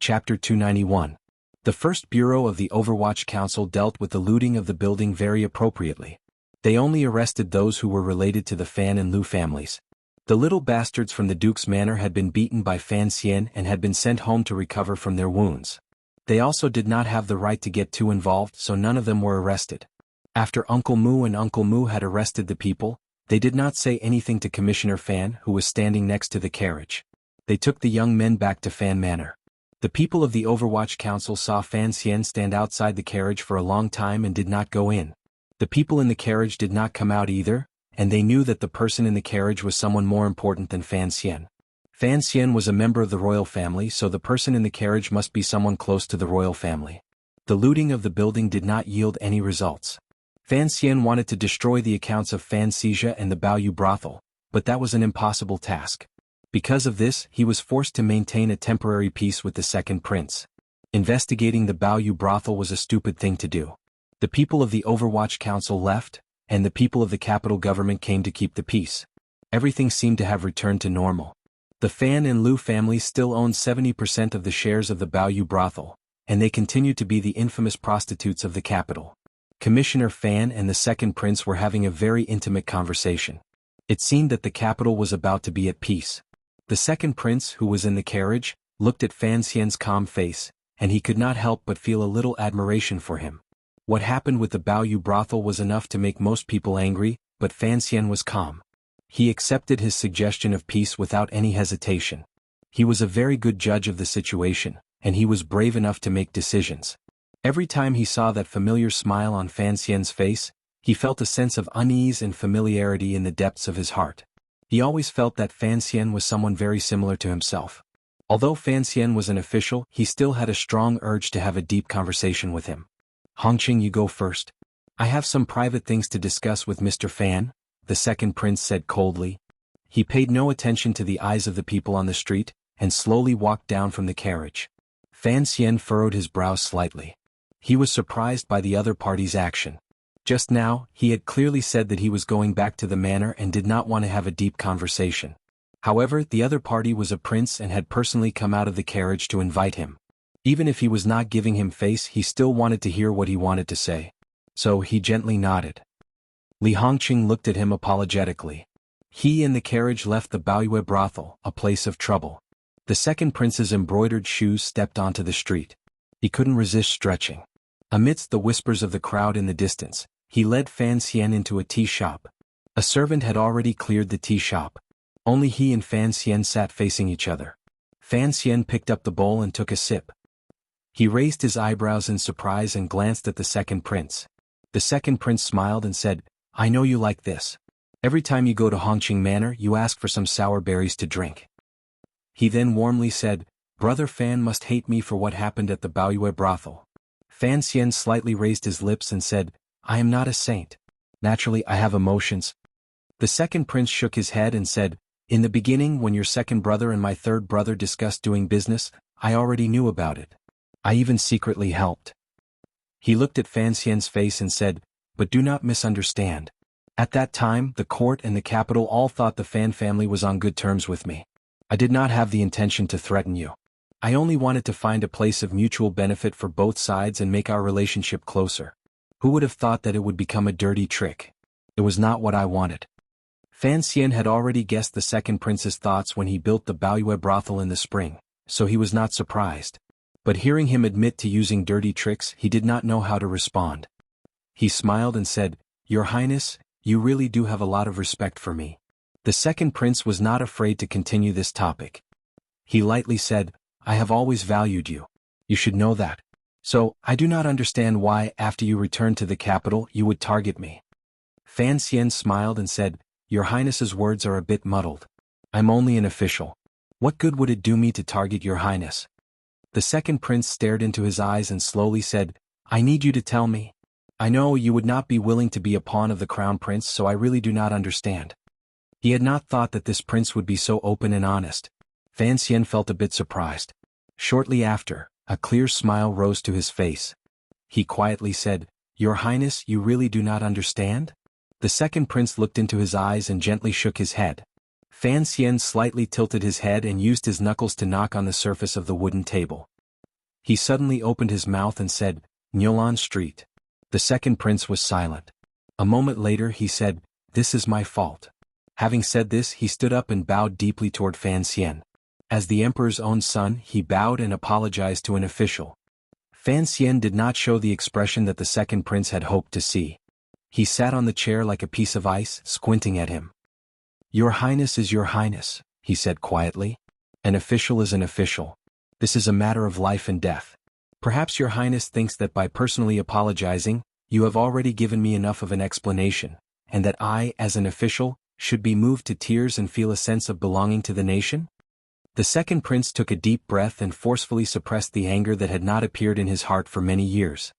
Chapter 291. The First Bureau of the Overwatch Council dealt with the looting of the building very appropriately. They only arrested those who were related to the Fan and Lu families. The little bastards from the Duke's Manor had been beaten by Fan Xian and had been sent home to recover from their wounds. They also did not have the right to get too involved, so none of them were arrested. After Uncle Mu and Uncle Mu had arrested the people, they did not say anything to Commissioner Fan, who was standing next to the carriage. They took the young men back to Fan Manor. The people of the Overwatch Council saw Fan Xian stand outside the carriage for a long time and did not go in. The people in the carriage did not come out either, and they knew that the person in the carriage was someone more important than Fan Xian. Fan Xian was a member of the royal family, so the person in the carriage must be someone close to the royal family. The looting of the building did not yield any results. Fan Xian wanted to destroy the accounts of Fan Xijia and the Baoyu brothel, but that was an impossible task. Because of this, he was forced to maintain a temporary peace with the second prince. Investigating the Baoyu brothel was a stupid thing to do. The people of the Overwatch Council left, and the people of the capital government came to keep the peace. Everything seemed to have returned to normal. The Fan and Lu families still owned 70% of the shares of the Baoyu brothel, and they continued to be the infamous prostitutes of the capital. Commissioner Fan and the second prince were having a very intimate conversation. It seemed that the capital was about to be at peace. The second prince, who was in the carriage, looked at Fan Xian's calm face, and he could not help but feel a little admiration for him. What happened with the Baoyu brothel was enough to make most people angry, but Fan Xian was calm. He accepted his suggestion of peace without any hesitation. He was a very good judge of the situation, and he was brave enough to make decisions. Every time he saw that familiar smile on Fan Xian's face, he felt a sense of unease and familiarity in the depths of his heart. He always felt that Fan Xian was someone very similar to himself. Although Fan Xian was an official, he still had a strong urge to have a deep conversation with him. "Hongqing, you go first. I have some private things to discuss with Mr. Fan," the second prince said coldly. He paid no attention to the eyes of the people on the street, and slowly walked down from the carriage. Fan Xian furrowed his brows slightly. He was surprised by the other party's action. Just now, he had clearly said that he was going back to the manor and did not want to have a deep conversation. However, the other party was a prince and had personally come out of the carriage to invite him. Even if he was not giving him face, he still wanted to hear what he wanted to say. So he gently nodded. Li Hongqing looked at him apologetically. He and the carriage left the Baoyue brothel, a place of trouble. The second prince's embroidered shoes stepped onto the street. He couldn't resist stretching. Amidst the whispers of the crowd in the distance, he led Fan Xian into a tea shop. A servant had already cleared the tea shop. Only he and Fan Xian sat facing each other. Fan Xian picked up the bowl and took a sip. He raised his eyebrows in surprise and glanced at the second prince. The second prince smiled and said, "I know you like this. Every time you go to Hongqing Manor, you ask for some sour berries to drink." He then warmly said, "Brother Fan must hate me for what happened at the Baoyue brothel." Fan Xian slightly raised his lips and said, "I am not a saint. Naturally, I have emotions." The second prince shook his head and said, "In the beginning, when your second brother and my third brother discussed doing business, I already knew about it. I even secretly helped." He looked at Fan Xian's face and said, "But do not misunderstand. At that time, the court and the capital all thought the Fan family was on good terms with me. I did not have the intention to threaten you. I only wanted to find a place of mutual benefit for both sides and make our relationship closer. Who would have thought that it would become a dirty trick? It was not what I wanted." Fan Xian had already guessed the second prince's thoughts when he built the Baoyue brothel in the spring, so he was not surprised. But hearing him admit to using dirty tricks, he did not know how to respond. He smiled and said, "Your Highness, you really do have a lot of respect for me." The second prince was not afraid to continue this topic. He lightly said, "I have always valued you. You should know that. So, I do not understand why, after you returned to the capital, you would target me." Fan Xian smiled and said, "Your Highness's words are a bit muddled. I'm only an official. What good would it do me to target your Highness?" The second prince stared into his eyes and slowly said, "I need you to tell me. I know you would not be willing to be a pawn of the crown prince, so I really do not understand." He had not thought that this prince would be so open and honest. Fan Xian felt a bit surprised. Shortly after, a clear smile rose to his face. He quietly said, "Your Highness, you really do not understand?" The second prince looked into his eyes and gently shook his head. Fan Xian slightly tilted his head and used his knuckles to knock on the surface of the wooden table. He suddenly opened his mouth and said, "Nyolan Street." The second prince was silent. A moment later he said, "This is my fault." Having said this, he stood up and bowed deeply toward Fan Xian. As the emperor's own son, he bowed and apologized to an official. Fan Xian did not show the expression that the second prince had hoped to see. He sat on the chair like a piece of ice, squinting at him. "Your Highness is your Highness," he said quietly. "An official is an official. This is a matter of life and death. Perhaps your Highness thinks that by personally apologizing, you have already given me enough of an explanation, and that I, as an official, should be moved to tears and feel a sense of belonging to the nation?" The second prince took a deep breath and forcefully suppressed the anger that had not appeared in his heart for many years.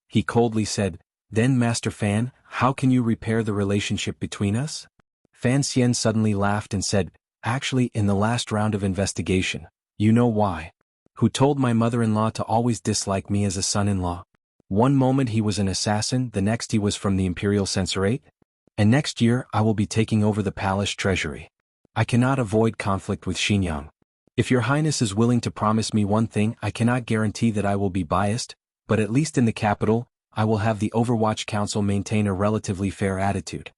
He coldly said, "Then Master Fan, how can you repair the relationship between us?" Fan Xian suddenly laughed and said, "Actually, in the last round of investigation, you know why. Who told my mother-in-law to always dislike me as a son-in-law? One moment he was an assassin, the next he was from the imperial censorate? And next year I will be taking over the palace treasury. I cannot avoid conflict with Xinjiang. If your Highness is willing to promise me one thing, I cannot guarantee that I will be biased, but at least in the capital, I will have the Overwatch Council maintain a relatively fair attitude."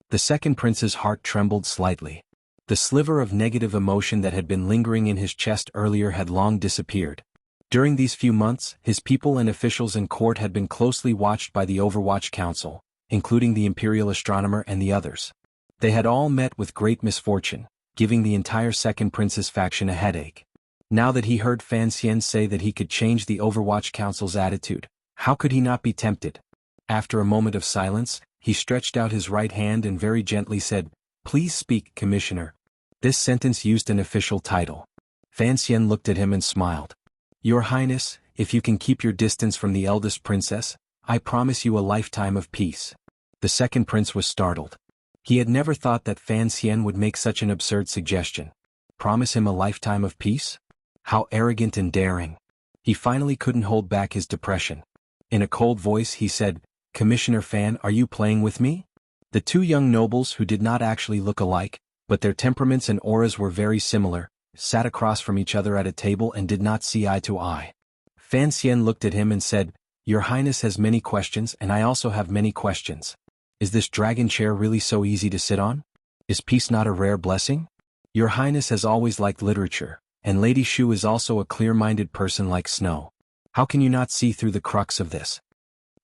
The second prince's heart trembled slightly. The sliver of negative emotion that had been lingering in his chest earlier had long disappeared. During these few months, his people and officials in court had been closely watched by the Overwatch Council, including the Imperial Astronomer and the others. They had all met with great misfortune, giving the entire second prince's faction a headache. Now that he heard Fan Xian say that he could change the Overwatch Council's attitude, how could he not be tempted? After a moment of silence, he stretched out his right hand and very gently said, "Please speak, Commissioner." This sentence used an official title. Fan Xian looked at him and smiled. "Your Highness, if you can keep your distance from the eldest princess, I promise you a lifetime of peace." The second prince was startled. He had never thought that Fan Xian would make such an absurd suggestion. Promise him a lifetime of peace? How arrogant and daring. He finally couldn't hold back his depression. In a cold voice he said, "Commissioner Fan, are you playing with me?" The two young nobles, who did not actually look alike, but their temperaments and auras were very similar, sat across from each other at a table and did not see eye to eye. Fan Xian looked at him and said, "Your Highness has many questions and I also have many questions. Is this dragon chair really so easy to sit on? Is peace not a rare blessing? Your Highness has always liked literature, and Lady Shu is also a clear-minded person like Snow. How can you not see through the crux of this?"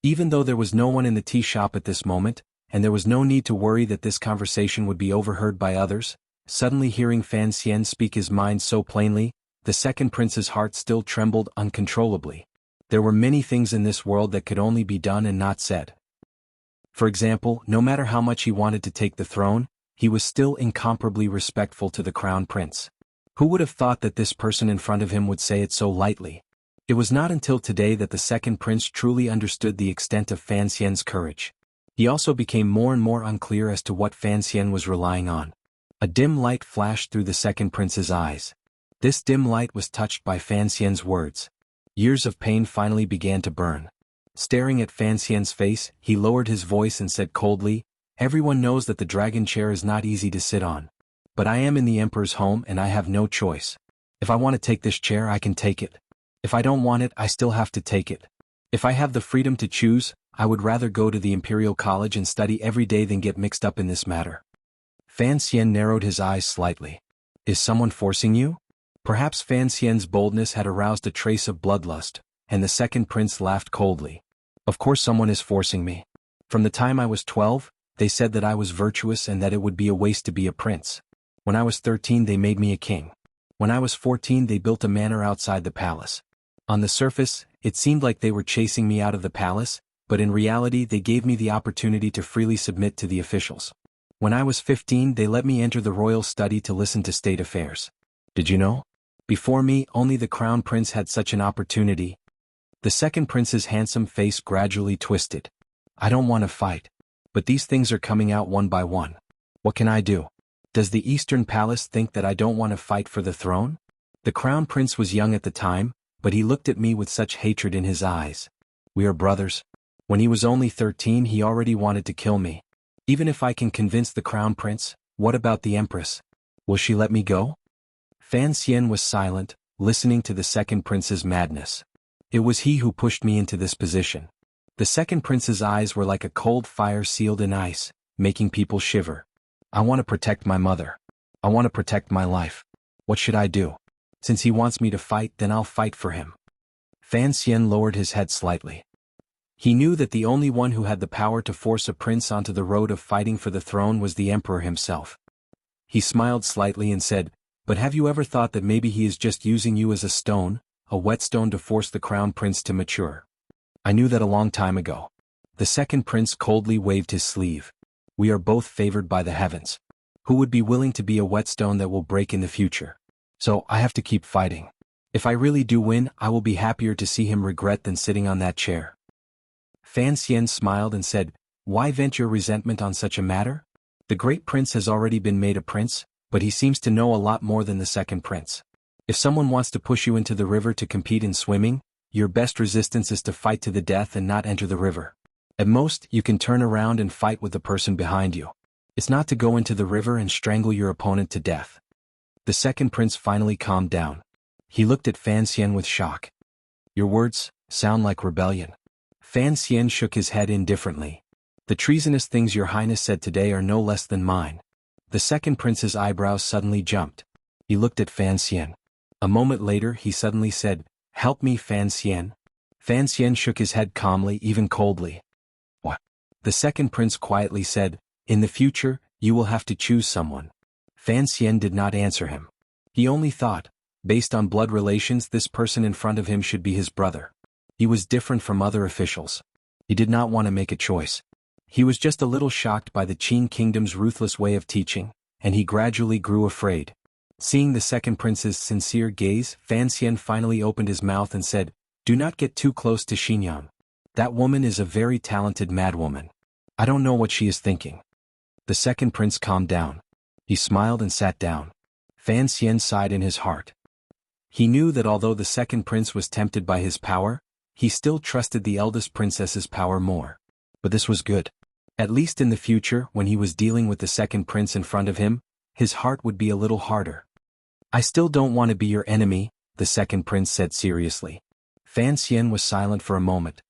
Even though there was no one in the tea shop at this moment, and there was no need to worry that this conversation would be overheard by others, suddenly hearing Fan Xian speak his mind so plainly, the second prince's heart still trembled uncontrollably. There were many things in this world that could only be done and not said. For example, no matter how much he wanted to take the throne, he was still incomparably respectful to the crown prince. Who would have thought that this person in front of him would say it so lightly? It was not until today that the second prince truly understood the extent of Fan Xian's courage. He also became more and more unclear as to what Fan Xian was relying on. A dim light flashed through the second prince's eyes. This dim light was touched by Fan Xian's words. Years of pain finally began to burn. Staring at Fan Xian's face, he lowered his voice and said coldly, "Everyone knows that the dragon chair is not easy to sit on. But I am in the Emperor's home and I have no choice. If I want to take this chair, I can take it. If I don't want it, I still have to take it. If I have the freedom to choose, I would rather go to the Imperial College and study every day than get mixed up in this matter." Fan Xian narrowed his eyes slightly. "Is someone forcing you?" Perhaps Fan Xian's boldness had aroused a trace of bloodlust, and the second prince laughed coldly. "Of course someone is forcing me. From the time I was 12, they said that I was virtuous and that it would be a waste to be a prince. When I was 13 they made me a king. When I was 14 they built a manor outside the palace. On the surface, it seemed like they were chasing me out of the palace, but in reality they gave me the opportunity to freely submit to the officials. When I was 15 they let me enter the royal study to listen to state affairs. Did you know? Before me, only the crown prince had such an opportunity." The second prince's handsome face gradually twisted. "I don't want to fight. But these things are coming out one by one. What can I do? Does the Eastern Palace think that I don't want to fight for the throne?" The crown prince was young at the time, but he looked at me with such hatred in his eyes. "We are brothers. When he was only 13 he already wanted to kill me. Even if I can convince the crown prince, what about the empress? Will she let me go?" Fan Xian was silent, listening to the second prince's madness. It was he who pushed me into this position. The second prince's eyes were like a cold fire sealed in ice, making people shiver. I want to protect my mother. I want to protect my life. What should I do? Since he wants me to fight, then I'll fight for him. Fan Xian lowered his head slightly. He knew that the only one who had the power to force a prince onto the road of fighting for the throne was the emperor himself. He smiled slightly and said, "But have you ever thought that maybe he is just using you as a stone, a whetstone to force the crown prince to mature?" I knew that a long time ago. The second prince coldly waved his sleeve. We are both favored by the heavens. Who would be willing to be a whetstone that will break in the future? So I have to keep fighting. If I really do win, I will be happier to see him regret than sitting on that chair. Fan Xian smiled and said, "Why vent your resentment on such a matter? The great prince has already been made a prince, but he seems to know a lot more than the second prince. If someone wants to push you into the river to compete in swimming, your best resistance is to fight to the death and not enter the river. At most, you can turn around and fight with the person behind you. It's not to go into the river and strangle your opponent to death." The second prince finally calmed down. He looked at Fan Xian with shock. "Your words sound like rebellion." Fan Xian shook his head indifferently. "The treasonous things your highness said today are no less than mine." The second prince's eyebrows suddenly jumped. He looked at Fan Xian. A moment later he suddenly said, "Help me, Fan Xian." Fan Xian shook his head calmly, even coldly. "What?" The second prince quietly said, "In the future, you will have to choose someone." Fan Xian did not answer him. He only thought, based on blood relations, this person in front of him should be his brother. He was different from other officials. He did not want to make a choice. He was just a little shocked by the Qin kingdom's ruthless way of teaching, and he gradually grew afraid. Seeing the second prince's sincere gaze, Fan Xian finally opened his mouth and said, "Do not get too close to Xinyan. That woman is a very talented madwoman. I don't know what she is thinking." The second prince calmed down. He smiled and sat down. Fan Xian sighed in his heart. He knew that although the second prince was tempted by his power, he still trusted the eldest princess's power more. But this was good. At least in the future, when he was dealing with the second prince in front of him, his heart would be a little harder. "I still don't want to be your enemy," the second prince said seriously. Fan Xian was silent for a moment.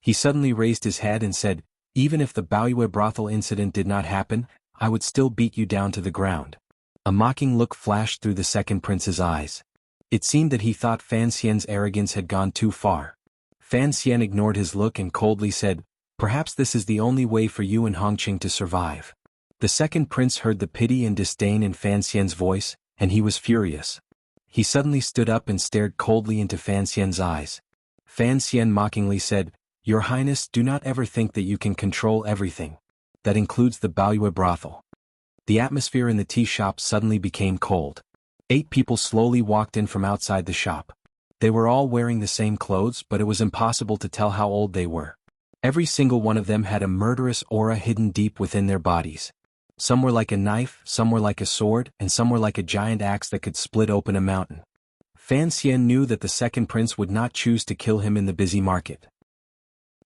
He suddenly raised his head and said, "Even if the Baoyue brothel incident did not happen, I would still beat you down to the ground." A mocking look flashed through the second prince's eyes. It seemed that he thought Fan Xian's arrogance had gone too far. Fan Xian ignored his look and coldly said, "Perhaps this is the only way for you and Hongqing to survive." The second prince heard the pity and disdain in Fan Xian's voice, and he was furious. He suddenly stood up and stared coldly into Fan Xian's eyes. Fan Xian mockingly said, "Your Highness, do not ever think that you can control everything. That includes the Baoyue brothel." The atmosphere in the tea shop suddenly became cold. 8 people slowly walked in from outside the shop. They were all wearing the same clothes, but it was impossible to tell how old they were. Every single one of them had a murderous aura hidden deep within their bodies. Some were like a knife, some were like a sword, and some were like a giant axe that could split open a mountain. Fan Xian knew that the second prince would not choose to kill him in the busy market.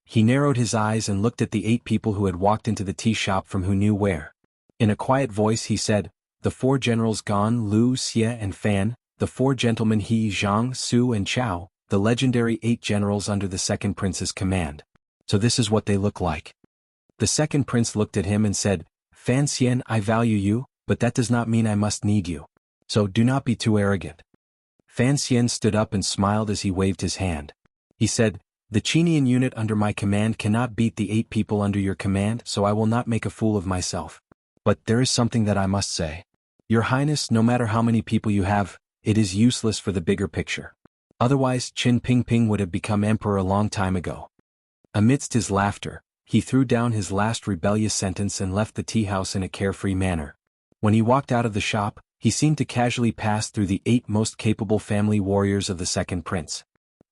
He narrowed his eyes and looked at the 8 people who had walked into the tea shop from who knew where. In a quiet voice he said, "The 4 generals Gan, Lu, Xie and Fan, the 4 gentlemen He, Zhang, Su and Chao, the legendary 8 generals under the second prince's command. So this is what they look like." The second prince looked at him and said, "Fan Xian, I value you, but that does not mean I must need you. So do not be too arrogant." Fan Xian stood up and smiled as he waved his hand. He said, "The Qinian unit under my command cannot beat the 8 people under your command, so I will not make a fool of myself. But there is something that I must say. Your Highness, no matter how many people you have, it is useless for the bigger picture. Otherwise Qin Pingping would have become emperor a long time ago." Amidst his laughter, he threw down his last rebellious sentence and left the tea house in a carefree manner. When he walked out of the shop, he seemed to casually pass through the 8 most capable family warriors of the second prince.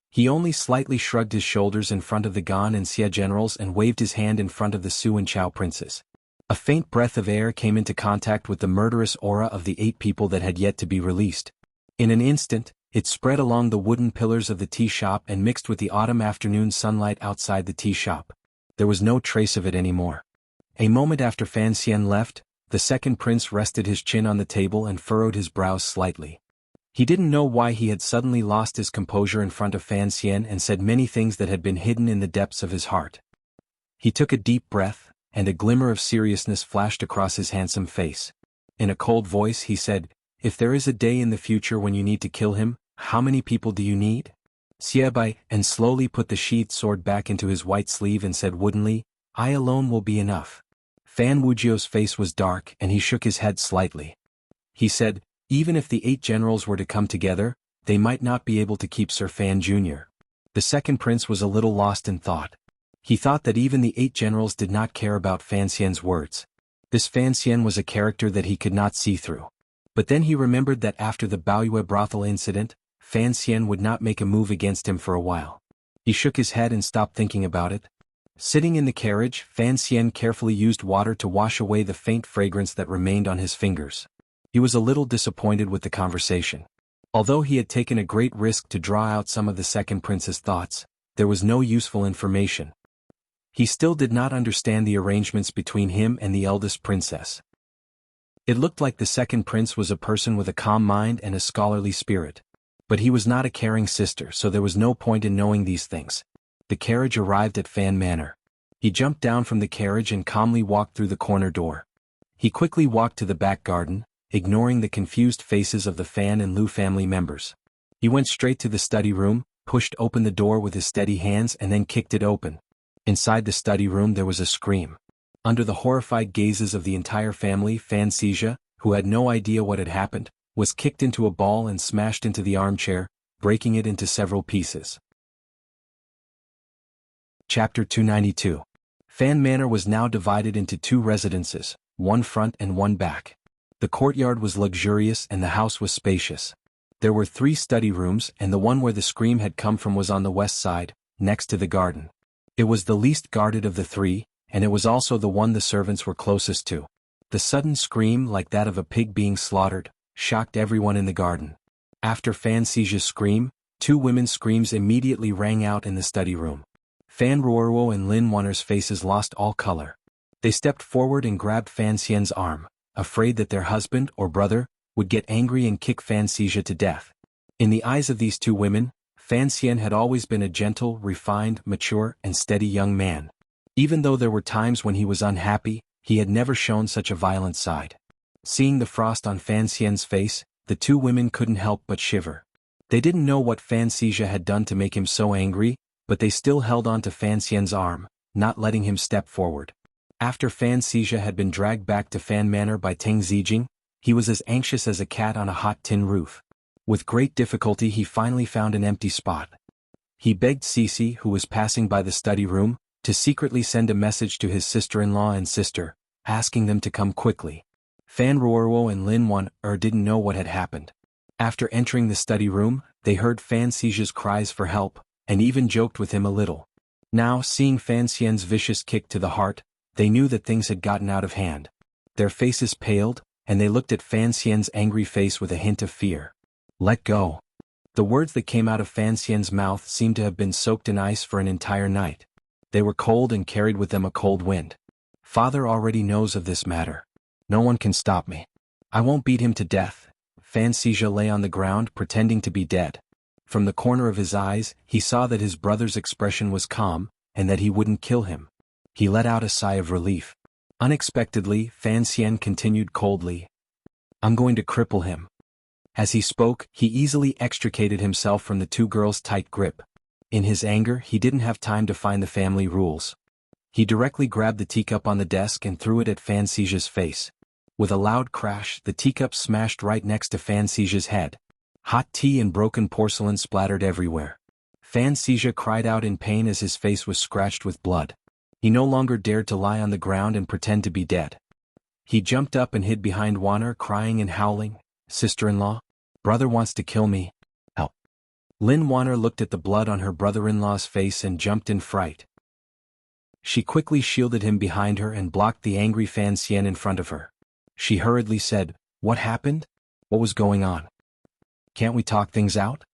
He only slightly shrugged his shoulders in front of the Gan and Xie generals and waved his hand in front of the Su and Chao princes. A faint breath of air came into contact with the murderous aura of the 8 people that had yet to be released. In an instant, it spread along the wooden pillars of the tea shop and mixed with the autumn afternoon sunlight outside the tea shop. There was no trace of it anymore. A moment after Fan Xian left, the second prince rested his chin on the table and furrowed his brows slightly. He didn't know why he had suddenly lost his composure in front of Fan Xian and said many things that had been hidden in the depths of his heart. He took a deep breath, and a glimmer of seriousness flashed across his handsome face. In a cold voice he said, "If there is a day in the future when you need to kill him, how many people do you need?" Xiebai, and slowly put the sheathed sword back into his white sleeve and said woodenly, "I alone will be enough." Fan Wujio's face was dark and he shook his head slightly. He said, even if the 8 generals were to come together, they might not be able to keep Sir Fan Jr. The second prince was a little lost in thought. He thought that even the 8 generals did not care about Fan Xian's words. This Fan Xian was a character that he could not see through. But then he remembered that after the Baoyue brothel incident, Fan Xian would not make a move against him for a while. He shook his head and stopped thinking about it. Sitting in the carriage, Fan Xian carefully used water to wash away the faint fragrance that remained on his fingers. He was a little disappointed with the conversation. Although he had taken a great risk to draw out some of the second prince's thoughts, there was no useful information. He still did not understand the arrangements between him and the eldest princess. It looked like the second prince was a person with a calm mind and a scholarly spirit. But he was not a caring sister, so there was no point in knowing these things. The carriage arrived at Fan Manor. He jumped down from the carriage and calmly walked through the corner door. He quickly walked to the back garden, ignoring the confused faces of the Fan and Lu family members. He went straight to the study room, pushed open the door with his steady hands and then kicked it open. Inside the study room there was a scream. Under the horrified gazes of the entire family, Fan Xizha, who had no idea what had happened, was kicked into a ball and smashed into the armchair, breaking it into several pieces. Chapter 292. Fan Manor was now divided into 2 residences, one front and one back. The courtyard was luxurious and the house was spacious. There were 3 study rooms and the one where the scream had come from was on the west side, next to the garden. It was the least guarded of the 3, and it was also the one the servants were closest to. The sudden scream, like that of a pig being slaughtered, shocked everyone in the garden. After Fan Xizha's scream, 2 women's screams immediately rang out in the study room. Fan Ruoruo and Lin Wanner's faces lost all color. They stepped forward and grabbed Fan Xian's arm, afraid that their husband or brother would get angry and kick Fan Xizha to death. In the eyes of these 2 women, Fan Xian had always been a gentle, refined, mature, and steady young man. Even though there were times when he was unhappy, he had never shown such a violent side. Seeing the frost on Fan Xian's face, the 2 women couldn't help but shiver. They didn't know what Fan Xizha had done to make him so angry, but they still held on to Fan Xian's arm, not letting him step forward. After Fan Xizha had been dragged back to Fan Manor by Teng Zijing, he was as anxious as a cat on a hot tin roof. With great difficulty he finally found an empty spot. He begged Cece, who was passing by the study room, to secretly send a message to his sister-in-law and sister, asking them to come quickly. Fan Ruoruo and Lin Wanner didn't know what had happened. After entering the study room, they heard Fan Xizha's cries for help, and even joked with him a little. Now, seeing Fan Xian's vicious kick to the heart, they knew that things had gotten out of hand. Their faces paled, and they looked at Fan Xian's angry face with a hint of fear. "Let go." The words that came out of Fan Xian's mouth seemed to have been soaked in ice for an entire night. They were cold and carried with them a cold wind. "Father already knows of this matter. No one can stop me. I won't beat him to death." Fan Xizha lay on the ground pretending to be dead. From the corner of his eyes, he saw that his brother's expression was calm, and that he wouldn't kill him. He let out a sigh of relief. Unexpectedly, Fan Xian continued coldly, "I'm going to cripple him." As he spoke, he easily extricated himself from the 2 girls' tight grip. In his anger, he didn't have time to find the family rules. He directly grabbed the teacup on the desk and threw it at Fan Xizha's face. With a loud crash, the teacup smashed right next to Fan Xizha's head. Hot tea and broken porcelain splattered everywhere. Fan Xizha cried out in pain as his face was scratched with blood. He no longer dared to lie on the ground and pretend to be dead. He jumped up and hid behind Wanner, crying and howling, "Sister-in-law? Brother wants to kill me. Help." Lin Wanner looked at the blood on her brother-in-law's face and jumped in fright. She quickly shielded him behind her and blocked the angry Fan Xian in front of her. She hurriedly said, "What happened? What was going on? Can't we talk things out?"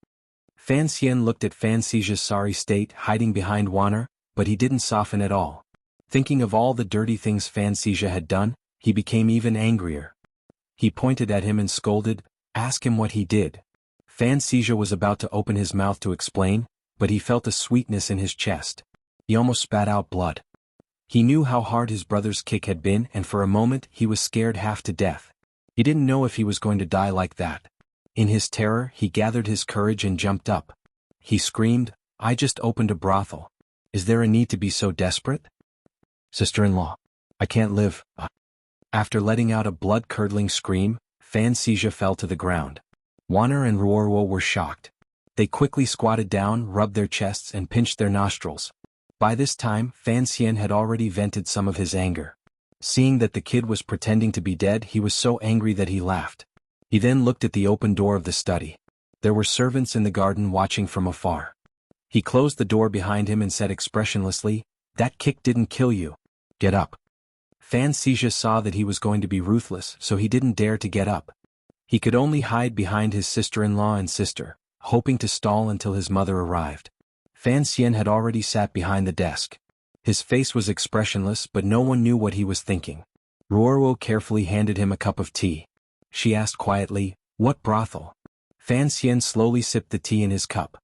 Fan Xian looked at Fan Xizha's sorry state, hiding behind Wanner, but he didn't soften at all. Thinking of all the dirty things Fan Xizha had done, he became even angrier. He pointed at him and scolded, "Ask him what he did." Fan Xija was about to open his mouth to explain, but he felt a sweetness in his chest. He almost spat out blood. He knew how hard his brother's kick had been, and for a moment he was scared half to death. He didn't know if he was going to die like that. In his terror, he gathered his courage and jumped up. He screamed, "I just opened a brothel. Is there a need to be so desperate? Sister-in-law, I can't live." After letting out a blood-curdling scream, Fan Xija fell to the ground. Wanner and Ruorwo were shocked. They quickly squatted down, rubbed their chests and pinched their nostrils. By this time, Fan Xian had already vented some of his anger. Seeing that the kid was pretending to be dead, he was so angry that he laughed. He then looked at the open door of the study. There were servants in the garden watching from afar. He closed the door behind him and said expressionlessly, "That kick didn't kill you. Get up." Fan Xija saw that he was going to be ruthless, so he didn't dare to get up. He could only hide behind his sister-in-law and sister, hoping to stall until his mother arrived. Fan Xian had already sat behind the desk. His face was expressionless, but no one knew what he was thinking. Ruorwo carefully handed him a cup of tea. She asked quietly, "What brothel?" Fan Xian slowly sipped the tea in his cup.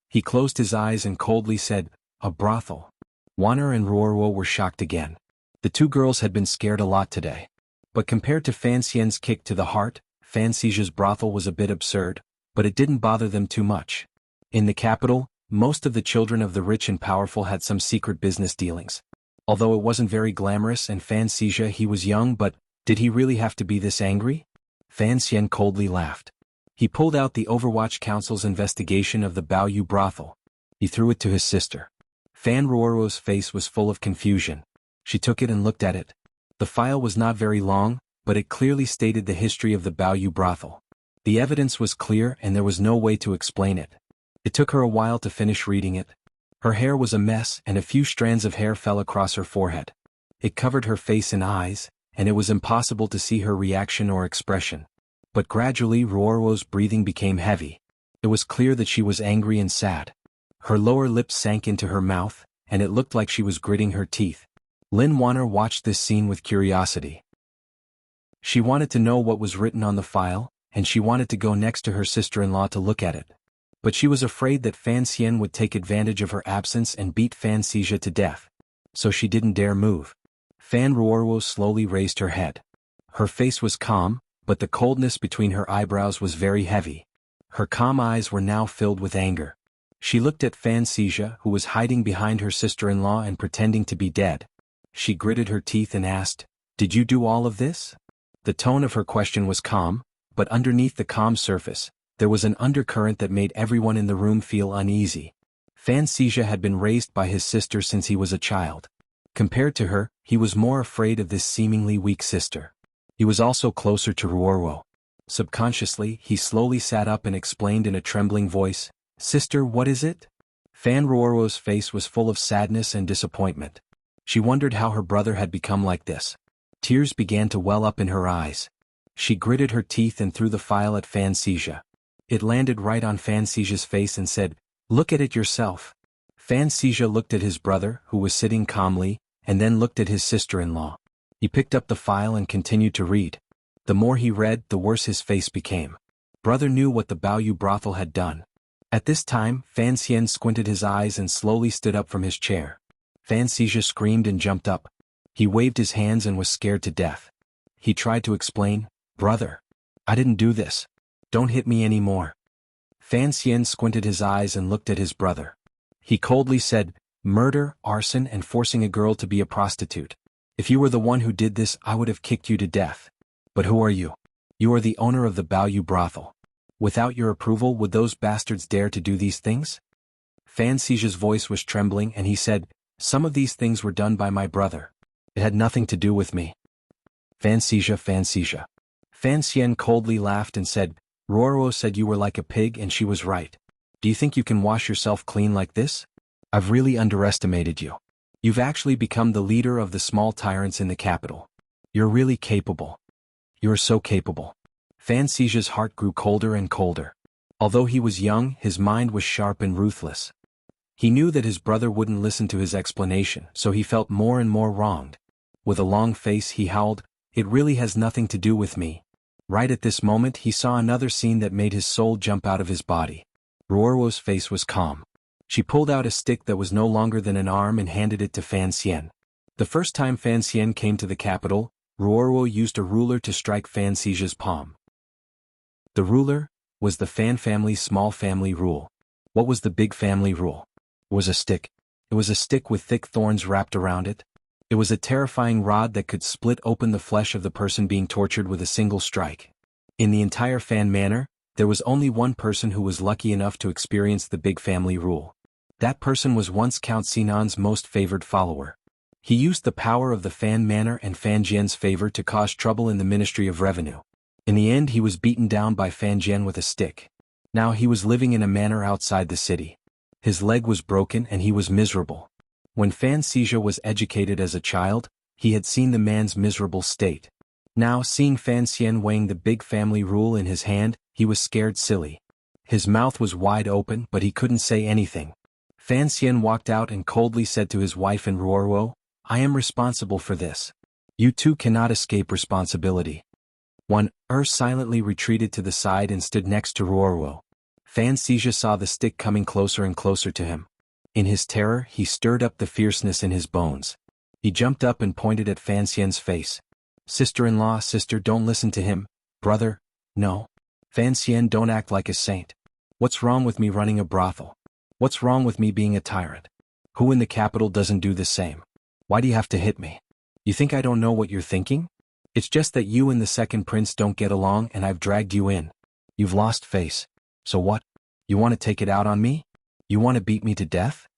He closed his eyes and coldly said, "A brothel." Wanner and Ruorwo were shocked again. The two girls had been scared a lot today. But compared to Fan Xian's kick to the heart, Fan Xija's brothel was a bit absurd, but it didn't bother them too much. In the capital, most of the children of the rich and powerful had some secret business dealings. Although it wasn't very glamorous and Fan Xija, he was young, but did he really have to be this angry? Fan Xian coldly laughed. He pulled out the Overwatch Council's investigation of the Baoyu brothel. He threw it to his sister. Fan Ruorwo's face was full of confusion. She took it and looked at it. The file was not very long, but it clearly stated the history of the Baoyu brothel. The evidence was clear and there was no way to explain it. It took her a while to finish reading it. Her hair was a mess and a few strands of hair fell across her forehead. It covered her face and eyes, and it was impossible to see her reaction or expression. But gradually Ruorwo's breathing became heavy. It was clear that she was angry and sad. Her lower lip sank into her mouth, and it looked like she was gritting her teeth. Lin Wanner watched this scene with curiosity. She wanted to know what was written on the file, and she wanted to go next to her sister-in-law to look at it. But she was afraid that Fan Xian would take advantage of her absence and beat Fan Xija to death. So she didn't dare move. Fan Ruorwo slowly raised her head. Her face was calm, but the coldness between her eyebrows was very heavy. Her calm eyes were now filled with anger. She looked at Fan Xija, who was hiding behind her sister-in-law and pretending to be dead. She gritted her teeth and asked, "Did you do all of this?" The tone of her question was calm, but underneath the calm surface, there was an undercurrent that made everyone in the room feel uneasy. Fan Xija had been raised by his sister since he was a child. Compared to her, he was more afraid of this seemingly weak sister. He was also closer to Ruorwo. Subconsciously, he slowly sat up and explained in a trembling voice, "Sister, what is it?" Fan Ruorwo's face was full of sadness and disappointment. She wondered how her brother had become like this. Tears began to well up in her eyes. She gritted her teeth and threw the file at Fan Xija. It landed right on Fan Xija's face and said, "Look at it yourself." Fan Xija looked at his brother, who was sitting calmly, and then looked at his sister-in-law. He picked up the file and continued to read. The more he read, the worse his face became. Brother knew what the Baoyu brothel had done. At this time, Fan Xian squinted his eyes and slowly stood up from his chair. Fan Xija screamed and jumped up. He waved his hands and was scared to death. He tried to explain, "Brother, I didn't do this. Don't hit me anymore." Fan Xian squinted his eyes and looked at his brother. He coldly said, "Murder, arson and forcing a girl to be a prostitute. If you were the one who did this, I would have kicked you to death. But who are you? You are the owner of the Baoyu brothel. Without your approval, would those bastards dare to do these things?" Fan Xija's voice was trembling and he said, "Some of these things were done by my brother. It had nothing to do with me." Fan Xija, Fan Xija. Fan Xian coldly laughed and said, "Ruorwo said you were like a pig and she was right. Do you think you can wash yourself clean like this? I've really underestimated you. You've actually become the leader of the small tyrants in the capital. You're really capable. You're so capable." Fan Xija's heart grew colder and colder. Although he was young, his mind was sharp and ruthless. He knew that his brother wouldn't listen to his explanation, so he felt more and more wronged. With a long face he howled, "It really has nothing to do with me. Right at this moment he saw another scene that made his soul jump out of his body. Ruorwo's face was calm. She pulled out a stick that was no longer than an arm and handed it to Fan Xian. The first time Fan Xian came to the capital, Ruorwo used a ruler to strike Fan Xija's palm. The ruler was the Fan family's small family rule. What was the big family rule? It was a stick. It was a stick with thick thorns wrapped around it. It was a terrifying rod that could split open the flesh of the person being tortured with a single strike. In the entire Fan Manor, there was only one person who was lucky enough to experience the big family rule. That person was once Count Sinan's most favored follower. He used the power of the Fan Manor and Fan Jian's favor to cause trouble in the Ministry of Revenue. In the end he was beaten down by Fan Jian with a stick. Now he was living in a manor outside the city. His leg was broken and he was miserable. When Fan Xija was educated as a child, he had seen the man's miserable state. Now seeing Fan Xian weighing the big family rule in his hand, he was scared silly. His mouth was wide open but he couldn't say anything. Fan Xian walked out and coldly said to his wife and Ruorwo, "I am responsible for this. You two cannot escape responsibility." Silently retreated to the side and stood next to Ruorwo. Fan Xija saw the stick coming closer and closer to him. In his terror he stirred up the fierceness in his bones. He jumped up and pointed at Fan Xian's face. "Sister-in-law, sister, don't listen to him. Brother, no. Fan Xian, don't act like a saint. What's wrong with me running a brothel? What's wrong with me being a tyrant? Who in the capital doesn't do the same? Why do you have to hit me? You think I don't know what you're thinking? It's just that you and the second prince don't get along and I've dragged you in. You've lost face. So what? You want to take it out on me? You want to beat me to death?"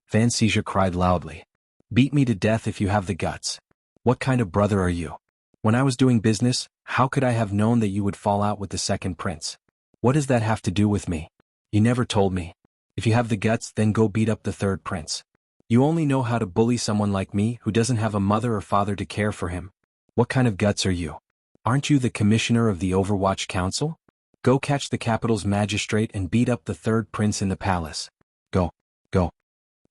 Fan Xija cried loudly. "Beat me to death if you have the guts. What kind of brother are you? When I was doing business, how could I have known that you would fall out with the second prince? What does that have to do with me? You never told me. If you have the guts, then go beat up the third prince. You only know how to bully someone like me who doesn't have a mother or father to care for him. What kind of guts are you? Aren't you the commissioner of the Overwatch Council? Go catch the capital's magistrate and beat up the third prince in the palace. Go, go."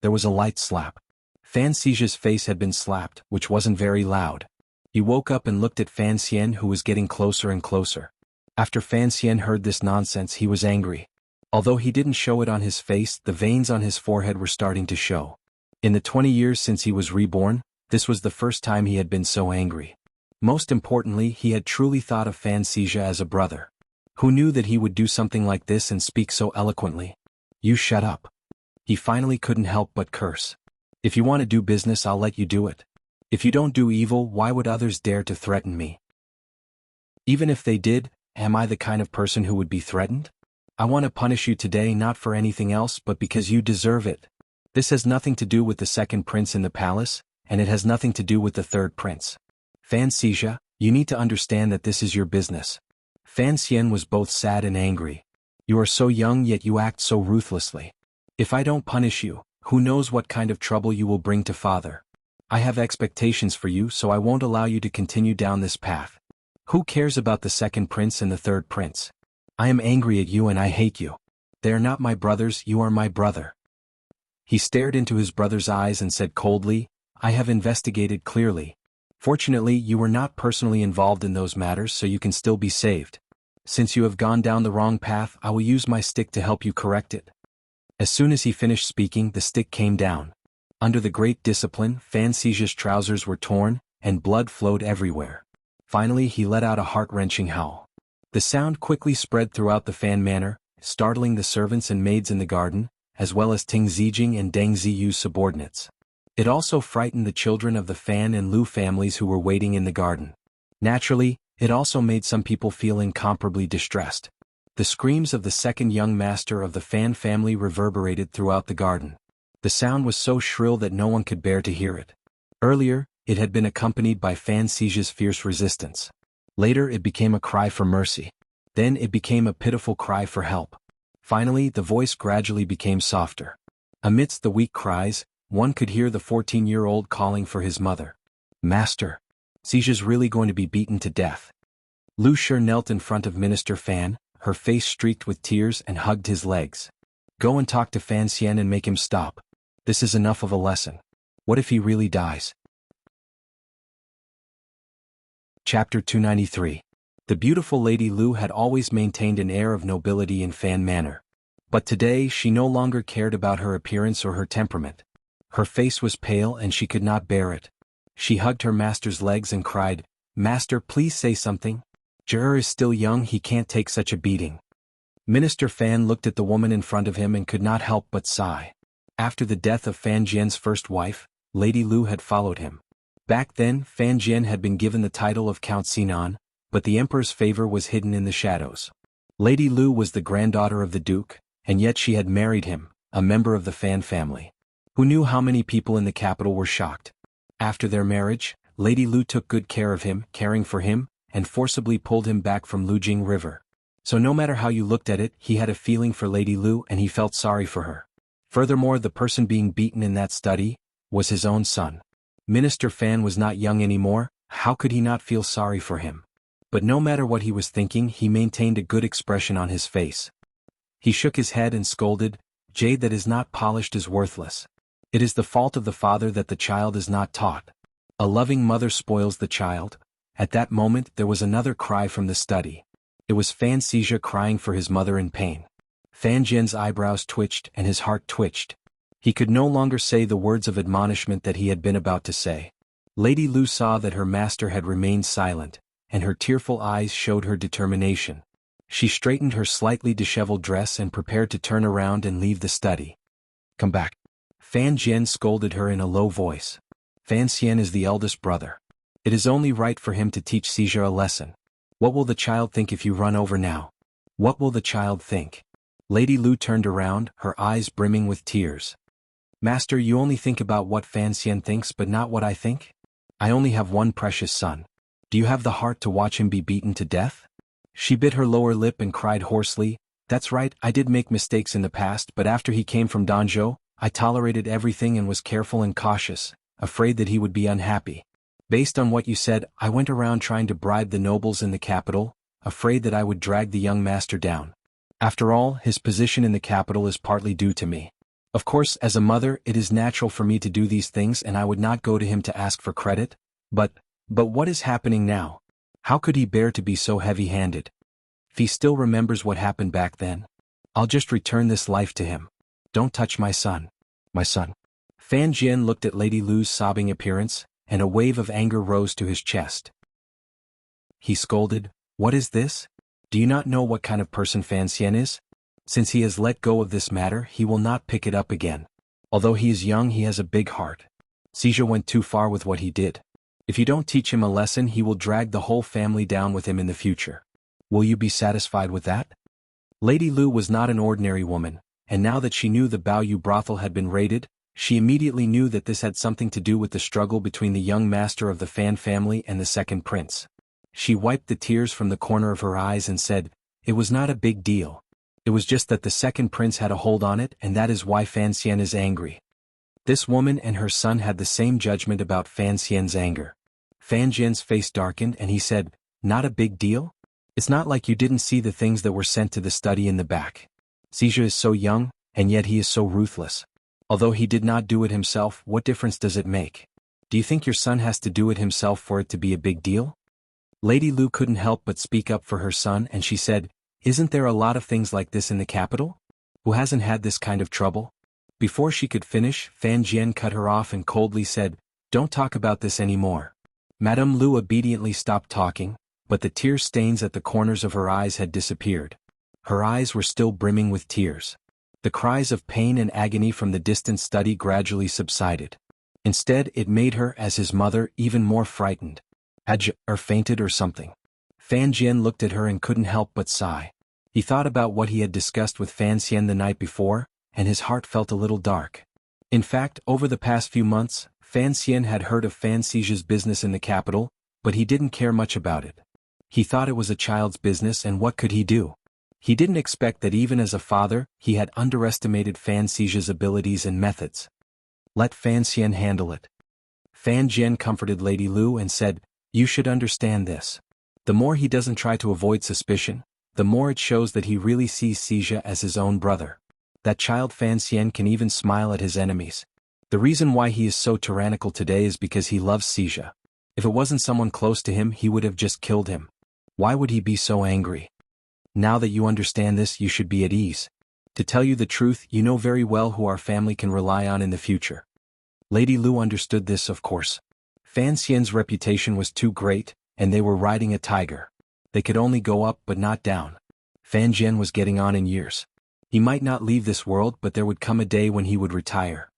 There was a light slap. Fan Xija's face had been slapped, which wasn't very loud. He woke up and looked at Fan Xian, who was getting closer and closer. After Fan Xian heard this nonsense, he was angry. Although he didn't show it on his face, the veins on his forehead were starting to show. In the 20 years since he was reborn, this was the first time he had been so angry. Most importantly, he had truly thought of Fan Xija as a brother. Who knew that he would do something like this and speak so eloquently? "You shut up." He finally couldn't help but curse. "If you want to do business, I'll let you do it. If you don't do evil, why would others dare to threaten me? Even if they did, am I the kind of person who would be threatened? I want to punish you today not for anything else but because you deserve it. This has nothing to do with the second prince in the palace, and it has nothing to do with the third prince. Fan Xija, you need to understand that this is your business." Fan Xian was both sad and angry. "You are so young yet you act so ruthlessly. If I don't punish you, who knows what kind of trouble you will bring to father. I have expectations for you, so I won't allow you to continue down this path. Who cares about the second prince and the third prince? I am angry at you and I hate you. They are not my brothers, you are my brother." He stared into his brother's eyes and said coldly, "I have investigated clearly. Fortunately, you were not personally involved in those matters, so you can still be saved. Since you have gone down the wrong path, I will use my stick to help you correct it." As soon as he finished speaking, the stick came down. Under the great discipline, Fan Xija's trousers were torn, and blood flowed everywhere. Finally he let out a heart-wrenching howl. The sound quickly spread throughout the Fan Manor, startling the servants and maids in the garden, as well as Ting Zijing and Deng Ziyu's subordinates. It also frightened the children of the Fan and Lu families who were waiting in the garden. Naturally, it also made some people feel incomparably distressed. The screams of the second young master of the Fan family reverberated throughout the garden. The sound was so shrill that no one could bear to hear it. Earlier, it had been accompanied by Fan Xija's fierce resistance. Later it became a cry for mercy. Then it became a pitiful cry for help. Finally the voice gradually became softer. Amidst the weak cries, one could hear the 14-year-old calling for his mother. "Master, Xija's really going to be beaten to death." Lu Shi knelt in front of Minister Fan, her face streaked with tears, and hugged his legs. "Go and talk to Fan Xian and make him stop. This is enough of a lesson. What if he really dies?" Chapter 293. The beautiful Lady Lu had always maintained an air of nobility in Fan Manor. But today she no longer cared about her appearance or her temperament. Her face was pale and she could not bear it. She hugged her master's legs and cried, "Master, please say something. Jur is still young, he can't take such a beating." Minister Fan looked at the woman in front of him and could not help but sigh. After the death of Fan Jian's first wife, Lady Lu had followed him. Back then, Fan Jian had been given the title of Count Sinan, but the emperor's favor was hidden in the shadows. Lady Lu was the granddaughter of the duke, and yet she had married him, a member of the Fan family. Who knew how many people in the capital were shocked? After their marriage, Lady Lu took good care of him, caring for him, and forcibly pulled him back from Lujing River. So no matter how you looked at it, he had a feeling for Lady Lu and he felt sorry for her. Furthermore, the person being beaten in that study was his own son. Minister Fan was not young anymore, how could he not feel sorry for him? But no matter what he was thinking, he maintained a good expression on his face. He shook his head and scolded, "Jade that is not polished is worthless. It is the fault of the father that the child is not taught. A loving mother spoils the child." At that moment there was another cry from the study. It was Fan Xizha crying for his mother in pain. Fan Jian's eyebrows twitched and his heart twitched. He could no longer say the words of admonishment that he had been about to say. Lady Lu saw that her master had remained silent, and her tearful eyes showed her determination. She straightened her slightly disheveled dress and prepared to turn around and leave the study. "Come back." Fan Jian scolded her in a low voice. Fan Xian is the eldest brother. It is only right for him to teach Xizha a lesson. What will the child think if you run over now? What will the child think? Lady Lu turned around, her eyes brimming with tears. "Master, you only think about what Fan Xian thinks but not what I think? I only have one precious son. Do you have the heart to watch him be beaten to death?" She bit her lower lip and cried hoarsely, "That's right, I did make mistakes in the past, but after he came from Danzhou, I tolerated everything and was careful and cautious, afraid that he would be unhappy. Based on what you said, I went around trying to bribe the nobles in the capital, afraid that I would drag the young master down. After all, his position in the capital is partly due to me. Of course, as a mother, it is natural for me to do these things and I would not go to him to ask for credit, but what is happening now? How could he bear to be so heavy-handed? If he still remembers what happened back then, I'll just return this life to him. Don't touch my son. My son." Fan Jian looked at Lady Lu's sobbing appearance, and a wave of anger rose to his chest. He scolded, "What is this? Do you not know what kind of person Fan Xian is? Since he has let go of this matter, he will not pick it up again. Although he is young, he has a big heart. Xizha went too far with what he did. If you don't teach him a lesson, he will drag the whole family down with him in the future. Will you be satisfied with that?" Lady Lu was not an ordinary woman, and now that she knew the Baoyu brothel had been raided, she immediately knew that this had something to do with the struggle between the young master of the Fan family and the second prince. She wiped the tears from the corner of her eyes and said, "It was not a big deal. It was just that the second prince had a hold on it and that is why Fan Xian is angry." This woman and her son had the same judgment about Fan Xian's anger. Fan Jian's face darkened and he said, "Not a big deal? It's not like you didn't see the things that were sent to the study in the back. Xizha is so young, and yet he is so ruthless. Although he did not do it himself, what difference does it make? Do you think your son has to do it himself for it to be a big deal?" Lady Lu couldn't help but speak up for her son and she said, "Isn't there a lot of things like this in the capital? Who hasn't had this kind of trouble?" Before she could finish, Fan Jian cut her off and coldly said, "Don't talk about this anymore." Madame Lu obediently stopped talking, but the tear stains at the corners of her eyes had disappeared. Her eyes were still brimming with tears. The cries of pain and agony from the distant study gradually subsided. Instead, it made her, as his mother, even more frightened. Had or fainted or something. Fan Jian looked at her and couldn't help but sigh. He thought about what he had discussed with Fan Xian the night before, and his heart felt a little dark. In fact, over the past few months, Fan Xian had heard of Fan Xizha's business in the capital, but he didn't care much about it. He thought it was a child's business and what could he do? He didn't expect that even as a father, he had underestimated Fan Xizha's abilities and methods. Let Fan Xian handle it. Fan Jian comforted Lady Lu and said, "You should understand this. The more he doesn't try to avoid suspicion, the more it shows that he really sees Xizha as his own brother. That child Fan Xian can even smile at his enemies. The reason why he is so tyrannical today is because he loves Xizha. If it wasn't someone close to him, he would have just killed him. Why would he be so angry? Now that you understand this, you should be at ease. To tell you the truth, you know very well who our family can rely on in the future. Lady Lu understood this, of course. Fan Xian's reputation was too great, and they were riding a tiger. They could only go up but not down. Fan Jian was getting on in years. He might not leave this world, but there would come a day when he would retire.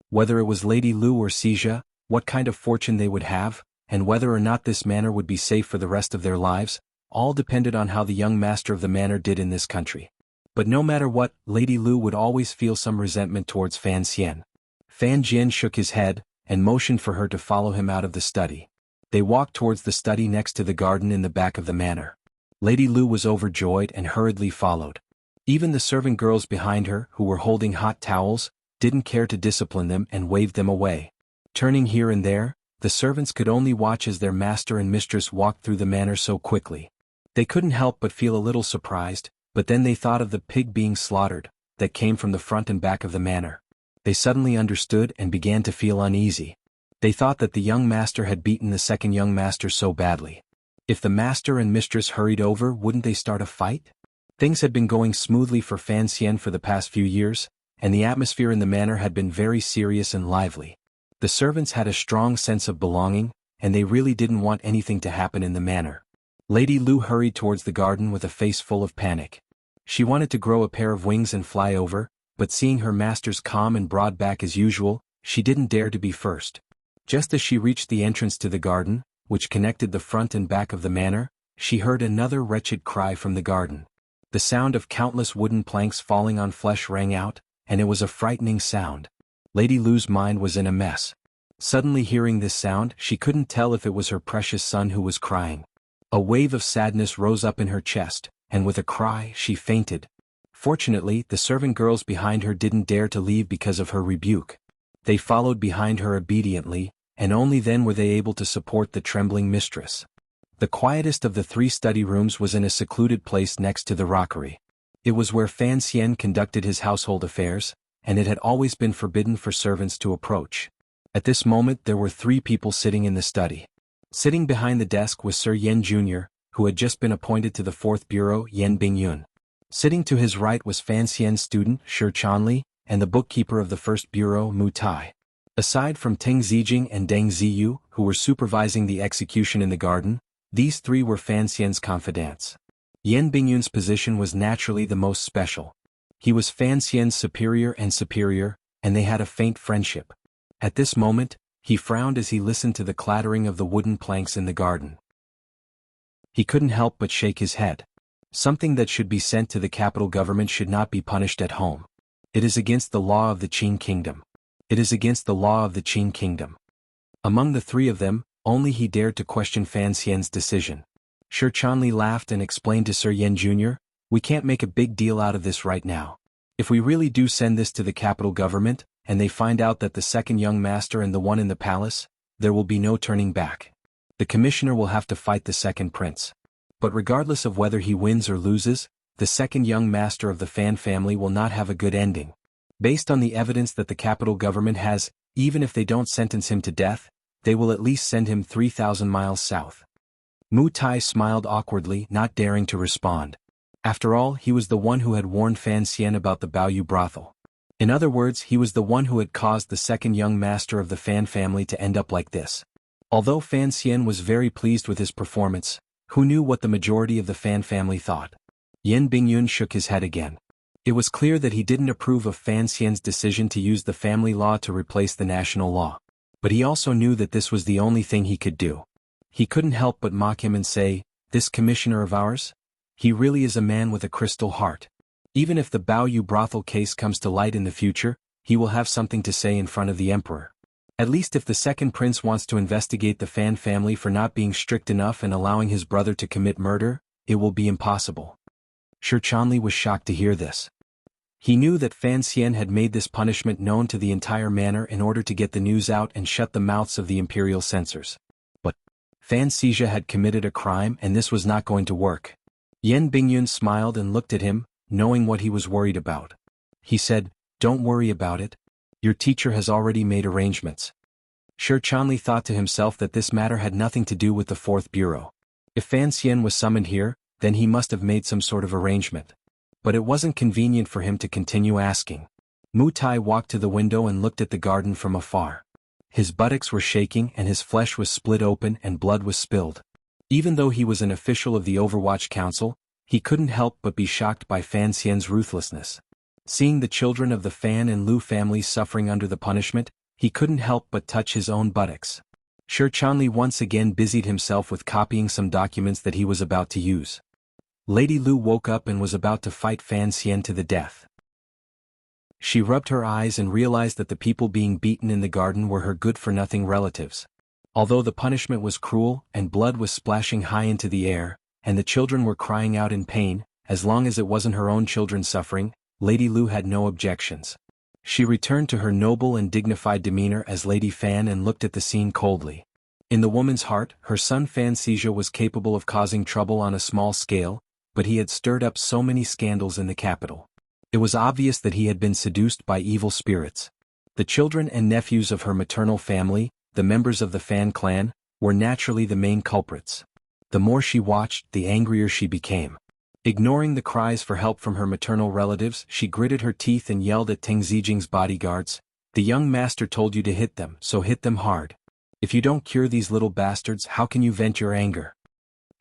Whether it was Lady Lu or Xijia, what kind of fortune they would have, and whether or not this manor would be safe for the rest of their lives, all depended on how the young master of the manor did in this country. But no matter what, Lady Lu would always feel some resentment towards Fan Xian. Fan Jian shook his head, and motioned for her to follow him out of the study. They walked towards the study next to the garden in the back of the manor. Lady Lu was overjoyed and hurriedly followed. Even the servant girls behind her, who were holding hot towels, didn't care to discipline them and waved them away. Turning here and there, the servants could only watch as their master and mistress walked through the manor so quickly. They couldn't help but feel a little surprised, but then they thought of the pig being slaughtered, that came from the front and back of the manor. They suddenly understood and began to feel uneasy. They thought that the young master had beaten the second young master so badly. If the master and mistress hurried over, wouldn't they start a fight? Things had been going smoothly for Fan Xian for the past few years, and the atmosphere in the manor had been very serious and lively. The servants had a strong sense of belonging, and they really didn't want anything to happen in the manor. Lady Lu hurried towards the garden with a face full of panic. She wanted to grow a pair of wings and fly over, but seeing her master's calm and broad back as usual, she didn't dare to be first. Just as she reached the entrance to the garden, which connected the front and back of the manor, she heard another wretched cry from the garden. The sound of countless wooden planks falling on flesh rang out, and it was a frightening sound. Lady Lu's mind was in a mess. Suddenly hearing this sound, she couldn't tell if it was her precious son who was crying. A wave of sadness rose up in her chest, and with a cry, she fainted. Fortunately, the servant girls behind her didn't dare to leave because of her rebuke. They followed behind her obediently, and only then were they able to support the trembling mistress. The quietest of the 3 study rooms was in a secluded place next to the rockery. It was where Fan Xian conducted his household affairs, and it had always been forbidden for servants to approach. At this moment there were 3 people sitting in the study. Sitting behind the desk was Sir Yen Jr., who had just been appointed to the 4th Bureau, Yen Bingyun. Sitting to his right was Fan Xian's student, Shi Chanli, and the bookkeeper of the 1st Bureau, Mu Tai. Aside from Teng Zijing and Deng Ziyu, who were supervising the execution in the garden, these 3 were Fan Xian's confidants. Yen Bingyun's position was naturally the most special. He was Fan Xian's superior, and they had a faint friendship. At this moment, he frowned as he listened to the clattering of the wooden planks in the garden. He couldn't help but shake his head. Something that should be sent to the capital government should not be punished at home. It is against the law of the Qin kingdom. It is against the law of the Qin kingdom. Among the 3 of them, only he dared to question Fan Xian's decision. Shi Chanli laughed and explained to Sir Yen Jr., "We can't make a big deal out of this right now. If we really do send this to the capital government, and they find out that the second young master and the one in the palace, there will be no turning back. The commissioner will have to fight the second prince. But regardless of whether he wins or loses, the second young master of the Fan family will not have a good ending. Based on the evidence that the capital government has, even if they don't sentence him to death, they will at least send him 3,000 miles south." Mu Tai smiled awkwardly, not daring to respond. After all, he was the one who had warned Fan Xian about the Baoyu brothel. In other words, he was the one who had caused the second young master of the Fan family to end up like this. Although Fan Xian was very pleased with his performance, who knew what the majority of the Fan family thought? Yen Bingyun shook his head again. It was clear that he didn't approve of Fan Xian's decision to use the family law to replace the national law. But he also knew that this was the only thing he could do. He couldn't help but mock him and say, "This commissioner of ours? He really is a man with a crystal heart. Even if the Baoyu brothel case comes to light in the future, he will have something to say in front of the emperor. At least if the second prince wants to investigate the Fan family for not being strict enough and allowing his brother to commit murder, it will be impossible." Shi Chanli was shocked to hear this. He knew that Fan Xian had made this punishment known to the entire manor in order to get the news out and shut the mouths of the imperial censors. But Fan Xijia had committed a crime and this was not going to work. Yen Bingyun smiled and looked at him, knowing what he was worried about. He said, "Don't worry about it. Your teacher has already made arrangements." Shi Chanli thought to himself that this matter had nothing to do with the 4th Bureau. If Fan Xian was summoned here, then he must have made some sort of arrangement. But it wasn't convenient for him to continue asking. Mu Tai walked to the window and looked at the garden from afar. His buttocks were shaking and his flesh was split open and blood was spilled. Even though he was an official of the Overwatch Council, he couldn't help but be shocked by Fan Xian's ruthlessness. Seeing the children of the Fan and Lu families suffering under the punishment, he couldn't help but touch his own buttocks. Shi Chanli once again busied himself with copying some documents that he was about to use. Lady Lu woke up and was about to fight Fan Xian to the death. She rubbed her eyes and realized that the people being beaten in the garden were her good-for-nothing relatives. Although the punishment was cruel and blood was splashing high into the air, and the children were crying out in pain, as long as it wasn't her own children suffering, Lady Lu had no objections. She returned to her noble and dignified demeanor as Lady Fan and looked at the scene coldly. In the woman's heart, her son Fan Xizha was capable of causing trouble on a small scale, but he had stirred up so many scandals in the capital. It was obvious that he had been seduced by evil spirits. The children and nephews of her maternal family, the members of the Fan clan, were naturally the main culprits. The more she watched, the angrier she became. Ignoring the cries for help from her maternal relatives, she gritted her teeth and yelled at Teng Zijing's bodyguards, "The young master told you to hit them, so hit them hard. If you don't cure these little bastards, how can you vent your anger?"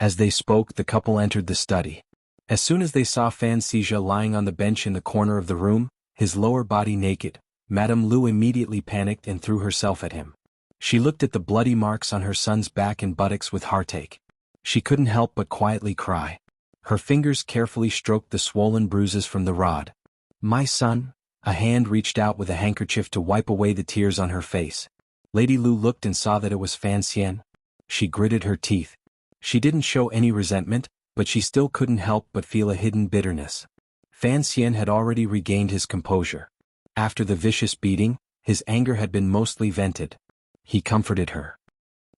As they spoke, the couple entered the study. As soon as they saw Fan Xizha lying on the bench in the corner of the room, his lower body naked, Madame Lu immediately panicked and threw herself at him. She looked at the bloody marks on her son's back and buttocks with heartache. She couldn't help but quietly cry. Her fingers carefully stroked the swollen bruises from the rod. "My son?" A hand reached out with a handkerchief to wipe away the tears on her face. Lady Lu looked and saw that it was Fan Xian. She gritted her teeth. She didn't show any resentment, but she still couldn't help but feel a hidden bitterness. Fan Xian had already regained his composure. After the vicious beating, his anger had been mostly vented. He comforted her.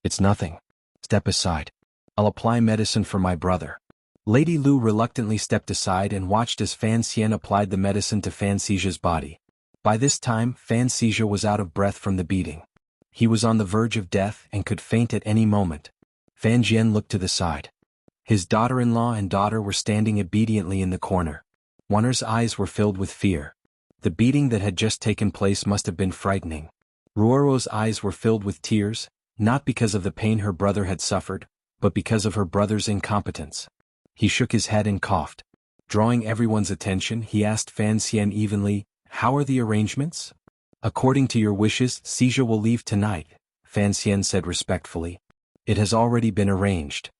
"It's nothing. Step aside. I'll apply medicine for my brother." Lady Lu reluctantly stepped aside and watched as Fan Xian applied the medicine to Fan Xizha's body. By this time, Fan Xizha was out of breath from the beating. He was on the verge of death and could faint at any moment. Fan Jian looked to the side. His daughter-in-law and daughter were standing obediently in the corner. Wanner's eyes were filled with fear. The beating that had just taken place must have been frightening. Ruoro's eyes were filled with tears, not because of the pain her brother had suffered, but because of her brother's incompetence. He shook his head and coughed. Drawing everyone's attention, he asked Fan Xian evenly, "How are the arrangements?" "According to your wishes, Xizha will leave tonight," Fan Xian said respectfully. "It has already been arranged."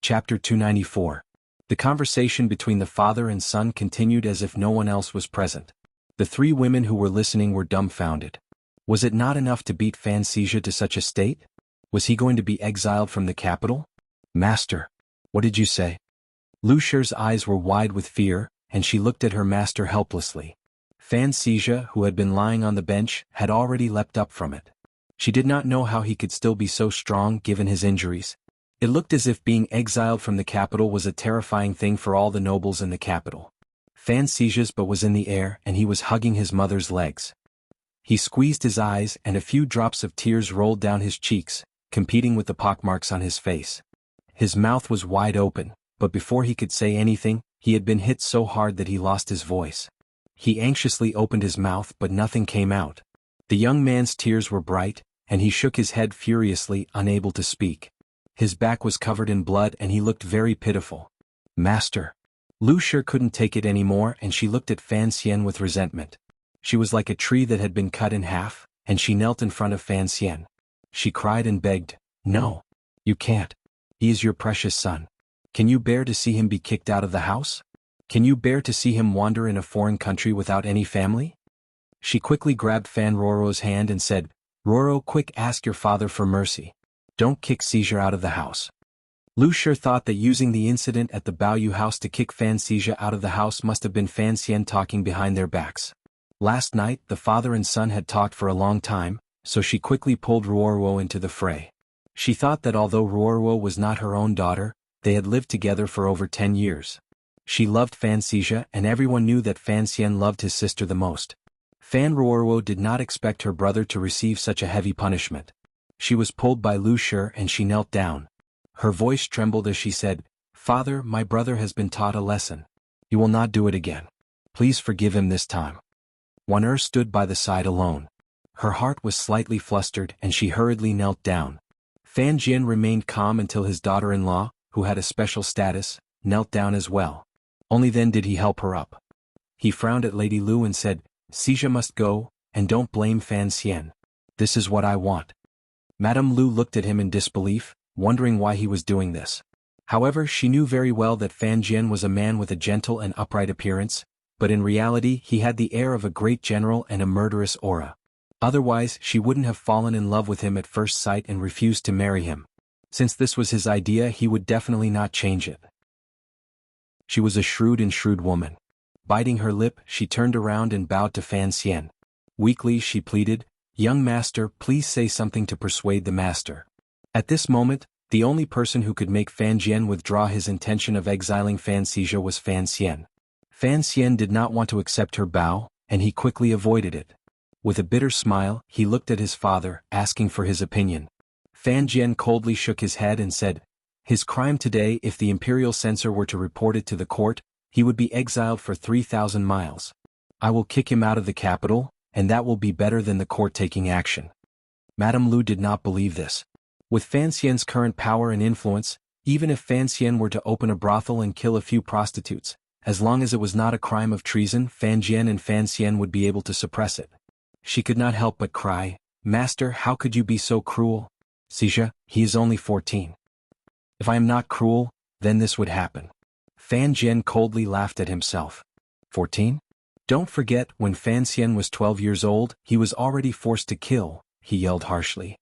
Chapter 294. The conversation between the father and son continued as if no one else was present. The three women who were listening were dumbfounded. Was it not enough to beat Fan Xizha to such a state? Was he going to be exiled from the capital? "Master, what did you say?" Lu Shi's eyes were wide with fear, and she looked at her master helplessly. Fan Xizha, who had been lying on the bench, had already leapt up from it. She did not know how he could still be so strong given his injuries. It looked as if being exiled from the capital was a terrifying thing for all the nobles in the capital. Fan Xizha's butt was in the air and he was hugging his mother's legs. He squeezed his eyes and a few drops of tears rolled down his cheeks, competing with the pockmarks on his face. His mouth was wide open, but before he could say anything, he had been hit so hard that he lost his voice. He anxiously opened his mouth but nothing came out. The young man's tears were bright, and he shook his head furiously, unable to speak. His back was covered in blood and he looked very pitiful. "Master." Lu Shi couldn't take it anymore and she looked at Fan Xian with resentment. She was like a tree that had been cut in half, and she knelt in front of Fan Xian. She cried and begged, "No. You can't. He is your precious son. Can you bear to see him be kicked out of the house? Can you bear to see him wander in a foreign country without any family?" She quickly grabbed Fan Roro's hand and said, "Roro, quick, ask your father for mercy. Don't kick Xizha out of the house." Lu Shi thought that using the incident at the Baoyu house to kick Fan Xizha out of the house must have been Fan Xian talking behind their backs. Last night, the father and son had talked for a long time, so she quickly pulled Ruoro into the fray. She thought that although Ruoro was not her own daughter, they had lived together for over 10 years. She loved Fan Xizha and everyone knew that Fan Xian loved his sister the most. Fan Ruoro did not expect her brother to receive such a heavy punishment. She was pulled by Lu Shi and she knelt down. Her voice trembled as she said, "Father, my brother has been taught a lesson. He will not do it again. Please forgive him this time." Wan stood by the side alone. Her heart was slightly flustered and she hurriedly knelt down. Fan Jian remained calm until his daughter-in-law, who had a special status, knelt down as well. Only then did he help her up. He frowned at Lady Lu and said, "Xia must go, and don't blame Fan Xian. This is what I want." Madame Lu looked at him in disbelief, wondering why he was doing this. However, she knew very well that Fan Jian was a man with a gentle and upright appearance, but in reality he had the air of a great general and a murderous aura. Otherwise, she wouldn't have fallen in love with him at first sight and refused to marry him. Since this was his idea, he would definitely not change it. She was a shrewd woman. Biting her lip, she turned around and bowed to Fan Xian. Weakly she pleaded, "Young master, please say something to persuade the master." At this moment, the only person who could make Fan Jian withdraw his intention of exiling Fan Xia was Fan Xian. Fan Xian did not want to accept her bow, and he quickly avoided it. With a bitter smile, he looked at his father, asking for his opinion. Fan Jian coldly shook his head and said, "His crime today, if the imperial censor were to report it to the court, he would be exiled for 3,000 miles. I will kick him out of the capital, and that will be better than the court taking action." Madame Lu did not believe this. With Fan Xian's current power and influence, even if Fan Xian were to open a brothel and kill a few prostitutes, as long as it was not a crime of treason, Fan Jian and Fan Xian would be able to suppress it. She could not help but cry, "Master, how could you be so cruel? Xia, he is only 14. If I am not cruel, then this would happen." Fan Jian coldly laughed at himself. 14? Don't forget, when Fan Xian was 12 years old, he was already forced to kill, he yelled harshly.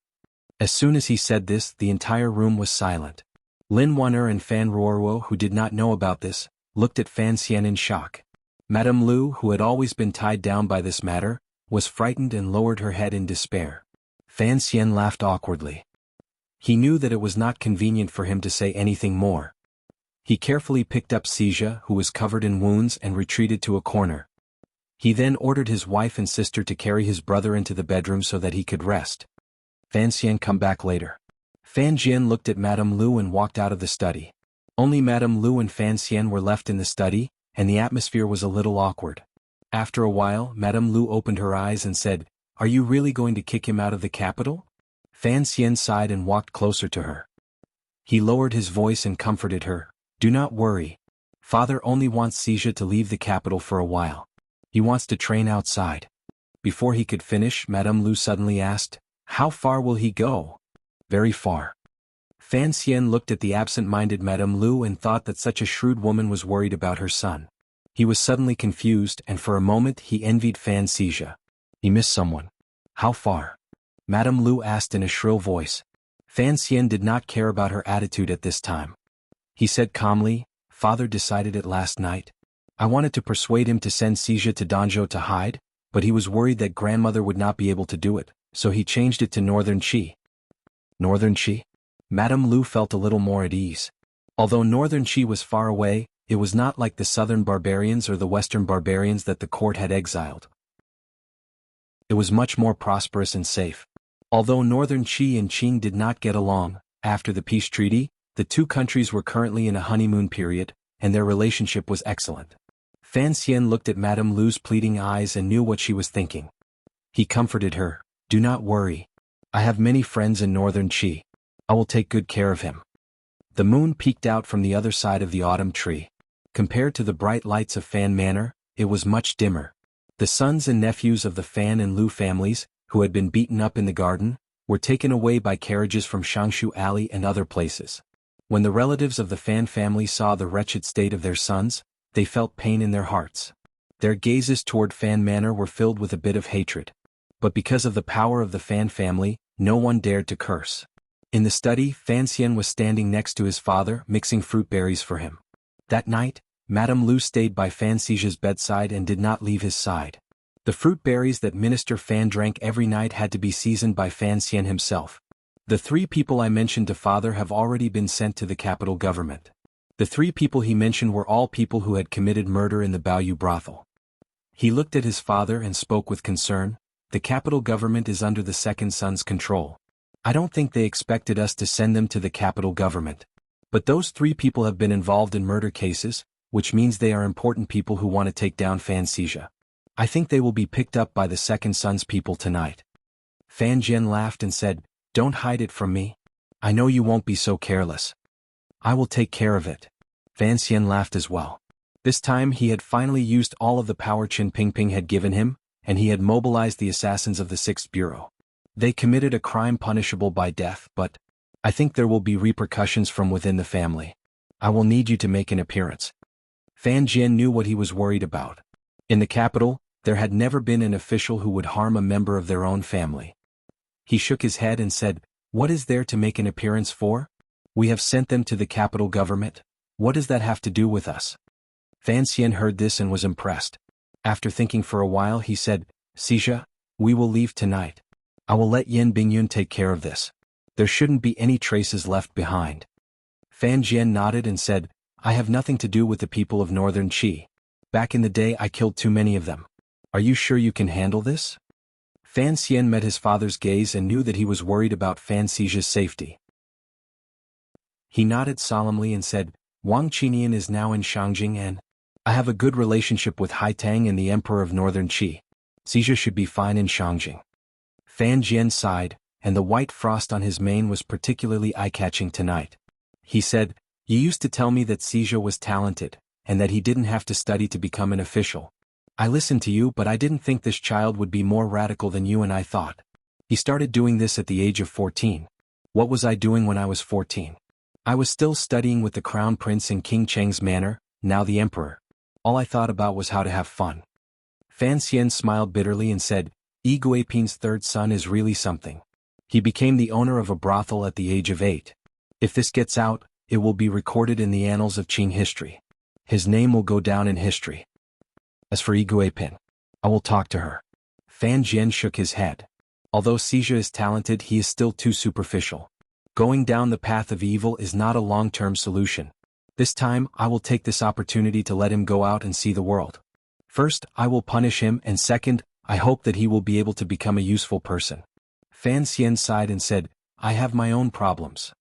As soon as he said this, the entire room was silent. Lin Wan'er and Fan Ruoruo, who did not know about this, looked at Fan Xian in shock. Madame Lu, who had always been tied down by this matter, was frightened and lowered her head in despair. Fan Xian laughed awkwardly. He knew that it was not convenient for him to say anything more. He carefully picked up Xia, who was covered in wounds, and retreated to a corner. He then ordered his wife and sister to carry his brother into the bedroom so that he could rest. Fan Xian come back later. Fan Jian looked at Madame Lu and walked out of the study. Only Madame Lu and Fan Xian were left in the study, and the atmosphere was a little awkward. After a while, Madame Lu opened her eyes and said, "Are you really going to kick him out of the capital?" Fan Xian sighed and walked closer to her. He lowered his voice and comforted her, "Do not worry. Father only wants Xia to leave the capital for a while. He wants to train outside." Before he could finish, Madame Lu suddenly asked, "How far will he go?" "Very far." Fan Xian looked at the absent-minded Madame Lu and thought that such a shrewd woman was worried about her son. He was suddenly confused, and for a moment he envied Fan Xia. He missed someone. "How far?" Madame Lu asked in a shrill voice. Fan Xian did not care about her attitude at this time. He said calmly, "Father decided it last night. I wanted to persuade him to send Xia to Danzhou to hide, but he was worried that grandmother would not be able to do it, so he changed it to Northern Qi." Northern Qi? Madame Lu felt a little more at ease. Although Northern Qi was far away, it was not like the southern barbarians or the western barbarians that the court had exiled. It was much more prosperous and safe. Although Northern Qi and Qing did not get along, after the peace treaty, the two countries were currently in a honeymoon period, and their relationship was excellent. Fan Xian looked at Madame Lu's pleading eyes and knew what she was thinking. He comforted her, "Do not worry. I have many friends in Northern Qi. I will take good care of him." The moon peeked out from the other side of the autumn tree. Compared to the bright lights of Fan Manor, it was much dimmer. The sons and nephews of the Fan and Lu families, who had been beaten up in the garden, were taken away by carriages from Shangshu Alley and other places. When the relatives of the Fan family saw the wretched state of their sons, they felt pain in their hearts. Their gazes toward Fan Manor were filled with a bit of hatred. But because of the power of the Fan family, no one dared to curse. In the study, Fan Xian was standing next to his father, mixing fruit berries for him. That night, Madame Lu stayed by Fan Xia's bedside and did not leave his side. The fruit berries that Minister Fan drank every night had to be seasoned by Fan Xian himself. The 3 people I mentioned to father have already been sent to the capital government. The 3 people he mentioned were all people who had committed murder in the Baoyu brothel. He looked at his father and spoke with concern, "The capital government is under the second son's control. I don't think they expected us to send them to the capital government. But those 3 people have been involved in murder cases, which means they are important people who want to take down Fan Xija. I think they will be picked up by the second son's people tonight. Fan Jian laughed and said, "Don't hide it from me. I know you won't be so careless. I will take care of it." Fan Xian laughed as well. This time he had finally used all of the power Qin Pingping had given him, and he had mobilized the assassins of the 6th Bureau. They committed a crime punishable by death, but I think there will be repercussions from within the family. I will need you to make an appearance. Fan Jian knew what he was worried about. In the capital, there had never been an official who would harm a member of their own family. He shook his head and said, "What is there to make an appearance for? We have sent them to the capital government. What does that have to do with us?" Fan Xian heard this and was impressed. After thinking for a while he said, "Xija, we will leave tonight. I will let Yin Bingyun take care of this. There shouldn't be any traces left behind." Fan Jian nodded and said, "I have nothing to do with the people of Northern Qi. Back in the day I killed too many of them. Are you sure you can handle this?" Fan Xian met his father's gaze and knew that he was worried about Fan Xija's safety. He nodded solemnly and said, "Wang Qinian is now in Shangjing and I have a good relationship with Haitang and the Emperor of Northern Qi. Xija should be fine in Shangjing." Fan Jian sighed, and the white frost on his mane was particularly eye-catching tonight. He said, "You used to tell me that Xija was talented, and that he didn't have to study to become an official. I listened to you, but I didn't think this child would be more radical than you and I thought. He started doing this at the age of 14. What was I doing when I was 14? I was still studying with the Crown Prince in King Cheng's manor, now the Emperor. All I thought about was how to have fun." Fan Xian smiled bitterly and said, "Yi Guiping's 3rd son is really something. He became the owner of a brothel at the age of 8. If this gets out, it will be recorded in the annals of Qing history. His name will go down in history. As for Yi Guiping, I will talk to her." Fan Jian shook his head. Although Xija is talented, he is still too superficial. Going down the path of evil is not a long-term solution. This time, I will take this opportunity to let him go out and see the world. First, I will punish him, and second, I hope that he will be able to become a useful person. Fan Xian sighed and said, "I have my own problems.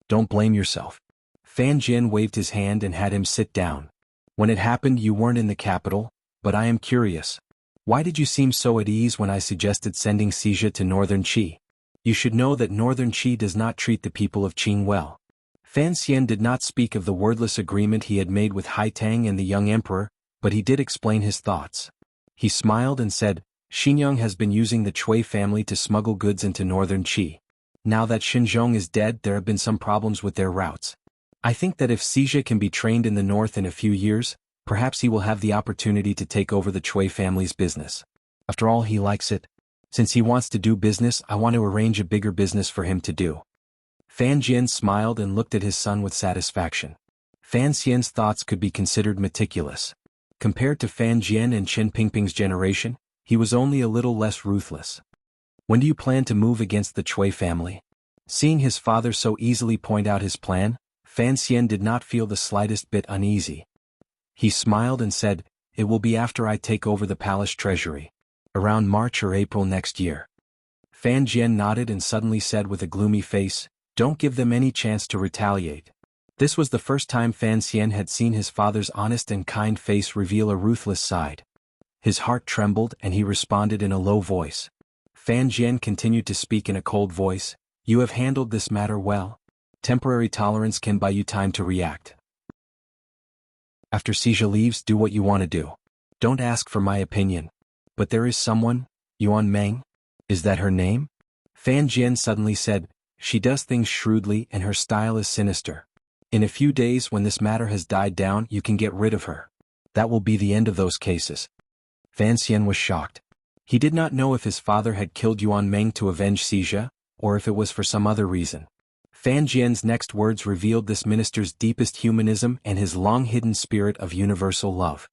Don't blame yourself." Fan Jian waved his hand and had him sit down. "When it happened you weren't in the capital, but I am curious. Why did you seem so at ease when I suggested sending Xija to Northern Qi? You should know that Northern Qi does not treat the people of Qing well." Fan Xian did not speak of the wordless agreement he had made with Haitang and the young emperor, but he did explain his thoughts. He smiled and said, "Xinjiang has been using the Cui family to smuggle goods into Northern Qi. Now that Xinjiang is dead, there have been some problems with their routes. I think that if Xija can be trained in the north in a few years, perhaps he will have the opportunity to take over the Cui family's business. After all, he likes it. Since he wants to do business, I want to arrange a bigger business for him to do." Fan Jian smiled and looked at his son with satisfaction. Fan Xian's thoughts could be considered meticulous. Compared to Fan Jian and Qin Pingping's generation, he was only a little less ruthless. "When do you plan to move against the Cui family?" Seeing his father so easily point out his plan, Fan Xian did not feel the slightest bit uneasy. He smiled and said, "It will be after I take over the palace treasury. Around March or April next year." Fan Jian nodded and suddenly said with a gloomy face, "Don't give them any chance to retaliate." This was the first time Fan Xian had seen his father's honest and kind face reveal a ruthless side. His heart trembled and he responded in a low voice. Fan Jian continued to speak in a cold voice, "You have handled this matter well. Temporary tolerance can buy you time to react. After Xija leaves, do what you want to do. Don't ask for my opinion. But there is someone, Yuan Meng? Is that her name?" Fan Jian suddenly said, "She does things shrewdly and her style is sinister. In a few days when this matter has died down you can get rid of her. That will be the end of those cases." Fan Xian was shocked. He did not know if his father had killed Yuan Meng to avenge Xija, or if it was for some other reason. Fan Jian's next words revealed this minister's deepest humanism and his long-hidden spirit of universal love.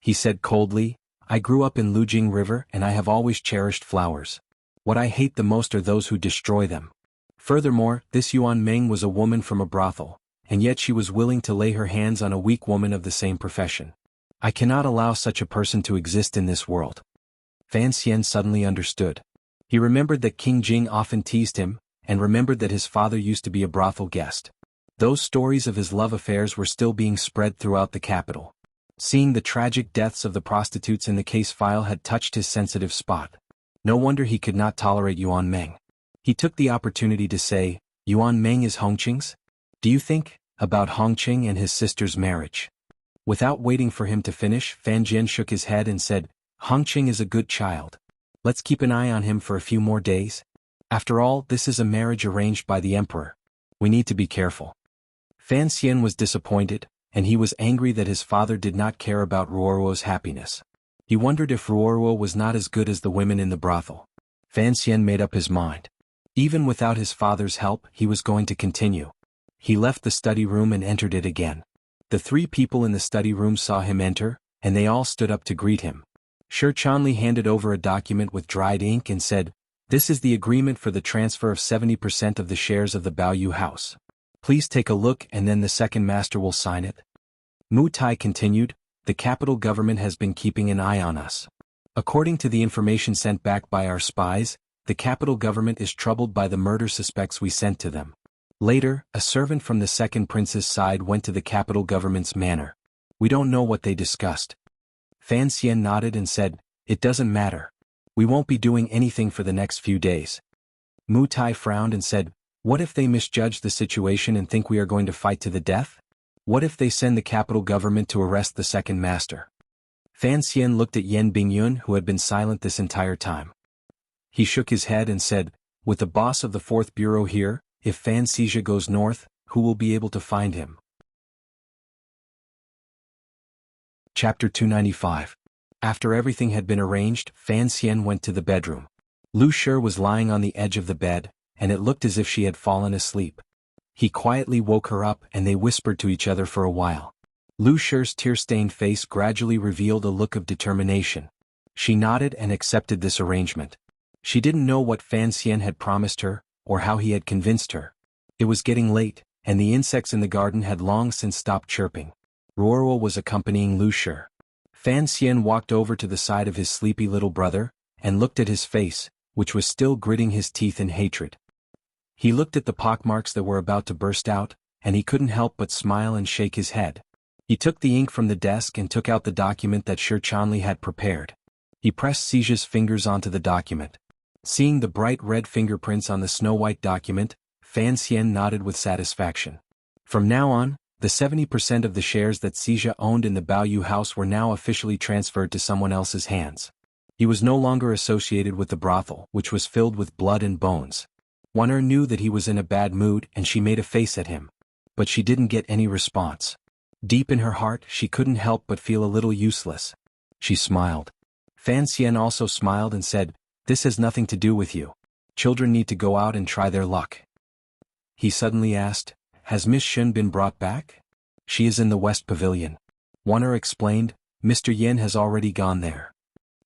He said coldly, "I grew up in Lujing River and I have always cherished flowers. What I hate the most are those who destroy them. Furthermore, this Yuan Meng was a woman from a brothel, and yet she was willing to lay her hands on a weak woman of the same profession. I cannot allow such a person to exist in this world." Fan Xian suddenly understood. He remembered that King Jing often teased him, and remembered that his father used to be a brothel guest. Those stories of his love affairs were still being spread throughout the capital. Seeing the tragic deaths of the prostitutes in the case file had touched his sensitive spot. No wonder he could not tolerate Yuan Meng. He took the opportunity to say, "Yuan Meng is Hongqing's? Do you think about Hongqing and his sister's marriage?" Without waiting for him to finish, Fan Jian shook his head and said, "Hongqing is a good child. Let's keep an eye on him for a few more days. After all, this is a marriage arranged by the emperor. We need to be careful." Fan Xian was disappointed, and he was angry that his father did not care about Ruoruo's happiness. He wondered if Ruoruo was not as good as the women in the brothel. Fan Xian made up his mind. Even without his father's help, he was going to continue. He left the study room and entered it again. The three people in the study room saw him enter, and they all stood up to greet him. Shi Chanli handed over a document with dried ink and said, "This is the agreement for the transfer of 70% of the shares of the Baoyu house. Please take a look and then the second master will sign it." Mu Tai continued, "The capital government has been keeping an eye on us. According to the information sent back by our spies, the capital government is troubled by the murder suspects we sent to them." Later, a servant from the second prince's side went to the capital government's manor. "We don't know what they discussed." Fan Xian nodded and said, "It doesn't matter. We won't be doing anything for the next few days." Mu Tai frowned and said, "What if they misjudge the situation and think we are going to fight to the death? What if they send the capital government to arrest the second master?" Fan Xian looked at Yan Bingyun, who had been silent this entire time. He shook his head and said, "With the boss of the 4th Bureau here, if Fan Xizhi goes north, who will be able to find him?" Chapter 295. After everything had been arranged, Fan Xian went to the bedroom. Lu Shi was lying on the edge of the bed, and it looked as if she had fallen asleep. He quietly woke her up and they whispered to each other for a while. Lu Shi's tear-stained face gradually revealed a look of determination. She nodded and accepted this arrangement. She didn't know what Fan Xian had promised her, or how he had convinced her. It was getting late, and the insects in the garden had long since stopped chirping. Ruoruo was accompanying Lu Shi. Fan Xian walked over to the side of his sleepy little brother, and looked at his face, which was still gritting his teeth in hatred. He looked at the pockmarks that were about to burst out, and he couldn't help but smile and shake his head. He took the ink from the desk and took out the document that Shi Chanli had prepared. He pressed Xizhi's fingers onto the document. Seeing the bright red fingerprints on the snow-white document, Fan Xian nodded with satisfaction. From now on, the 70% of the shares that Xizhi owned in the Baoyu house were now officially transferred to someone else's hands. He was no longer associated with the brothel, which was filled with blood and bones. Wan'er knew that he was in a bad mood and she made a face at him. But she didn't get any response. Deep in her heart, she couldn't help but feel a little useless. She smiled. Fan Xian also smiled and said, "This has nothing to do with you. Children need to go out and try their luck." He suddenly asked, "Has Miss Shun been brought back?" "She is in the West Pavilion." Wan'er explained, "Mr. Yin has already gone there."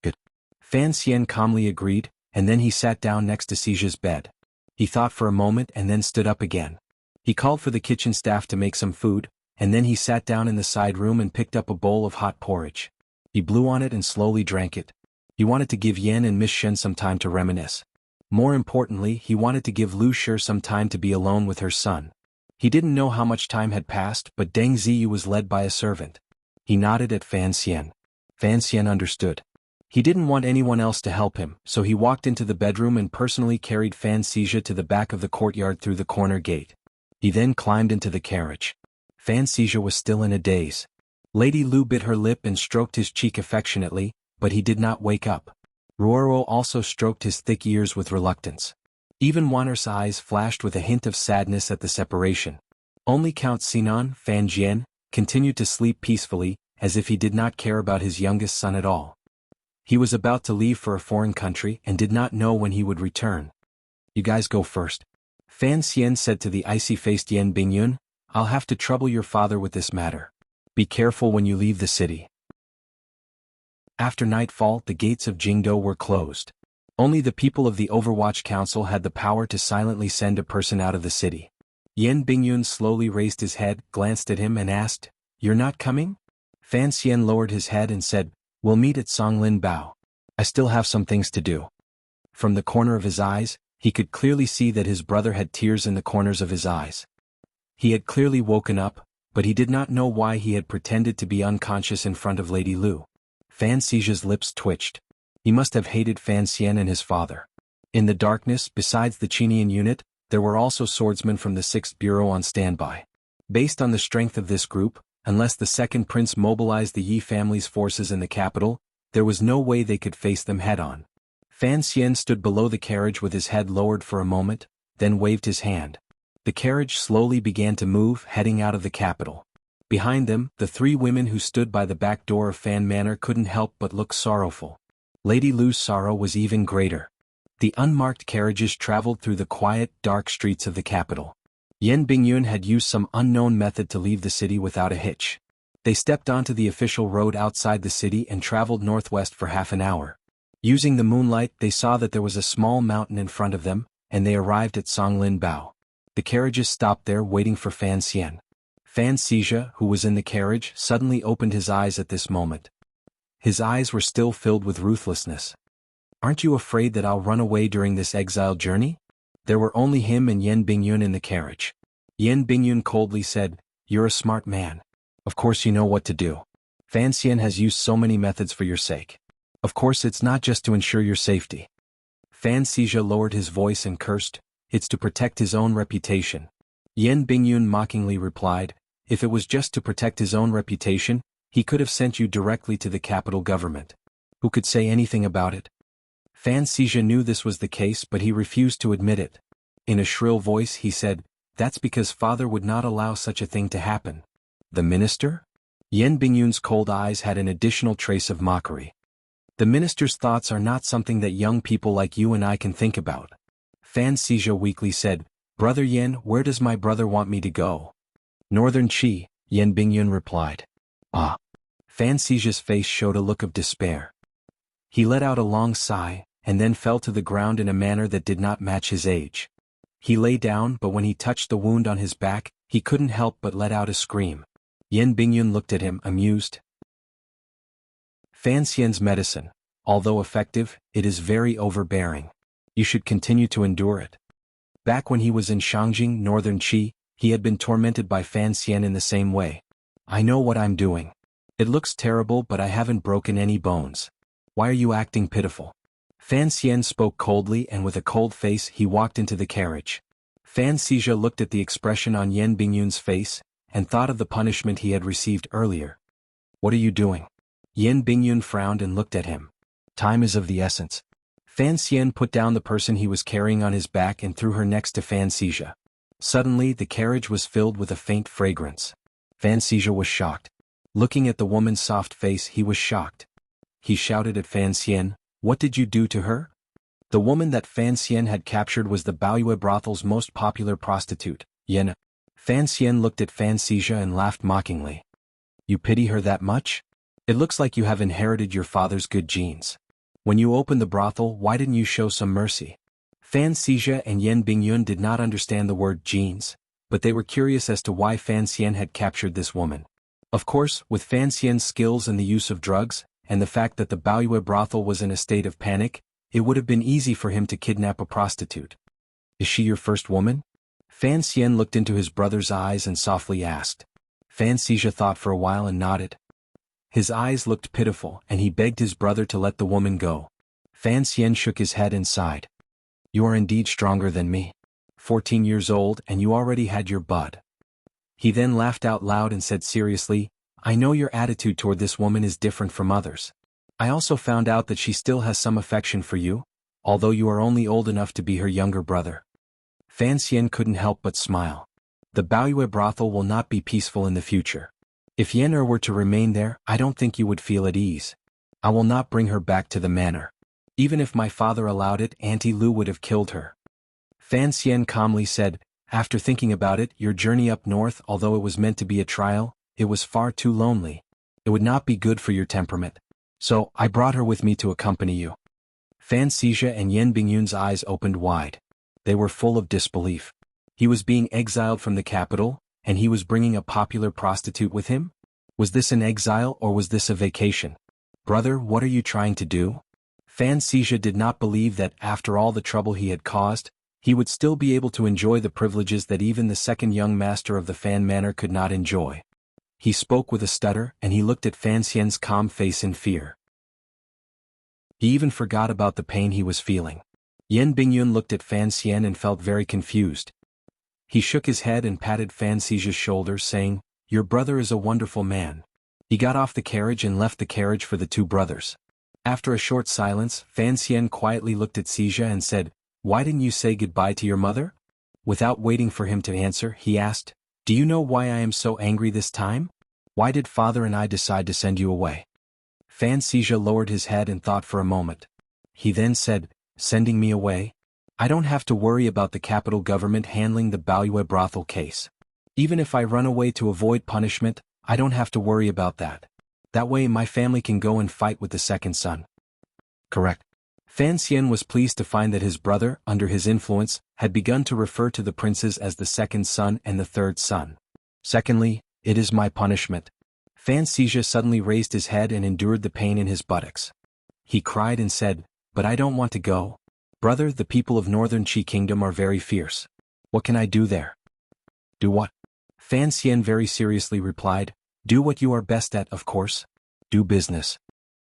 Good. Fan Xian calmly agreed, and then he sat down next to Xizhi's bed. He thought for a moment and then stood up again. He called for the kitchen staff to make some food, and then he sat down in the side room and picked up a bowl of hot porridge. He blew on it and slowly drank it. He wanted to give Yan and Miss Shen some time to reminisce. More importantly, he wanted to give Lu Shi some time to be alone with her son. He didn't know how much time had passed, but Deng Ziyu was led by a servant. He nodded at Fan Xian. Fan Xian understood. He didn't want anyone else to help him, so he walked into the bedroom and personally carried Fan Xizhi to the back of the courtyard through the corner gate. He then climbed into the carriage. Fan Xizhi was still in a daze. Lady Lu bit her lip and stroked his cheek affectionately, but he did not wake up. Ruoruo also stroked his thick ears with reluctance. Even Wan'er's eyes flashed with a hint of sadness at the separation. Only Count Sinan, Fan Jian, continued to sleep peacefully, as if he did not care about his youngest son at all. He was about to leave for a foreign country and did not know when he would return. "You guys go first." Fan Xian said to the icy-faced Yan Bingyun, "I'll have to trouble your father with this matter. Be careful when you leave the city." After nightfall, the gates of Jingdo were closed. Only the people of the Overwatch Council had the power to silently send a person out of the city. Yan Bingyun slowly raised his head, glanced at him and asked, "You're not coming?" Fan Xian lowered his head and said, "We'll meet at Songlin Bao. I still have some things to do." From the corner of his eyes, He could clearly see that his brother had tears in the corners of his eyes. He had clearly woken up, but he did not know why he had pretended to be unconscious in front of Lady Lu. Fan Xija's lips twitched. He must have hated Fan Xian and his father. In the darkness, besides the Qinian unit, there were also swordsmen from the 6th Bureau on standby. Based on the strength of this group, unless the second prince mobilized the Yi family's forces in the capital, there was no way they could face them head-on. Fan Xian stood below the carriage with his head lowered for a moment, then waved his hand. The carriage slowly began to move, heading out of the capital. Behind them, the 3 women who stood by the back door of Fan Manor couldn't help but look sorrowful. Lady Lu's sorrow was even greater. The unmarked carriages traveled through the quiet, dark streets of the capital. Yan Bingyun had used some unknown method to leave the city without a hitch. They stepped onto the official road outside the city and traveled northwest for half an hour. Using the moonlight, they saw that there was a small mountain in front of them, and they arrived at Songlin Bao. The carriages stopped there waiting for Fan Xian. Fan Xija, who was in the carriage, suddenly opened his eyes at this moment. His eyes were still filled with ruthlessness. "Aren't you afraid that I'll run away during this exile journey?" There were only him and Yan Bingyun in the carriage. Yan Bingyun coldly said, "You're a smart man. Of course you know what to do. Fan Xian has used so many methods for your sake. Of course it's not just to ensure your safety." Fan Xija lowered his voice and cursed, "It's to protect his own reputation." Yan Bingyun mockingly replied, "If it was just to protect his own reputation, he could have sent you directly to the capital government. Who could say anything about it?" Fan Xija knew this was the case, but he refused to admit it. In a shrill voice he said, "That's because father would not allow such a thing to happen." "The minister?" Yan Bingyun's cold eyes had an additional trace of mockery. "The minister's thoughts are not something that young people like you and I can think about." Fan Xija weakly said, "Brother Yan, where does my brother want me to go?" "Northern Qi," Yan Bingyun replied. "Ah." Fan Xija's face showed a look of despair. He let out a long sigh, and then fell to the ground in a manner that did not match his age. He lay down, but when he touched the wound on his back, he couldn't help but let out a scream. Yan Bingyun looked at him, amused. "Fan Xian's medicine, although effective, it is very overbearing. You should continue to endure it." Back when he was in Shangjing, Northern Qi, he had been tormented by Fan Xian in the same way. "I know what I'm doing. It looks terrible, but I haven't broken any bones. Why are you acting pitiful?" Fan Xian spoke coldly, and with a cold face he walked into the carriage. Fan Xija looked at the expression on Yan Bingyun's face, and thought of the punishment he had received earlier. "What are you doing?" Yan Bingyun frowned and looked at him. "Time is of the essence." Fan Xian put down the person he was carrying on his back and threw her next to Fan Xija. Suddenly the carriage was filled with a faint fragrance. Fan Xija was shocked. Looking at the woman's soft face, he was shocked. He shouted at Fan Xian, "What did you do to her?" The woman that Fan Xian had captured was the Baoyue brothel's most popular prostitute, Yan. Fan Xian looked at Fan Xija and laughed mockingly. "You pity her that much? It looks like you have inherited your father's good genes. When you opened the brothel, why didn't you show some mercy?" Fan Xija and Yan Bingyun did not understand the word genes, but they were curious as to why Fan Xian had captured this woman. Of course, with Fan Xian's skills in the use of drugs, and the fact that the Baoyue brothel was in a state of panic, it would have been easy for him to kidnap a prostitute. "Is she your first woman?" Fan Xian looked into his brother's eyes and softly asked. Fan Xija thought for a while and nodded. His eyes looked pitiful, and he begged his brother to let the woman go. Fan Xian shook his head and sighed. "You are indeed stronger than me. 14 years old and you already had your bud." He then laughed out loud and said seriously, "I know your attitude toward this woman is different from others. I also found out that she still has some affection for you, although you are only old enough to be her younger brother." Fan Xian couldn't help but smile. The Baoyue brothel will not be peaceful in the future. If Yan were to remain there, I don't think you would feel at ease. I will not bring her back to the manor. Even if my father allowed it, Auntie Lu would have killed her. Fan Xian calmly said, "After thinking about it, your journey up north, although it was meant to be a trial, it was far too lonely. It would not be good for your temperament. So, I brought her with me to accompany you." Fan Xija and Yan Bingyun's eyes opened wide. They were full of disbelief. He was being exiled from the capital, and he was bringing a popular prostitute with him? Was this an exile or was this a vacation? "Brother, what are you trying to do?" Fan Xizha did not believe that, after all the trouble he had caused, he would still be able to enjoy the privileges that even the second young master of the Fan Manor could not enjoy. He spoke with a stutter, and he looked at Fan Xian's calm face in fear. He even forgot about the pain he was feeling. Yan Bingyun looked at Fan Xian and felt very confused. He shook his head and patted Fan Xizha's shoulder, saying, "Your brother is a wonderful man." He got off the carriage and left the carriage for the two brothers. After a short silence, Fan Xian quietly looked at Xizha and said, "Why didn't you say goodbye to your mother?" Without waiting for him to answer, he asked, "Do you know why I am so angry this time? Why did father and I decide to send you away?" Fan Xizha lowered his head and thought for a moment. He then said, "Sending me away? I don't have to worry about the capital government handling the Baoyue brothel case. Even if I run away to avoid punishment, I don't have to worry about that. That way my family can go and fight with the second son." Correct. Fan Xian was pleased to find that his brother, under his influence, had begun to refer to the princes as the second son and the third son. Secondly, it is my punishment. Fan Xizha suddenly raised his head and endured the pain in his buttocks. He cried and said, "But I don't want to go. Brother, the people of Northern Qi Kingdom are very fierce. What can I do there?" "Do what?" Fan Xian very seriously replied, "Do what you are best at, of course. Do business."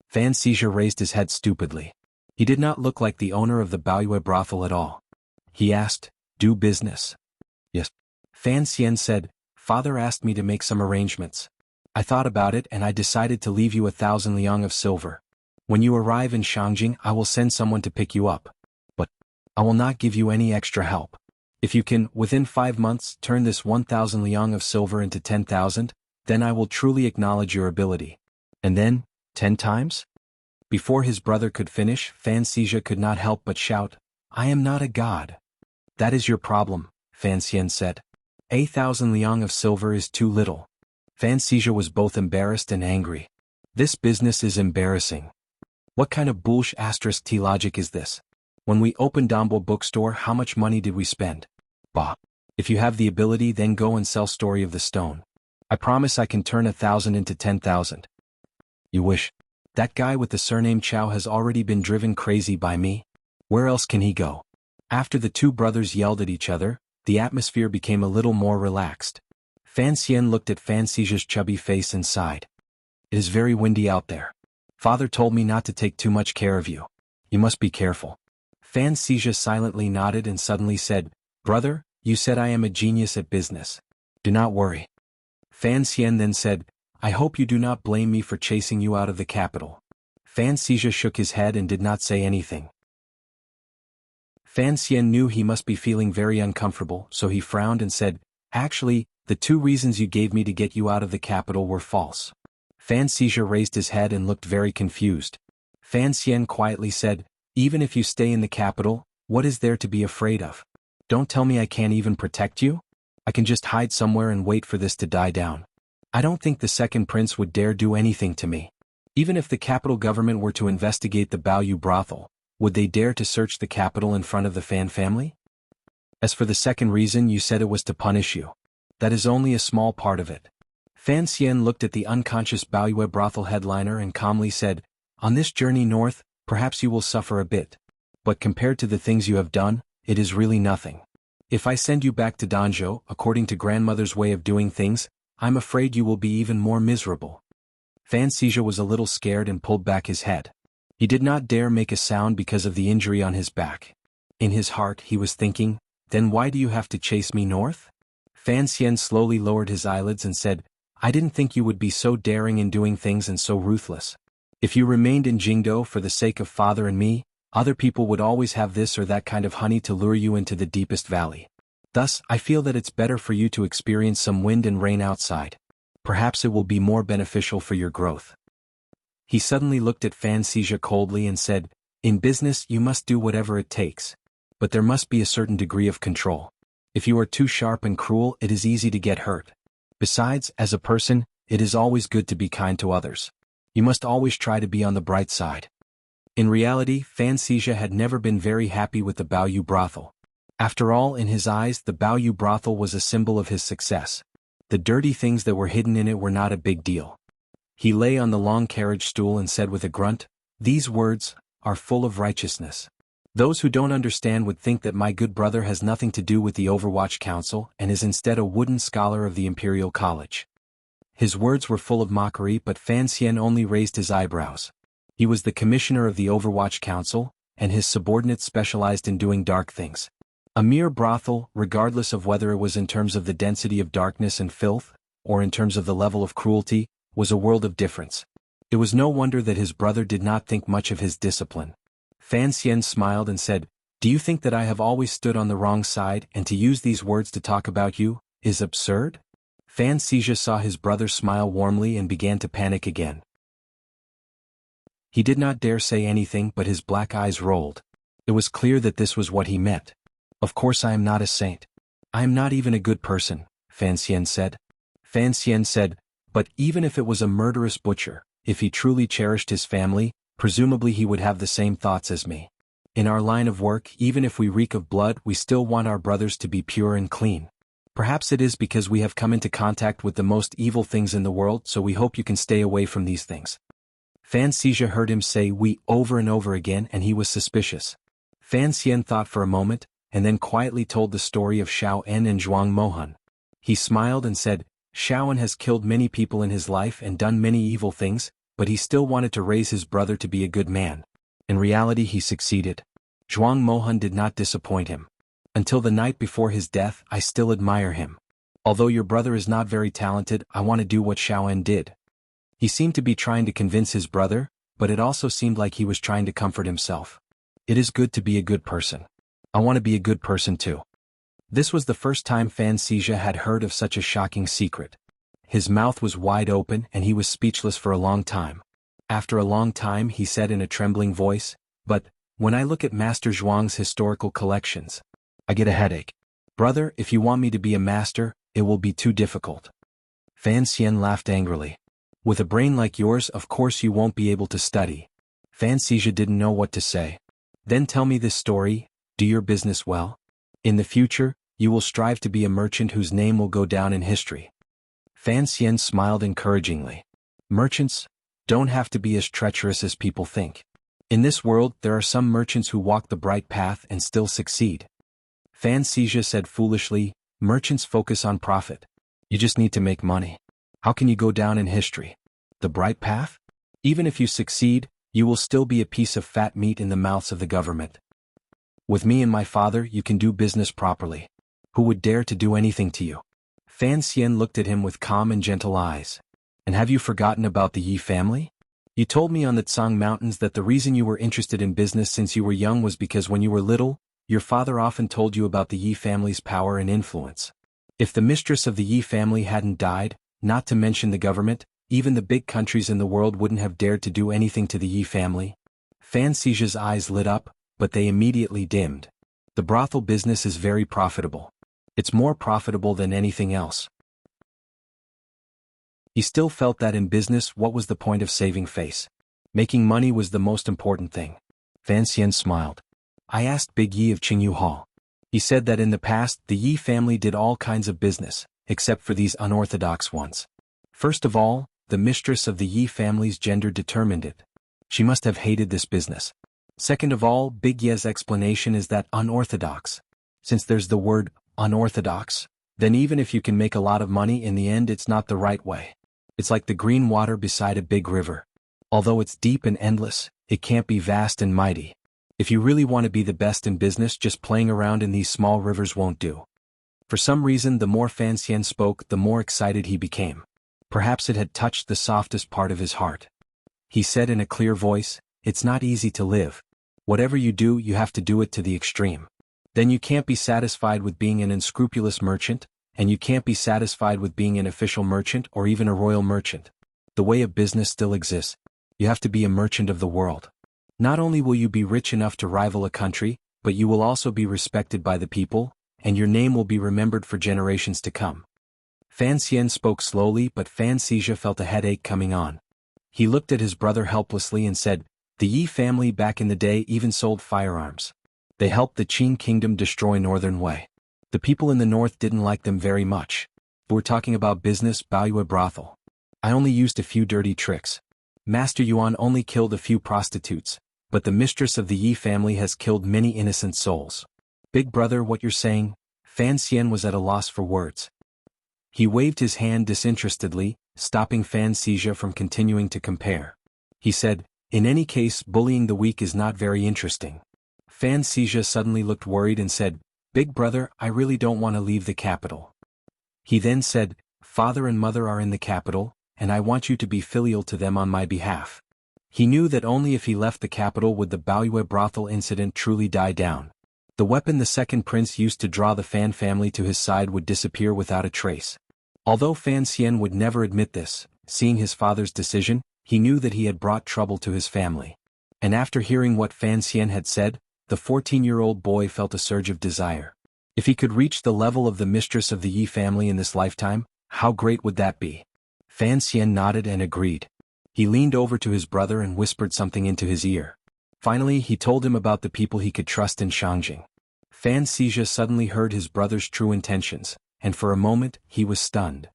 Fan Xizha raised his head stupidly. He did not look like the owner of the Baoyue brothel at all. He asked, "Do business?" "Yes." Fan Xian said, "Father asked me to make some arrangements. I thought about it and I decided to leave you 1,000 liang of silver. When you arrive in Shangjing, I will send someone to pick you up. But I will not give you any extra help. If you can, within 5 months, turn this 1,000 liang of silver into 10,000, then I will truly acknowledge your ability. And then, 10 times? Before his brother could finish, Fan Xizha could not help but shout, "I am not a god." "That is your problem," Fan Xian said. 1,000 liang of silver is too little. Fan Xizha was both embarrassed and angry. This business is embarrassing. What kind of **t logic is this? When we opened Dambo bookstore, how much money did we spend? Bah. If you have the ability, then go and sell Story of the Stone. I promise I can turn 1,000 into 10,000. You wish. That guy with the surname Chow has already been driven crazy by me. Where else can he go?" After the two brothers yelled at each other, the atmosphere became a little more relaxed. Fan Xian looked at Fan Xizha's chubby face and sighed. "It is very windy out there. Father told me not to take too much care of you. You must be careful." Fan Xizha silently nodded and suddenly said, "Brother, you said I am a genius at business. Do not worry." Fan Xian then said, "I hope you do not blame me for chasing you out of the capital." Fan Xizha shook his head and did not say anything. Fan Xian knew he must be feeling very uncomfortable, so he frowned and said, "Actually, the 2 reasons you gave me to get you out of the capital were false." Fan Xizha raised his head and looked very confused. Fan Xian quietly said, "Even if you stay in the capital, what is there to be afraid of? Don't tell me I can't even protect you? I can just hide somewhere and wait for this to die down. I don't think the second prince would dare do anything to me. Even if the capital government were to investigate the Baoyu brothel, would they dare to search the capital in front of the Fan family? As for the second reason, you said it was to punish you. That is only a small part of it." Fan Xian looked at the unconscious Baoyue brothel headliner and calmly said, "On this journey north, perhaps you will suffer a bit. But compared to the things you have done, it is really nothing. If I send you back to Danzhou, according to grandmother's way of doing things, I'm afraid you will be even more miserable." Fan Xizha was a little scared and pulled back his head. He did not dare make a sound because of the injury on his back. In his heart he was thinking, "Then why do you have to chase me north?" Fan Xian slowly lowered his eyelids and said, "I didn't think you would be so daring in doing things and so ruthless. If you remained in Jingdo for the sake of father and me, other people would always have this or that kind of honey to lure you into the deepest valley. Thus, I feel that it's better for you to experience some wind and rain outside. Perhaps it will be more beneficial for your growth." He suddenly looked at Fan Xizha coldly and said, "In business you must do whatever it takes. But there must be a certain degree of control. If you are too sharp and cruel, it is easy to get hurt. Besides, as a person, it is always good to be kind to others. You must always try to be on the bright side." In reality, Fan Xizha had never been very happy with the Baoyu brothel. After all, in his eyes, the Baoyu brothel was a symbol of his success. The dirty things that were hidden in it were not a big deal. He lay on the long carriage stool and said with a grunt, "These words are full of righteousness. Those who don't understand would think that my good brother has nothing to do with the Overwatch Council and is instead a wooden scholar of the Imperial College. His words were full of mockery, but Fan Xian only raised his eyebrows. He was the commissioner of the Overwatch Council, and his subordinates specialized in doing dark things. A mere brothel, regardless of whether it was in terms of the density of darkness and filth, or in terms of the level of cruelty, was a world of difference. It was no wonder that his brother did not think much of his discipline. Fan Xian smiled and said, "Do you think that I have always stood on the wrong side, and to use these words to talk about you is absurd?" Fan Xizha saw his brother smile warmly and began to panic again. He did not dare say anything, but his black eyes rolled. It was clear that this was what he meant. "Of course I am not a saint. I am not even a good person," Fan Xian said. Fan Xian said, "But even if it was a murderous butcher, if he truly cherished his family, presumably he would have the same thoughts as me. In our line of work, even if we reek of blood, we still want our brothers to be pure and clean. Perhaps it is because we have come into contact with the most evil things in the world, so we hope you can stay away from these things." Fan Xizha heard him say "we" over and over again, and he was suspicious. Fan Xian thought for a moment, and then quietly told the story of Xiao En and Zhuang Mohan. He smiled and said, "Xiao En has killed many people in his life and done many evil things, but he still wanted to raise his brother to be a good man. In reality he succeeded. Zhuang Mohan did not disappoint him. Until the night before his death, I still admire him. Although your brother is not very talented, I want to do what Xiao En did." He seemed to be trying to convince his brother, but it also seemed like he was trying to comfort himself. "It is good to be a good person. I want to be a good person too." This was the first time Fan Xizha had heard of such a shocking secret. His mouth was wide open and he was speechless for a long time. After a long time he said in a trembling voice, "But, when I look at Master Zhuang's historical collections, I get a headache. Brother, if you want me to be a master, it will be too difficult." Fan Xian laughed angrily. "With a brain like yours, of course you won't be able to study." Fan Xizha didn't know what to say. "Then tell me this story, do your business well. In the future, you will strive to be a merchant whose name will go down in history." Fan Xian smiled encouragingly. "Merchants don't have to be as treacherous as people think. In this world, there are some merchants who walk the bright path and still succeed." Fan Xizha said foolishly, "Merchants focus on profit. You just need to make money. How can you go down in history? The bright path? Even if you succeed, you will still be a piece of fat meat in the mouths of the government. With me and my father, you can do business properly. Who would dare to do anything to you?" Fan Xian looked at him with calm and gentle eyes. "And have you forgotten about the Yi family? You told me on the Tsang Mountains that the reason you were interested in business since you were young was because when you were little, your father often told you about the Yi family's power and influence. If the mistress of the Yi family hadn't died, not to mention the government, even the big countries in the world wouldn't have dared to do anything to the Yi family." Fan Xizha's eyes lit up, but they immediately dimmed. "The brothel business is very profitable. It's more profitable than anything else." He still felt that in business, what was the point of saving face? Making money was the most important thing. Fan Xian smiled. "I asked Big Yi of Qingyu Hall. He said that in the past, the Yi family did all kinds of business, except for these unorthodox ones. First of all, the mistress of the Yi family's gender determined it. She must have hated this business. Second of all, Big Ye's explanation is that unorthodox. Since there's the word unorthodox, then even if you can make a lot of money, in the end it's not the right way. It's like the green water beside a big river. Although it's deep and endless, it can't be vast and mighty. If you really want to be the best in business, just playing around in these small rivers won't do." For some reason, the more Fan Xian spoke, the more excited he became. Perhaps it had touched the softest part of his heart. He said in a clear voice, "It's not easy to live. Whatever you do, you have to do it to the extreme. Then you can't be satisfied with being an unscrupulous merchant, and you can't be satisfied with being an official merchant or even a royal merchant. The way of business still exists. You have to be a merchant of the world. Not only will you be rich enough to rival a country, but you will also be respected by the people, and your name will be remembered for generations to come." Fan Xian spoke slowly, but Fan Xizha felt a headache coming on. He looked at his brother helplessly and said, "The Yi family back in the day even sold firearms. They helped the Qin kingdom destroy Northern Wei. The people in the north didn't like them very much. We're talking about business, Baoyue brothel. I only used a few dirty tricks. Master Yuan only killed a few prostitutes, but the mistress of the Yi family has killed many innocent souls. Big brother, what you're saying? Fan Xian was at a loss for words. He waved his hand disinterestedly, stopping Fan Xizha from continuing to compare. He said, in any case, bullying the weak is not very interesting. Fan Xizha suddenly looked worried and said, Big brother, I really don't want to leave the capital. He then said, Father and mother are in the capital, and I want you to be filial to them on my behalf. He knew that only if he left the capital would the Baoyue brothel incident truly die down. The weapon the second prince used to draw the Fan family to his side would disappear without a trace. Although Fan Xian would never admit this, seeing his father's decision, he knew that he had brought trouble to his family. And after hearing what Fan Xian had said, the 14-year-old boy felt a surge of desire. If he could reach the level of the mistress of the Yi family in this lifetime, how great would that be? Fan Xian nodded and agreed. He leaned over to his brother and whispered something into his ear. Finally, he told him about the people he could trust in Shangjing. Fan Xizha suddenly heard his brother's true intentions, and for a moment, he was stunned.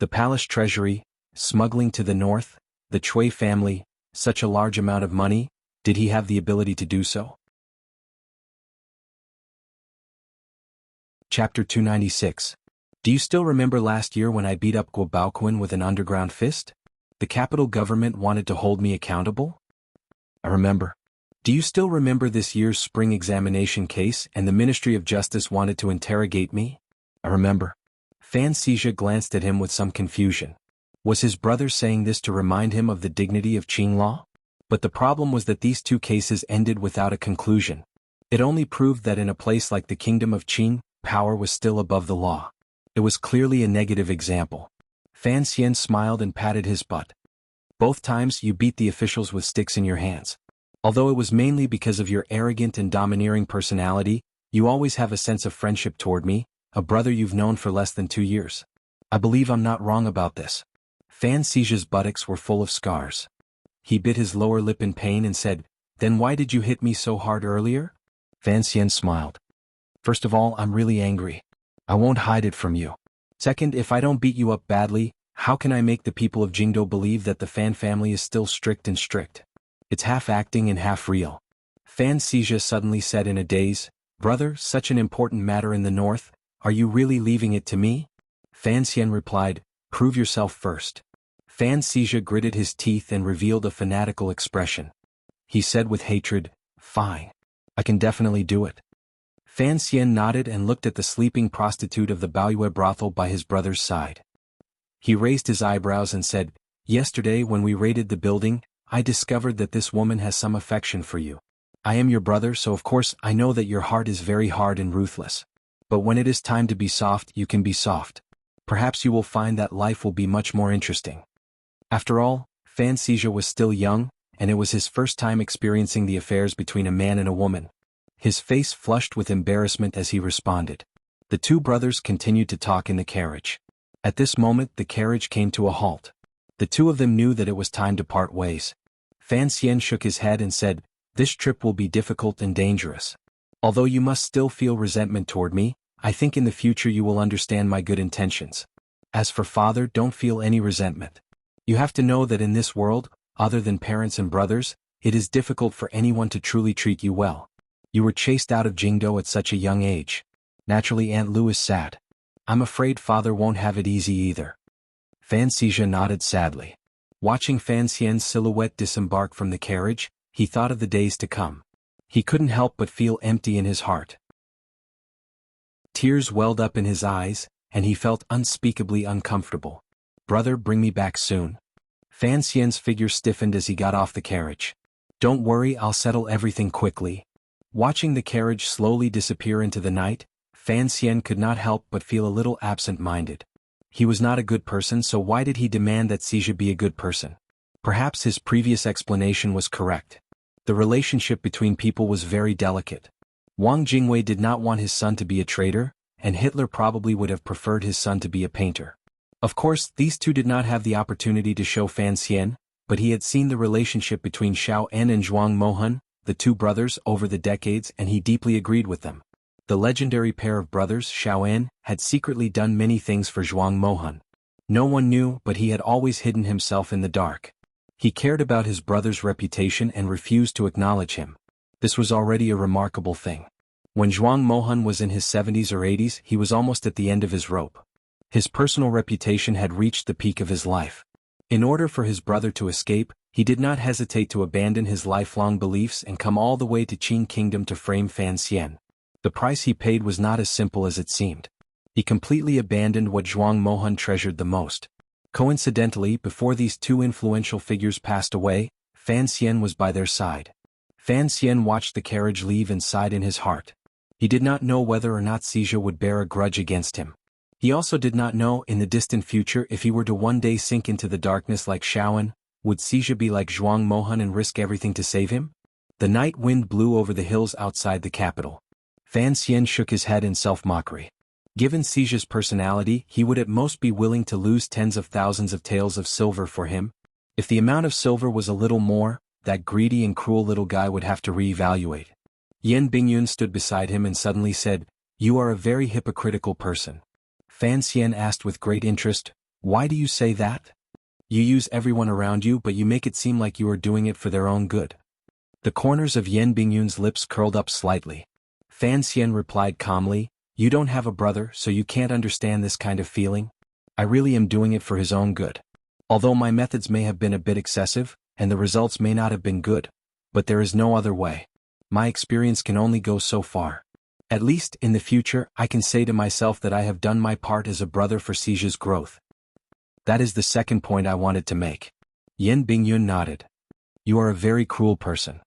The palace treasury, smuggling to the north, the Cui family, such a large amount of money, did he have the ability to do so? Chapter 296. Do you still remember last year when I beat up Guo Baoquan with an underground fist? The capital government wanted to hold me accountable? I remember. Do you still remember this year's spring examination case and the Ministry of Justice wanted to interrogate me? I remember. Fan Xizha glanced at him with some confusion. Was his brother saying this to remind him of the dignity of Qing law? But the problem was that these two cases ended without a conclusion. It only proved that in a place like the kingdom of Qing, power was still above the law. It was clearly a negative example. Fan Xian smiled and patted his butt. Both times you beat the officials with sticks in your hands. Although it was mainly because of your arrogant and domineering personality, you always have a sense of friendship toward me, a brother you've known for less than 2 years. I believe I'm not wrong about this. Fan Xizha's buttocks were full of scars. He bit his lower lip in pain and said, Then why did you hit me so hard earlier? Fan Xian smiled. First of all, I'm really angry. I won't hide it from you. Second, if I don't beat you up badly, how can I make the people of Jingdo believe that the Fan family is still strict and strict? It's half acting and half real. Fan Xizha suddenly said in a daze, Brother, such an important matter in the north, are you really leaving it to me? Fan Xian replied, Prove yourself first. Fan Xizha gritted his teeth and revealed a fanatical expression. He said with hatred, Fine. I can definitely do it. Fan Xian nodded and looked at the sleeping prostitute of the Baoyue brothel by his brother's side. He raised his eyebrows and said, Yesterday when we raided the building, I discovered that this woman has some affection for you. I am your brother, so of course I know that your heart is very hard and ruthless. But when it is time to be soft, you can be soft. Perhaps you will find that life will be much more interesting. After all, Fan Xizha was still young, and it was his first time experiencing the affairs between a man and a woman. His face flushed with embarrassment as he responded. The two brothers continued to talk in the carriage. At this moment the carriage came to a halt. The two of them knew that it was time to part ways. Fan Xian shook his head and said, This trip will be difficult and dangerous. Although you must still feel resentment toward me, I think in the future you will understand my good intentions. As for father, don't feel any resentment. You have to know that in this world, other than parents and brothers, it is difficult for anyone to truly treat you well. You were chased out of Jingdo at such a young age. Naturally Aunt Lu is sad. I'm afraid father won't have it easy either. Fan Xizha nodded sadly. Watching Fan Xian's silhouette disembark from the carriage, he thought of the days to come. He couldn't help but feel empty in his heart. Tears welled up in his eyes, and he felt unspeakably uncomfortable. Brother, bring me back soon. Fan Xian's figure stiffened as he got off the carriage. Don't worry, I'll settle everything quickly. Watching the carriage slowly disappear into the night, Fan Xian could not help but feel a little absent-minded. He was not a good person, so why did he demand that Xizha be a good person? Perhaps his previous explanation was correct. The relationship between people was very delicate. Wang Jingwei did not want his son to be a traitor, and Hitler probably would have preferred his son to be a painter. Of course, these two did not have the opportunity to show Fan Xian, but he had seen the relationship between Xiao En and Zhuang Mohan, the two brothers, over the decades, and he deeply agreed with them. The legendary pair of brothers, Xiao En, had secretly done many things for Zhuang Mohan. No one knew, but he had always hidden himself in the dark. He cared about his brother's reputation and refused to acknowledge him. This was already a remarkable thing. When Zhuang Mohan was in his 70s or 80s, he was almost at the end of his rope. His personal reputation had reached the peak of his life. In order for his brother to escape, he did not hesitate to abandon his lifelong beliefs and come all the way to Qing Kingdom to frame Fan Xian. The price he paid was not as simple as it seemed. He completely abandoned what Zhuang Mohan treasured the most. Coincidentally, before these two influential figures passed away, Fan Xian was by their side. Fan Xian watched the carriage leave and sighed in his heart. He did not know whether or not Xija would bear a grudge against him. He also did not know, in the distant future, if he were to one day sink into the darkness like Shaoan, would Xija be like Zhuang Mohan and risk everything to save him? The night wind blew over the hills outside the capital. Fan Xian shook his head in self-mockery. Given Xija's personality, he would at most be willing to lose tens of thousands of taels of silver for him. If the amount of silver was a little more, that greedy and cruel little guy would have to reevaluate. Yan Bingyun stood beside him and suddenly said, "You are a very hypocritical person." Fan Xian asked with great interest, "Why do you say that? You use everyone around you, but you make it seem like you are doing it for their own good." The corners of Yan Bingyun's lips curled up slightly. Fan Xian replied calmly, "You don't have a brother, so you can't understand this kind of feeling. I really am doing it for his own good. Although my methods may have been a bit excessive, and the results may not have been good, but there is no other way. My experience can only go so far. At least, in the future, I can say to myself that I have done my part as a brother for Xija's growth." That is the second point I wanted to make. Yan Bingyun nodded. "You are a very cruel person."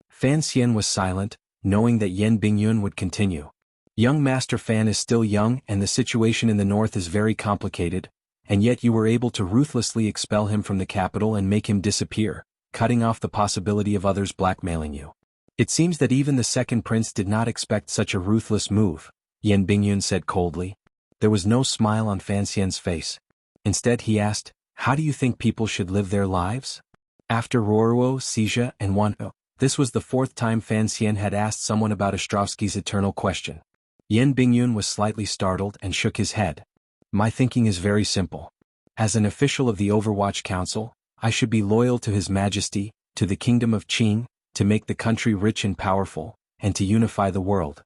Fan Xian was silent, knowing that Yan Bingyun would continue. "Young Master Fan is still young and the situation in the north is very complicated, and yet you were able to ruthlessly expel him from the capital and make him disappear, cutting off the possibility of others blackmailing you. It seems that even the second prince did not expect such a ruthless move," Yan Bingyun said coldly. There was no smile on Fan Xian's face. Instead he asked, "How do you think people should live their lives?" After Ruoruo, Xija, and Wanhou, this was the fourth time Fan Xian had asked someone about Ostrovsky's eternal question. Yan Bingyun was slightly startled and shook his head. "My thinking is very simple. As an official of the Overwatch Council, I should be loyal to His Majesty, to the Kingdom of Qing, to make the country rich and powerful, and to unify the world."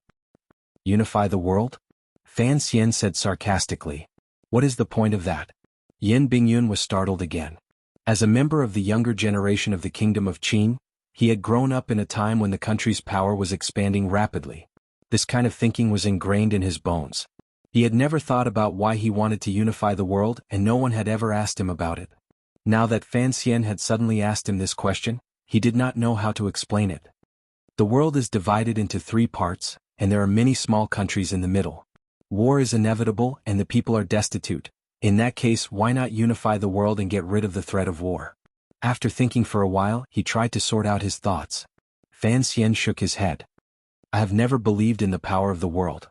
"Unify the world?" Fan Xian said sarcastically. "What is the point of that?" Yan Bingyun was startled again. As a member of the younger generation of the Kingdom of Qing, he had grown up in a time when the country's power was expanding rapidly. This kind of thinking was ingrained in his bones. He had never thought about why he wanted to unify the world, and no one had ever asked him about it. Now that Fan Xian had suddenly asked him this question, he did not know how to explain it. The world is divided into 3 parts, and there are many small countries in the middle. War is inevitable and the people are destitute. In that case, why not unify the world and get rid of the threat of war? After thinking for a while, he tried to sort out his thoughts. Fan Xian shook his head. "I have never believed in the power of the world.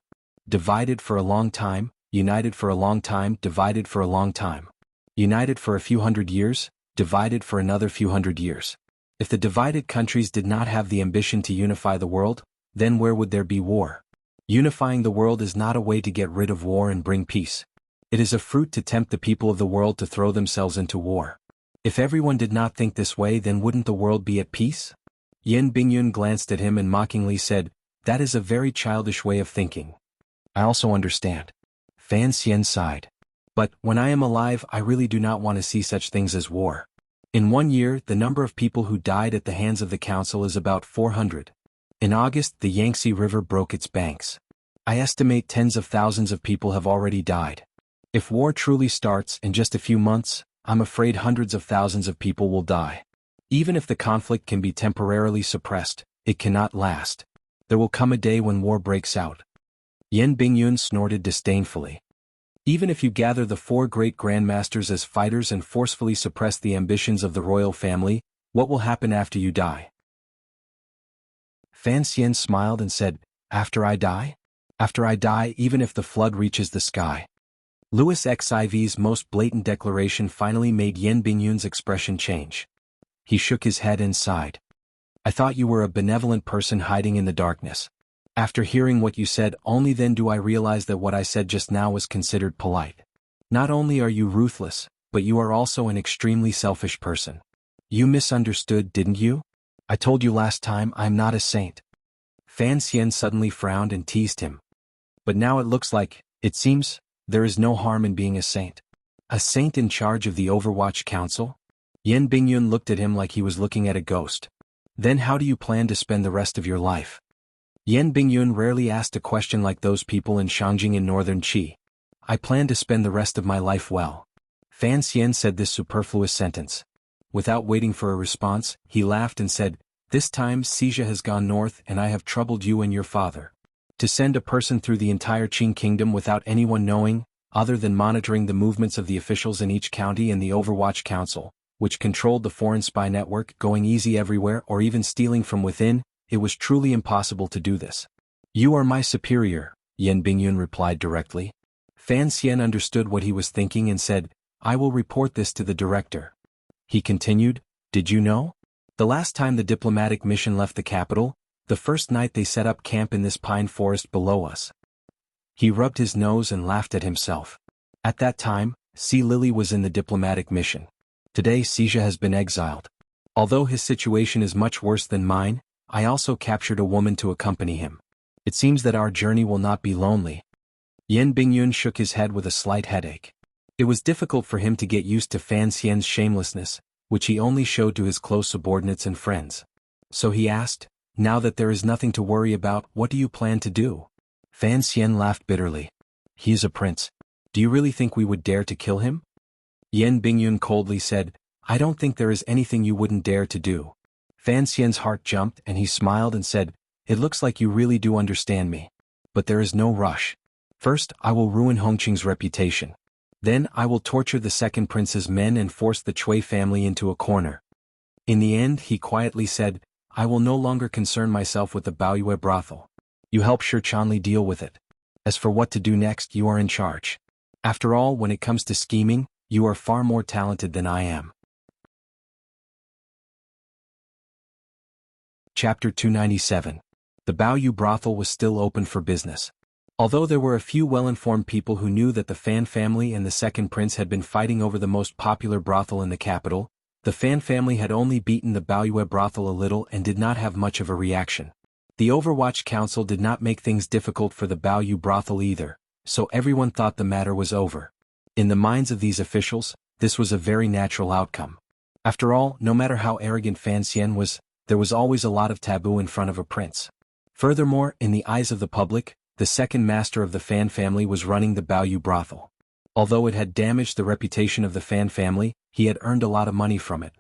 Divided for a long time, united for a long time, divided for a long time. United for a few hundred years, divided for another few hundred years. If the divided countries did not have the ambition to unify the world, then where would there be war? Unifying the world is not a way to get rid of war and bring peace. It is a fruit to tempt the people of the world to throw themselves into war. If everyone did not think this way, then wouldn't the world be at peace?" Yan Bingyun glanced at him and mockingly said, "That is a very childish way of thinking." "I also understand." Fan Xian sighed. "But, when I am alive, I really do not want to see such things as war. In 1 year, the number of people who died at the hands of the council is about 400. In August, the Yangtze River broke its banks. I estimate tens of thousands of people have already died. If war truly starts in just a few months, I'm afraid hundreds of thousands of people will die. Even if the conflict can be temporarily suppressed, it cannot last. There will come a day when war breaks out." Yan Bingyun snorted disdainfully. "Even if you gather the 4 great grandmasters as fighters and forcefully suppress the ambitions of the royal family, what will happen after you die?" Fan Xian smiled and said, "After I die? After I die, even if the flood reaches the sky." Louis Xiv's most blatant declaration finally made Yan Bingyun's expression change. He shook his head and sighed. "I thought you were a benevolent person hiding in the darkness. After hearing what you said, only then do I realize that what I said just now was considered polite. Not only are you ruthless, but you are also an extremely selfish person. You misunderstood, didn't you? I told you last time I'm not a saint. Fan Xian suddenly frowned and teased him. But now it looks like, it seems, there is no harm in being a saint. A saint in charge of the Overwatch Council? Yan Bingyun looked at him like he was looking at a ghost. Then how do you plan to spend the rest of your life? Yan Bingyun rarely asked a question like those people in Shangjing in northern Qi. I plan to spend the rest of my life well. Fan Xian said this superfluous sentence. Without waiting for a response, he laughed and said, this time Xia has gone north and I have troubled you and your father. To send a person through the entire Qing kingdom without anyone knowing, other than monitoring the movements of the officials in each county and the Overwatch Council, which controlled the foreign spy network, going easy everywhere or even stealing from within, it was truly impossible to do this. You are my superior, Yan Bingyun replied directly. Fan Xian understood what he was thinking and said, I will report this to the director. He continued, did you know? The last time the diplomatic mission left the capital, the first night they set up camp in this pine forest below us. He rubbed his nose and laughed at himself. At that time, Sea Lily was in the diplomatic mission. Today Xia has been exiled. Although his situation is much worse than mine, I also captured a woman to accompany him. It seems that our journey will not be lonely. Yan Bingyun shook his head with a slight headache. It was difficult for him to get used to Fan Xian's shamelessness, which he only showed to his close subordinates and friends. So he asked, now that there is nothing to worry about, what do you plan to do? Fan Xian laughed bitterly. He is a prince. Do you really think we would dare to kill him? Yan Bingyun coldly said, I don't think there is anything you wouldn't dare to do. Fan Xian's heart jumped and he smiled and said, it looks like you really do understand me. But there is no rush. First, I will ruin Hongqing's reputation. Then I will torture the second prince's men and force the Cui family into a corner. In the end, he quietly said, I will no longer concern myself with the Baoyue brothel. You help Shi Chanli deal with it. As for what to do next, you are in charge. After all, when it comes to scheming, you are far more talented than I am. Chapter 297. The Baoyu brothel was still open for business. Although there were a few well-informed people who knew that the Fan family and the second prince had been fighting over the most popular brothel in the capital, the Fan family had only beaten the Baoyue brothel a little and did not have much of a reaction. The Overwatch Council did not make things difficult for the Baoyu brothel either, so everyone thought the matter was over. In the minds of these officials, this was a very natural outcome. After all, no matter how arrogant Fan Xian was, there was always a lot of taboo in front of a prince. Furthermore, in the eyes of the public, the second master of the Fan family was running the Baoyu brothel. Although it had damaged the reputation of the Fan family, he had earned a lot of money from it.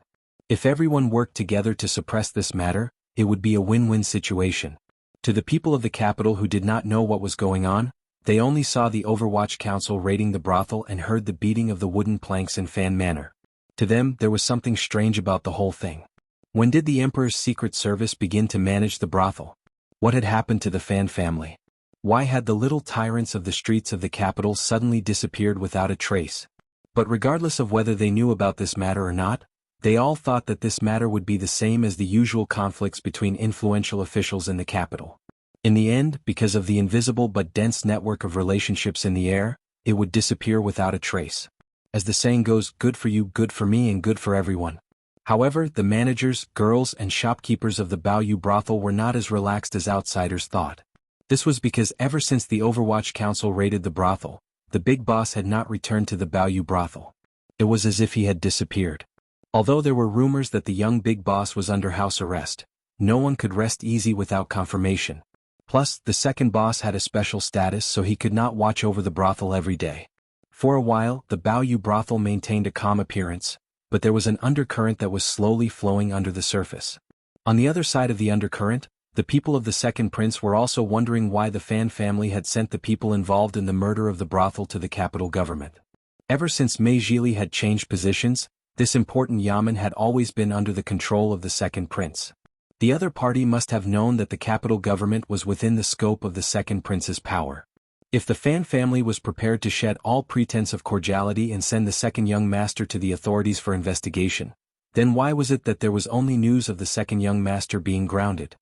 If everyone worked together to suppress this matter, it would be a win-win situation. To the people of the capital who did not know what was going on, they only saw the Overwatch Council raiding the brothel and heard the beating of the wooden planks in Fan Manor. To them, there was something strange about the whole thing. When did the Emperor's secret service begin to manage the brothel? What had happened to the Fan family? Why had the little tyrants of the streets of the capital suddenly disappeared without a trace? But regardless of whether they knew about this matter or not, they all thought that this matter would be the same as the usual conflicts between influential officials in the capital. In the end, because of the invisible but dense network of relationships in the air, it would disappear without a trace. As the saying goes, good for you, good for me, and good for everyone. However, the managers, girls, and shopkeepers of the Baoyu brothel were not as relaxed as outsiders thought. This was because ever since the Overwatch Council raided the brothel, the big boss had not returned to the Baoyu brothel. It was as if he had disappeared. Although there were rumors that the young big boss was under house arrest, no one could rest easy without confirmation. Plus, the second boss had a special status, so he could not watch over the brothel every day. For a while, the Baoyu brothel maintained a calm appearance, but there was an undercurrent that was slowly flowing under the surface. On the other side of the undercurrent, the people of the second prince were also wondering why the Fan family had sent the people involved in the murder of the brothel to the capital government. Ever since Mei Zhili had changed positions, this important yamen had always been under the control of the second prince. The other party must have known that the capital government was within the scope of the second prince's power. If the Fan family was prepared to shed all pretense of cordiality and send the second young master to the authorities for investigation, then why was it that there was only news of the second young master being grounded?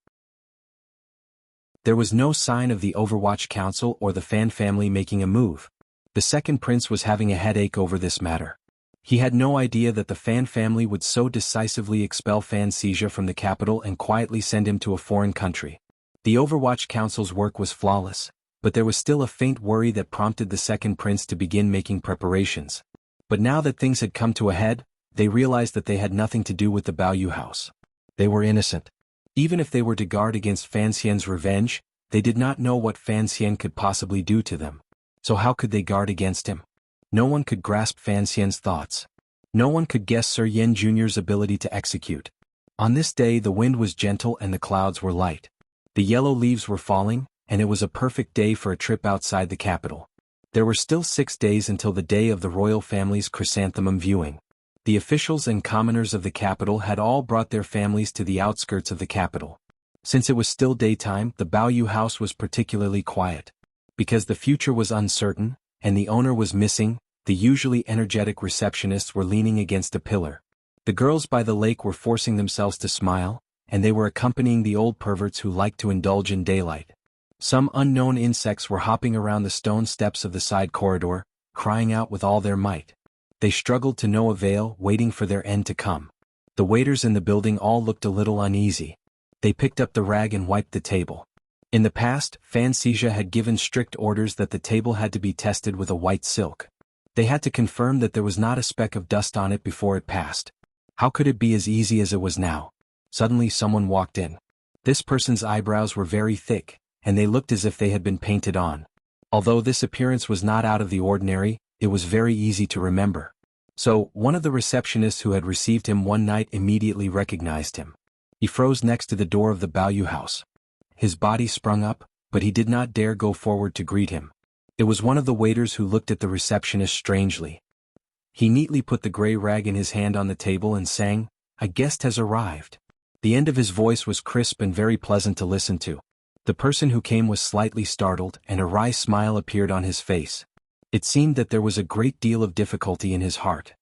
There was no sign of the Overwatch Council or the Fan family making a move. The second prince was having a headache over this matter. He had no idea that the Fan family would so decisively expel Fan Xixia from the capital and quietly send him to a foreign country. The Overwatch Council's work was flawless, but there was still a faint worry that prompted the second prince to begin making preparations. But now that things had come to a head, they realized that they had nothing to do with the Baoyu house. They were innocent. Even if they were to guard against Fan Xian's revenge, they did not know what Fan Xian could possibly do to them. So how could they guard against him? No one could grasp Fan Xian's thoughts. No one could guess Sir Yen Jr.'s ability to execute. On this day the wind was gentle and the clouds were light. The yellow leaves were falling, and it was a perfect day for a trip outside the capital. There were still 6 days until the day of the royal family's chrysanthemum viewing. The officials and commoners of the capital had all brought their families to the outskirts of the capital. Since it was still daytime, the Baoyu house was particularly quiet. Because the future was uncertain, and the owner was missing, the usually energetic receptionists were leaning against a pillar. The girls by the lake were forcing themselves to smile, and they were accompanying the old perverts who liked to indulge in daylight. Some unknown insects were hopping around the stone steps of the side corridor, crying out with all their might. They struggled to no avail, waiting for their end to come. The waiters in the building all looked a little uneasy. They picked up the rag and wiped the table. In the past, Fan Xixia had given strict orders that the table had to be tested with a white silk. They had to confirm that there was not a speck of dust on it before it passed. How could it be as easy as it was now? Suddenly someone walked in. This person's eyebrows were very thick, and they looked as if they had been painted on. Although this appearance was not out of the ordinary, it was very easy to remember. So, one of the receptionists who had received him one night immediately recognized him. He froze next to the door of the Baoyu house. His body sprung up, but he did not dare go forward to greet him. It was one of the waiters who looked at the receptionist strangely. He neatly put the gray rag in his hand on the table and sang, "A guest has arrived." The end of his voice was crisp and very pleasant to listen to. The person who came was slightly startled, and a wry smile appeared on his face. It seemed that there was a great deal of difficulty in his heart.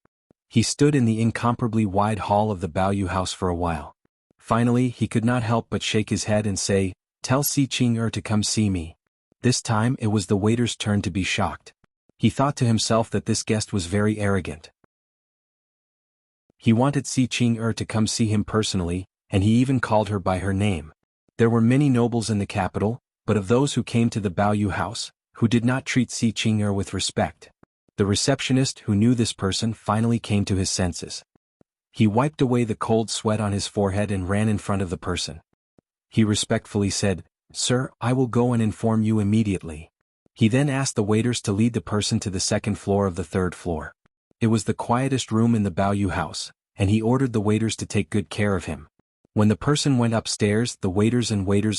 He stood in the incomparably wide hall of the Baoyu house for a while. Finally, he could not help but shake his head and say, "Tell Si Qing'er to come see me." This time it was the waiter's turn to be shocked. He thought to himself that this guest was very arrogant. He wanted Si Qing'er to come see him personally, and he even called her by her name. There were many nobles in the capital, but of those who came to the Baoyu house, who did not treat Si Qing'er with respect. The receptionist who knew this person finally came to his senses. He wiped away the cold sweat on his forehead and ran in front of the person. He respectfully said, "Sir, I will go and inform you immediately." He then asked the waiters to lead the person to the second floor of the third floor. It was the quietest room in the Baoyu house, and he ordered the waiters to take good care of him. When the person went upstairs, the waiters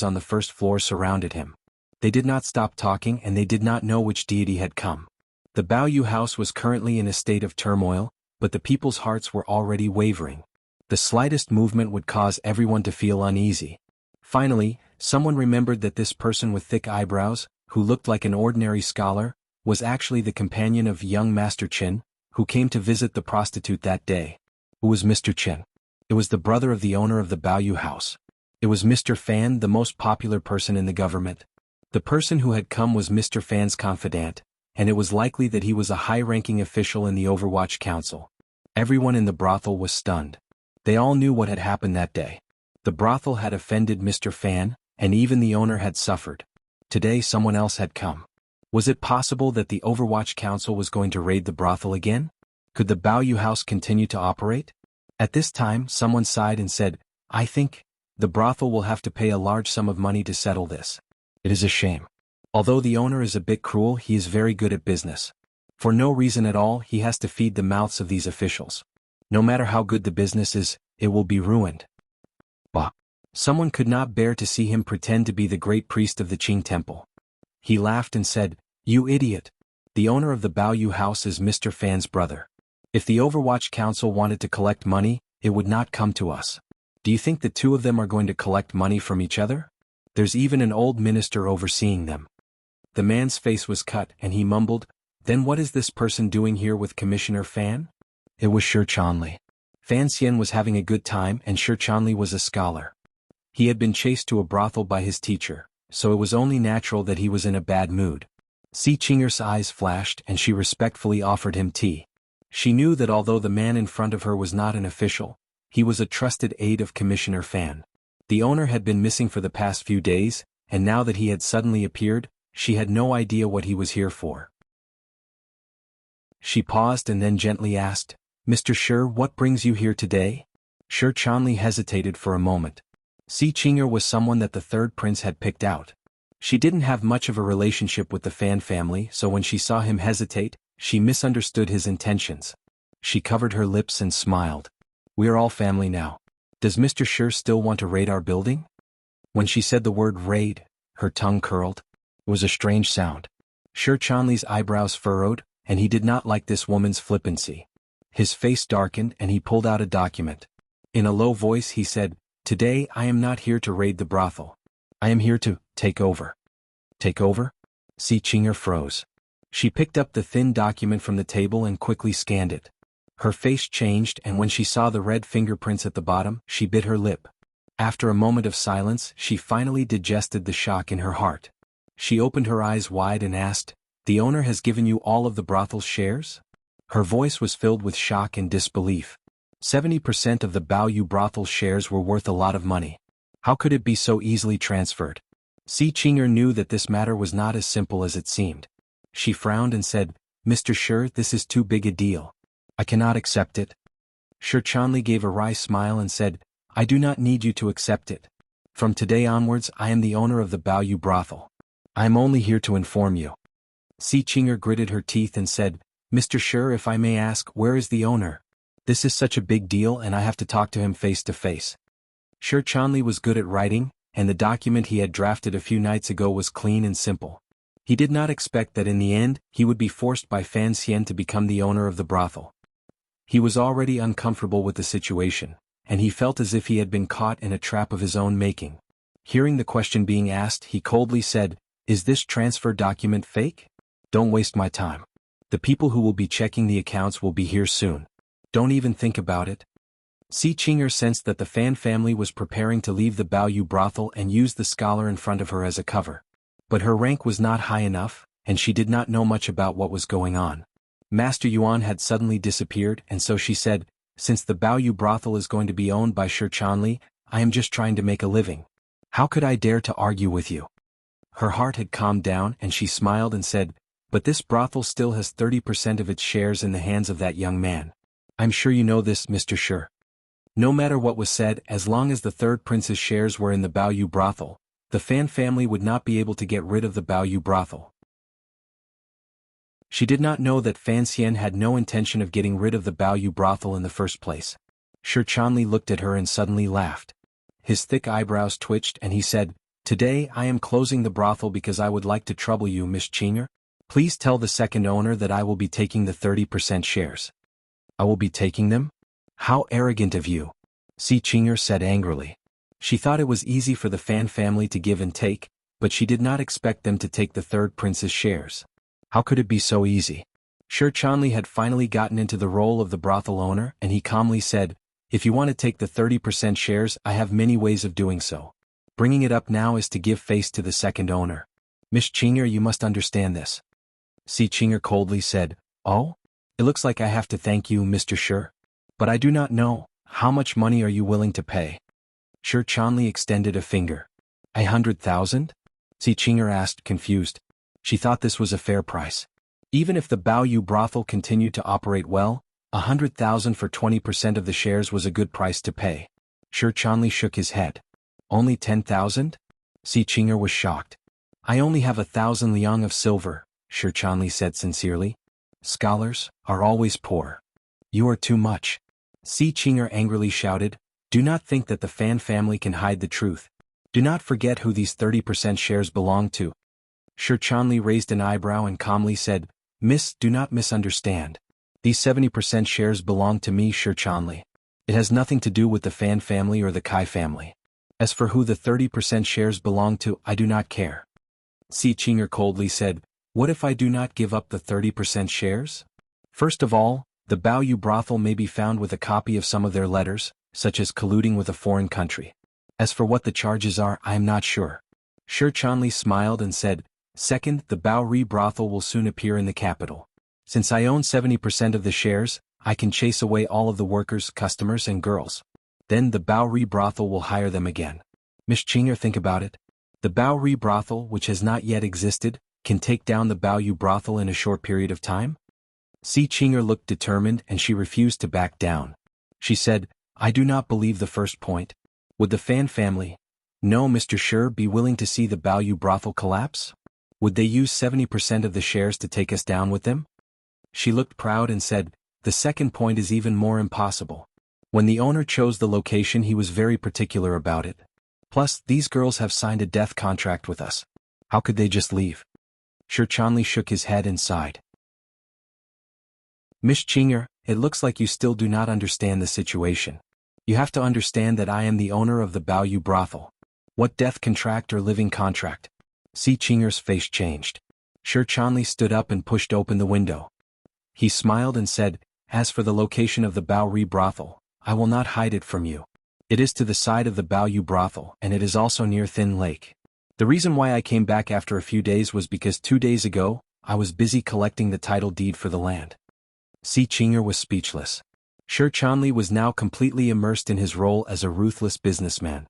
on the first floor surrounded him. They did not stop talking and they did not know which deity had come. The Baoyu house was currently in a state of turmoil, but the people's hearts were already wavering. The slightest movement would cause everyone to feel uneasy. Finally, someone remembered that this person with thick eyebrows, who looked like an ordinary scholar, was actually the companion of young Master Qin, who came to visit the prostitute that day. Who was Mr. Qin? It was the brother of the owner of the Baoyu house. It was Mr. Fan, the most popular person in the government. The person who had come was Mr. Fan's confidant, and it was likely that he was a high-ranking official in the Overwatch Council. Everyone in the brothel was stunned. They all knew what had happened that day. The brothel had offended Mr. Fan, and even the owner had suffered. Today someone else had come. Was it possible that the Overwatch Council was going to raid the brothel again? Could the Baoyu house continue to operate? At this time, someone sighed and said, "I think the brothel will have to pay a large sum of money to settle this. It is a shame. Although the owner is a bit cruel, he is very good at business. For no reason at all, he has to feed the mouths of these officials. No matter how good the business is, it will be ruined." Bah! Someone could not bear to see him pretend to be the great priest of the Qing temple. He laughed and said, "You idiot! The owner of the Baoyu house is Mr. Fan's brother. If the Overwatch Council wanted to collect money, it would not come to us. Do you think the two of them are going to collect money from each other? There's even an old minister overseeing them." The man's face was cut and he mumbled, "Then what is this person doing here with Commissioner Fan?" It was Shi Chanli. Fan Xian was having a good time and Shi Chanli was a scholar. He had been chased to a brothel by his teacher, so it was only natural that he was in a bad mood. Si Qing'er's eyes flashed and she respectfully offered him tea. She knew that although the man in front of her was not an official, he was a trusted aide of Commissioner Fan. The owner had been missing for the past few days, and now that he had suddenly appeared, she had no idea what he was here for. She paused and then gently asked, "Mr. Shi, what brings you here today?" Shi Chanli hesitated for a moment. Si Qing'er was someone that the third prince had picked out. She didn't have much of a relationship with the Fan family, so when she saw him hesitate, she misunderstood his intentions. She covered her lips and smiled. "We are all family now. Does Mr. Shi still want to raid our building?" When she said the word raid, her tongue curled. It was a strange sound. Shi Chanli's eyebrows furrowed, and he did not like this woman's flippancy. His face darkened and he pulled out a document. In a low voice he said, "Today I am not here to raid the brothel. I am here to take over." Take over? Si Qing'er froze. She picked up the thin document from the table and quickly scanned it. Her face changed, and when she saw the red fingerprints at the bottom, she bit her lip. After a moment of silence, she finally digested the shock in her heart. She opened her eyes wide and asked, "The owner has given you all of the brothel's shares?" Her voice was filled with shock and disbelief. 70% of the Baoyu brothel shares were worth a lot of money. How could it be so easily transferred? Si Qing'er knew that this matter was not as simple as it seemed. She frowned and said, "Mr. Shi, this is too big a deal. I cannot accept it." Shi Chanli gave a wry smile and said, "I do not need you to accept it. From today onwards I am the owner of the Baoyu brothel. I am only here to inform you." Si Qing'er gritted her teeth and said, "Mr. Shi, if I may ask, where is the owner? This is such a big deal and I have to talk to him face to face." Shi Chanli was good at writing, and the document he had drafted a few nights ago was clean and simple. He did not expect that in the end, he would be forced by Fan Xian to become the owner of the brothel. He was already uncomfortable with the situation, and he felt as if he had been caught in a trap of his own making. Hearing the question being asked, he coldly said, "Is this transfer document fake? Don't waste my time. The people who will be checking the accounts will be here soon. Don't even think about it." Si Qing'er sensed that the Fan family was preparing to leave the Baoyu brothel and use the scholar in front of her as a cover. But her rank was not high enough, and she did not know much about what was going on. Master Yuan had suddenly disappeared, and so she said, "Since the Baoyu brothel is going to be owned by Shi Chanli, I am just trying to make a living. How could I dare to argue with you?" Her heart had calmed down and she smiled and said, "But this brothel still has 30% of its shares in the hands of that young man. I'm sure you know this, Mr. Shi." No matter what was said, as long as the third prince's shares were in the Baoyu brothel, the Fan family would not be able to get rid of the Baoyu brothel. She did not know that Fan Xian had no intention of getting rid of the Baoyu brothel in the first place. Shi Chanli looked at her and suddenly laughed. His thick eyebrows twitched and he said, "Today I am closing the brothel because I would like to trouble you, Miss Qing'er. Please tell the second owner that I will be taking the 30% shares." "I will be taking them? How arrogant of you," Si Qing'er said angrily. She thought it was easy for the Fan family to give and take, but she did not expect them to take the third prince's shares. How could it be so easy? Shi Chanli had finally gotten into the role of the brothel owner and he calmly said, "If you want to take the 30% shares, I have many ways of doing so. Bringing it up now is to give face to the second owner. Miss Qing'er, you must understand this." Si Qing'er coldly said, "Oh? It looks like I have to thank you, Mr. Shi. But I do not know, how much money are you willing to pay?" Shi Chanli extended a finger. 100,000? Si Qing'er asked, confused. She thought this was a fair price. Even if the Baoyu brothel continued to operate well, 100,000 for 20% of the shares was a good price to pay. Shi Chanli shook his head. "Only 10,000? Si Qing'er was shocked. "I only have 1,000 liang of silver," Shi Chanli said sincerely. "Scholars are always poor. You are too much." Si Qing'er angrily shouted, "Do not think that the Fan family can hide the truth. Do not forget who these 30% shares belong to." Shi Chanli raised an eyebrow and calmly said, "Miss, do not misunderstand. These 70% shares belong to me, Shi Chanli. It has nothing to do with the Fan family or the Kai family. As for who the 30% shares belong to, I do not care." Si Qing'er coldly said, "What if I do not give up the 30% shares? First of all, the Baoyu brothel may be found with a copy of some of their letters, such as colluding with a foreign country. As for what the charges are, I am not sure." Shi Chanli smiled and said, "Second, the Baori brothel will soon appear in the capital. Since I own 70% of the shares, I can chase away all of the workers, customers and girls. Then the Bowery brothel will hire them again. Miss Chinger, think about it. The Bowery brothel, which has not yet existed, can take down the Bowery brothel in a short period of time? Si Chinger looked determined and she refused to back down. She said, I do not believe the first point. Would the Fan family, no Mr. Sure, be willing to see the Bowery brothel collapse? Would they use 70% of the shares to take us down with them? She looked proud and said, the second point is even more impossible. When the owner chose the location, he was very particular about it. Plus, these girls have signed a death contract with us. How could they just leave? Sher Chanli shook his head and sighed. Miss Chinger, it looks like you still do not understand the situation. You have to understand that I am the owner of the Bowery brothel. What death contract or living contract? Si Chinger's face changed. Sher Chanli stood up and pushed open the window. He smiled and said, as for the location of the Bowery brothel, I will not hide it from you. It is to the side of the Bowery brothel and it is also near Thin Lake. The reason why I came back after a few days was because 2 days ago, I was busy collecting the title deed for the land. Si Chinger was speechless. Sher Chanli was now completely immersed in his role as a ruthless businessman.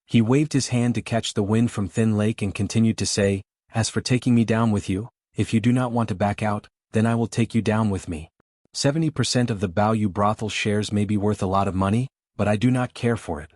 He waved his hand to catch the wind from Thin Lake and continued to say, as for taking me down with you, if you do not want to back out, then I will take you down with me. 70% of the Bowery brothel shares may be worth a lot of money, but I do not care for it.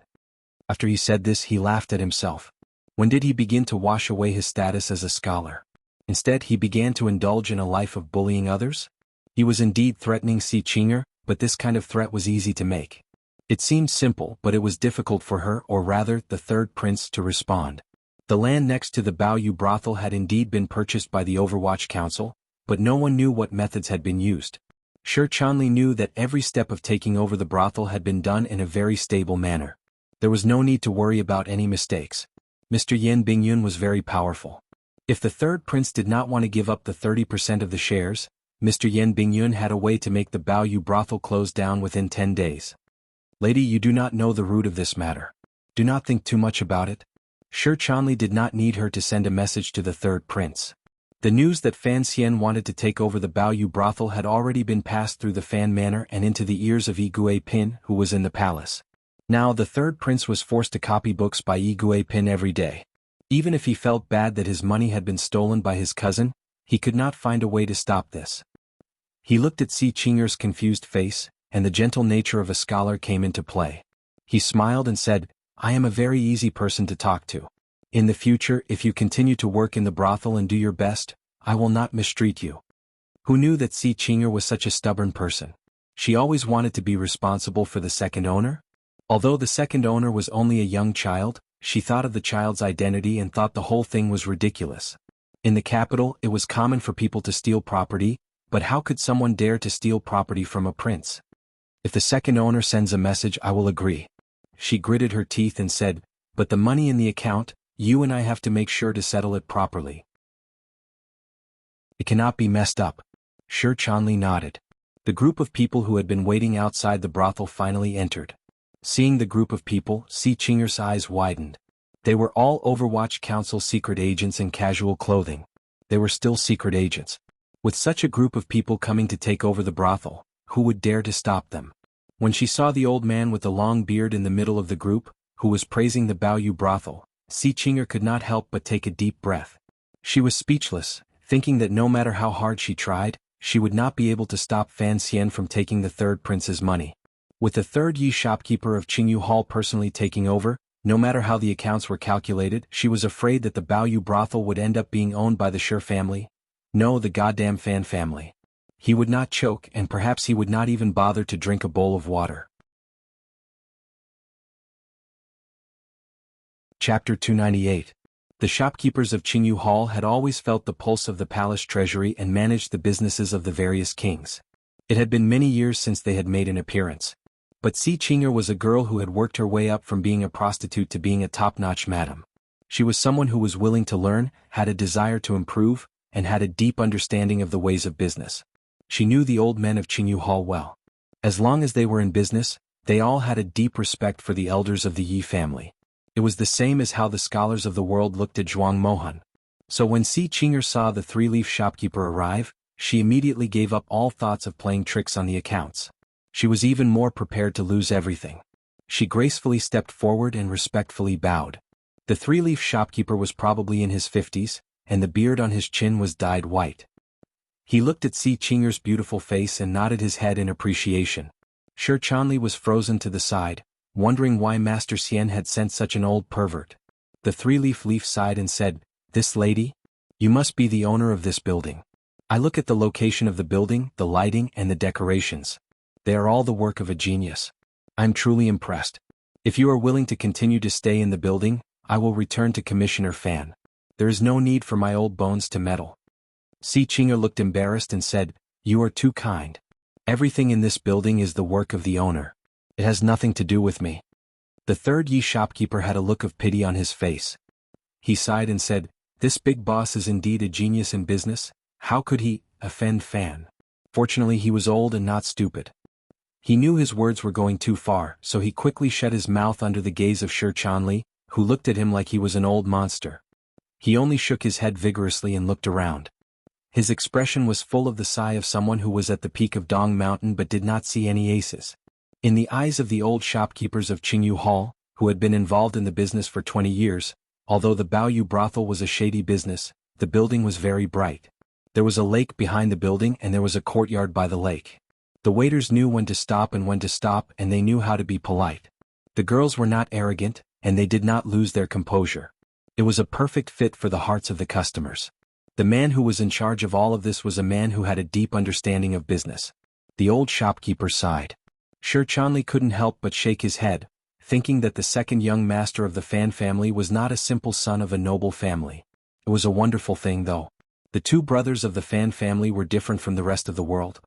After he said this, he laughed at himself. When did he begin to wash away his status as a scholar? Instead, he began to indulge in a life of bullying others? He was indeed threatening Si Chinger, but this kind of threat was easy to make. It seemed simple, but it was difficult for her, or rather, the third prince, to respond. The land next to the Bowery brothel had indeed been purchased by the Overwatch Council, but no one knew what methods had been used. Sher Chanli knew that every step of taking over the brothel had been done in a very stable manner. There was no need to worry about any mistakes. Mr. Yen Bingyun was very powerful. If the third prince did not want to give up the 30% of the shares, Mr. Yen Bingyun had a way to make the Bowery brothel close down within 10 days. Lady, you do not know the root of this matter. Do not think too much about it. Sher Chanli did not need her to send a message to the third prince. The news that Fan Xian wanted to take over the Bowery brothel had already been passed through the Fan Manor and into the ears of Yi Gui Pin, who was in the palace. Now the third prince was forced to copy books by Yi Gui Pin every day. Even if he felt bad that his money had been stolen by his cousin, he could not find a way to stop this. He looked at Si Chinger's confused face, and the gentle nature of a scholar came into play. He smiled and said, I am a very easy person to talk to. In the future, if you continue to work in the brothel and do your best, I will not mistreat you. Who knew that Si Chinger was such a stubborn person? She always wanted to be responsible for the second owner? Although the second owner was only a young child, she thought of the child's identity and thought the whole thing was ridiculous. In the capital, it was common for people to steal property, but how could someone dare to steal property from a prince? If the second owner sends a message, I will agree. She gritted her teeth and said, but the money in the account, you and I have to make sure to settle it properly. It cannot be messed up. Sher Chanli nodded. The group of people who had been waiting outside the brothel finally entered. Seeing the group of people, Si Chinger's eyes widened. They were all Overwatch Council secret agents in casual clothing. They were still secret agents. With such a group of people coming to take over the brothel, who would dare to stop them? When she saw the old man with the long beard in the middle of the group, who was praising the Bowery brothel, Si Chinger could not help but take a deep breath. She was speechless, thinking that no matter how hard she tried, she would not be able to stop Fan Xian from taking the third prince's money. With the third Yi shopkeeper of Qingyu Hall personally taking over, no matter how the accounts were calculated, she was afraid that the Bowery brothel would end up being owned by the Sher family. No, the goddamn Fan family. He would not choke, and perhaps he would not even bother to drink a bowl of water. Chapter 298. The shopkeepers of Qingyu Hall had always felt the pulse of the palace treasury and managed the businesses of the various kings. It had been many years since they had made an appearance. But Si Chinger was a girl who had worked her way up from being a prostitute to being a top-notch madam. She was someone who was willing to learn, had a desire to improve, and had a deep understanding of the ways of business. She knew the old men of Qingyu Hall well. As long as they were in business, they all had a deep respect for the elders of the Yi family. It was the same as how the scholars of the world looked at Zhuang Mohan. So when Si Chinger saw the three-leaf shopkeeper arrive, she immediately gave up all thoughts of playing tricks on the accounts. She was even more prepared to lose everything. She gracefully stepped forward and respectfully bowed. The three-leaf shopkeeper was probably in his 50s, and the beard on his chin was dyed white. He looked at Si Chinger's beautiful face and nodded his head in appreciation. Sher Chanli was frozen to the side, wondering why Master Xian had sent such an old pervert. The three-leaf sighed and said, "This lady? You must be the owner of this building. I look at the location of the building, the lighting, and the decorations. They are all the work of a genius. I'm truly impressed. If you are willing to continue to stay in the building, I will return to Commissioner Fan. There is no need for my old bones to meddle." Si Chinger looked embarrassed and said, "You are too kind. Everything in this building is the work of the owner. It has nothing to do with me." The third Yi shopkeeper had a look of pity on his face. He sighed and said, "This big boss is indeed a genius in business. How could he offend Fan?" Fortunately he was old and not stupid. He knew his words were going too far, so he quickly shut his mouth under the gaze of Sher Chanli, who looked at him like he was an old monster. He only shook his head vigorously and looked around. His expression was full of the sigh of someone who was at the peak of Dong Mountain but did not see any aces. In the eyes of the old shopkeepers of Qingyu Hall, who had been involved in the business for 20 years, although the Baoyu brothel was a shady business, the building was very bright. There was a lake behind the building and there was a courtyard by the lake. The waiters knew when to stop and they knew how to be polite. The girls were not arrogant, and they did not lose their composure. It was a perfect fit for the hearts of the customers. The man who was in charge of all of this was a man who had a deep understanding of business. The old shopkeeper sighed. Sher Chanli couldn't help but shake his head, thinking that the second young master of the Fan family was not a simple son of a noble family. It was a wonderful thing though. The two brothers of the Fan family were different from the rest of the world.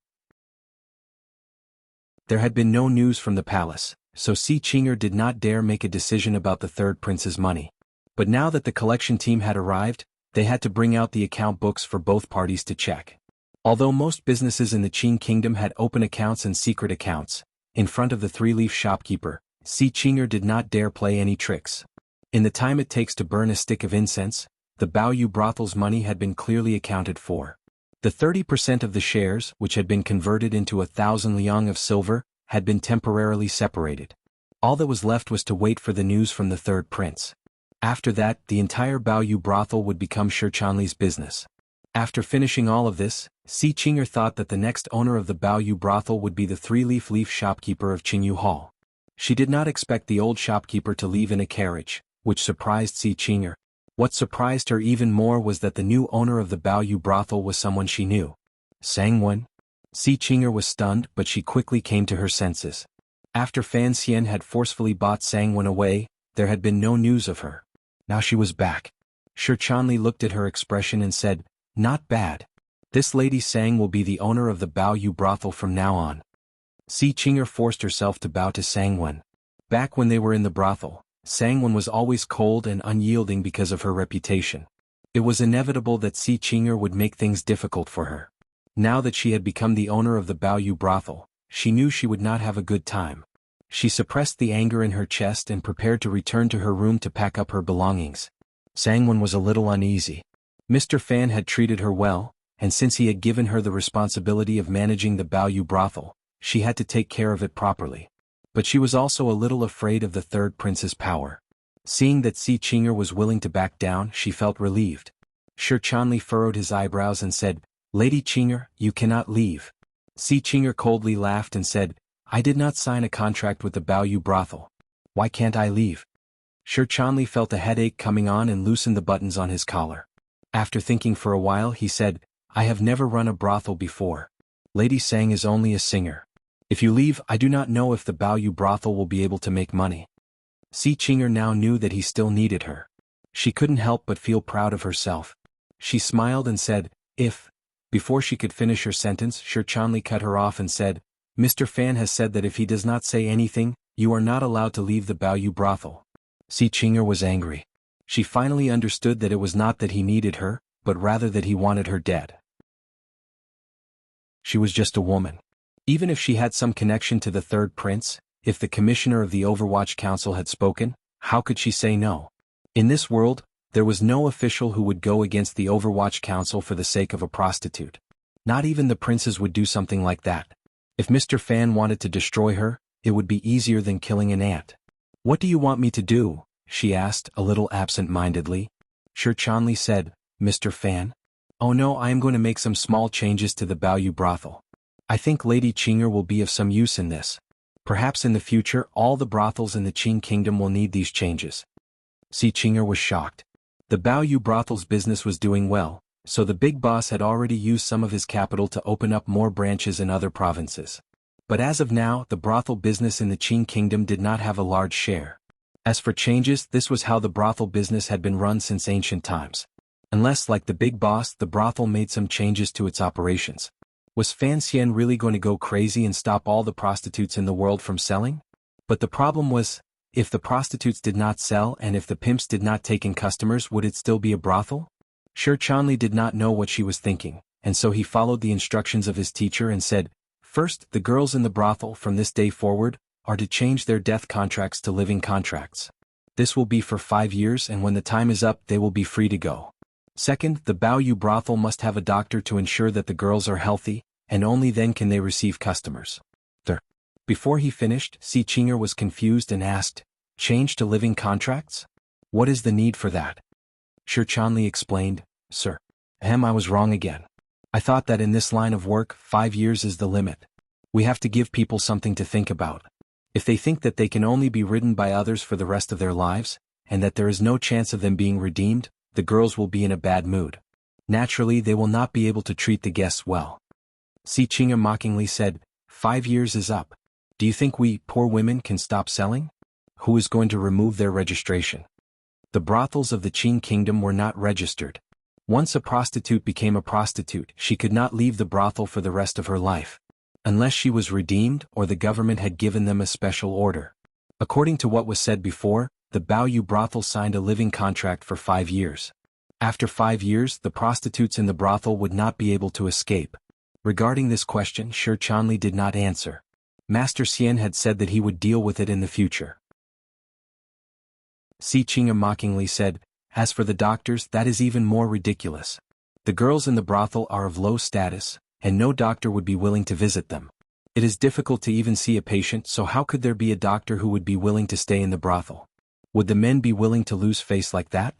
There had been no news from the palace, so Si Chinger did not dare make a decision about the third prince's money. But now that the collection team had arrived, they had to bring out the account books for both parties to check. Although most businesses in the Qing kingdom had open accounts and secret accounts, in front of the three-leaf shopkeeper, Si Chinger did not dare play any tricks. In the time it takes to burn a stick of incense, the Baoyu brothel's money had been clearly accounted for. The 30% of the shares, which had been converted into 1,000 liang of silver, had been temporarily separated. All that was left was to wait for the news from the third prince. After that, the entire Baoyu brothel would become Sher Chanli's business. After finishing all of this, Si Chinger thought that the next owner of the Baoyu brothel would be the three-leaf shopkeeper of Qingyu Hall. She did not expect the old shopkeeper to leave in a carriage, which surprised Si Chinger. What surprised her even more was that the new owner of the Baoyu brothel was someone she knew. Sang Wen. Si Chinger was stunned, but she quickly came to her senses. After Fan Xian had forcefully bought Sang Wen away, there had been no news of her. Now she was back. Sher Chanli looked at her expression and said, "Not bad. This lady Sang will be the owner of the Baoyu brothel from now on." Si Chinger forced herself to bow to Sang Wen. Back when they were in the brothel, Sang Wen was always cold and unyielding because of her reputation. It was inevitable that Si Chinger would make things difficult for her. Now that she had become the owner of the Baoyu brothel, she knew she would not have a good time. She suppressed the anger in her chest and prepared to return to her room to pack up her belongings. Sang Wen was a little uneasy. Mr. Fan had treated her well, and since he had given her the responsibility of managing the Baoyu brothel, she had to take care of it properly. But she was also a little afraid of the third prince's power. Seeing that Si Chinger was willing to back down, she felt relieved. Sher Chanli furrowed his eyebrows and said, "Lady Chinger, you cannot leave." Si Chinger coldly laughed and said, "I did not sign a contract with the Baoyu brothel. Why can't I leave?" Sher Chanli felt a headache coming on and loosened the buttons on his collar. After thinking for a while he said, "I have never run a brothel before. Lady Sang is only a singer. If you leave, I do not know if the Baoyu brothel will be able to make money." Si Chinger now knew that he still needed her. She couldn't help but feel proud of herself. She smiled and said, "If..." Before she could finish her sentence, Sher Chanli cut her off and said, "Mr. Fan has said that if he does not say anything, you are not allowed to leave the Baoyu brothel." Si Chinger was angry. She finally understood that it was not that he needed her, but rather that he wanted her dead. She was just a woman. Even if she had some connection to the third prince, if the commissioner of the Overwatch Council had spoken, how could she say no? In this world, there was no official who would go against the Overwatch Council for the sake of a prostitute. Not even the princes would do something like that. If Mr. Fan wanted to destroy her, it would be easier than killing an ant. What do you want me to do? She asked, a little absent-mindedly. Sir Chanley said, Mr. Fan? Oh no, I am going to make some small changes to the Baoyu brothel. I think Lady Qinger will be of some use in this. Perhaps in the future all the brothels in the Qing kingdom will need these changes. Si Qinger was shocked. The Baoyu brothel's business was doing well, so the big boss had already used some of his capital to open up more branches in other provinces. But as of now, the brothel business in the Qing kingdom did not have a large share. As for changes, this was how the brothel business had been run since ancient times. Unless, like the big boss, the brothel made some changes to its operations. Was Fan Xian really going to go crazy and stop all the prostitutes in the world from selling? But the problem was, if the prostitutes did not sell and if the pimps did not take in customers, would it still be a brothel? Sure Chanley did not know what she was thinking, and so he followed the instructions of his teacher and said, First, the girls in the brothel from this day forward are to change their death contracts to living contracts. This will be for 5 years, and when the time is up they will be free to go. Second, the Baoyu brothel must have a doctor to ensure that the girls are healthy, and only then can they receive customers. Third. Before he finished, Si Qinger was confused and asked, Change to living contracts? What is the need for that? Sir Chanley explained, Sir. I was wrong again. I thought that in this line of work, 5 years is the limit. We have to give people something to think about. If they think that they can only be ridden by others for the rest of their lives, and that there is no chance of them being redeemed, the girls will be in a bad mood. Naturally, they will not be able to treat the guests well. Si Qinger mockingly said, 5 years is up. Do you think we, poor women, can stop selling? Who is going to remove their registration? The brothels of the Qing kingdom were not registered. Once a prostitute became a prostitute, she could not leave the brothel for the rest of her life, unless she was redeemed or the government had given them a special order. According to what was said before, the Baoyu brothel signed a living contract for 5 years. After 5 years, the prostitutes in the brothel would not be able to escape. Regarding this question, Sir Chanley did not answer. Master Xian had said that he would deal with it in the future. Si Qinger mockingly said, As for the doctors, that is even more ridiculous. The girls in the brothel are of low status, and no doctor would be willing to visit them. It is difficult to even see a patient, so how could there be a doctor who would be willing to stay in the brothel? Would the men be willing to lose face like that?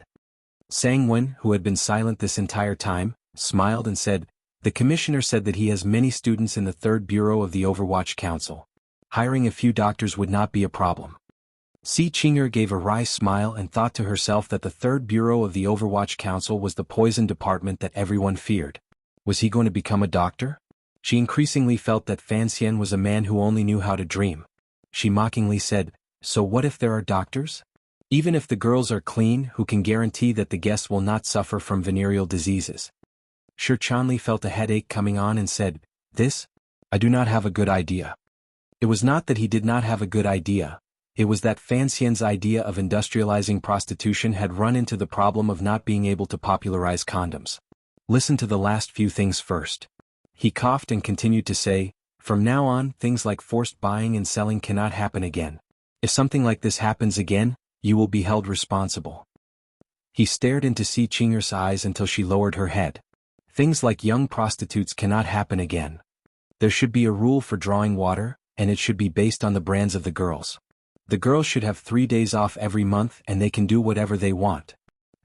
Sang Wen, who had been silent this entire time, smiled and said, The commissioner said that he has many students in the 3rd Bureau of the Overwatch Council. Hiring a few doctors would not be a problem. Si Qinger gave a wry smile and thought to herself that the 3rd Bureau of the Overwatch Council was the poison department that everyone feared. Was he going to become a doctor? She increasingly felt that Fan Xian was a man who only knew how to dream. She mockingly said, So what if there are doctors? Even if the girls are clean, who can guarantee that the guests will not suffer from venereal diseases? Sir Chanley felt a headache coming on and said, I do not have a good idea. It was not that he did not have a good idea. It was that Fan Xian's idea of industrializing prostitution had run into the problem of not being able to popularize condoms. Listen to the last few things first. He coughed and continued to say, From now on, things like forced buying and selling cannot happen again. If something like this happens again, you will be held responsible. He stared into Si Qinger's eyes until she lowered her head. Things like young prostitutes cannot happen again. There should be a rule for drawing water, and it should be based on the brands of the girls. The girls should have 3 days off every month and they can do whatever they want.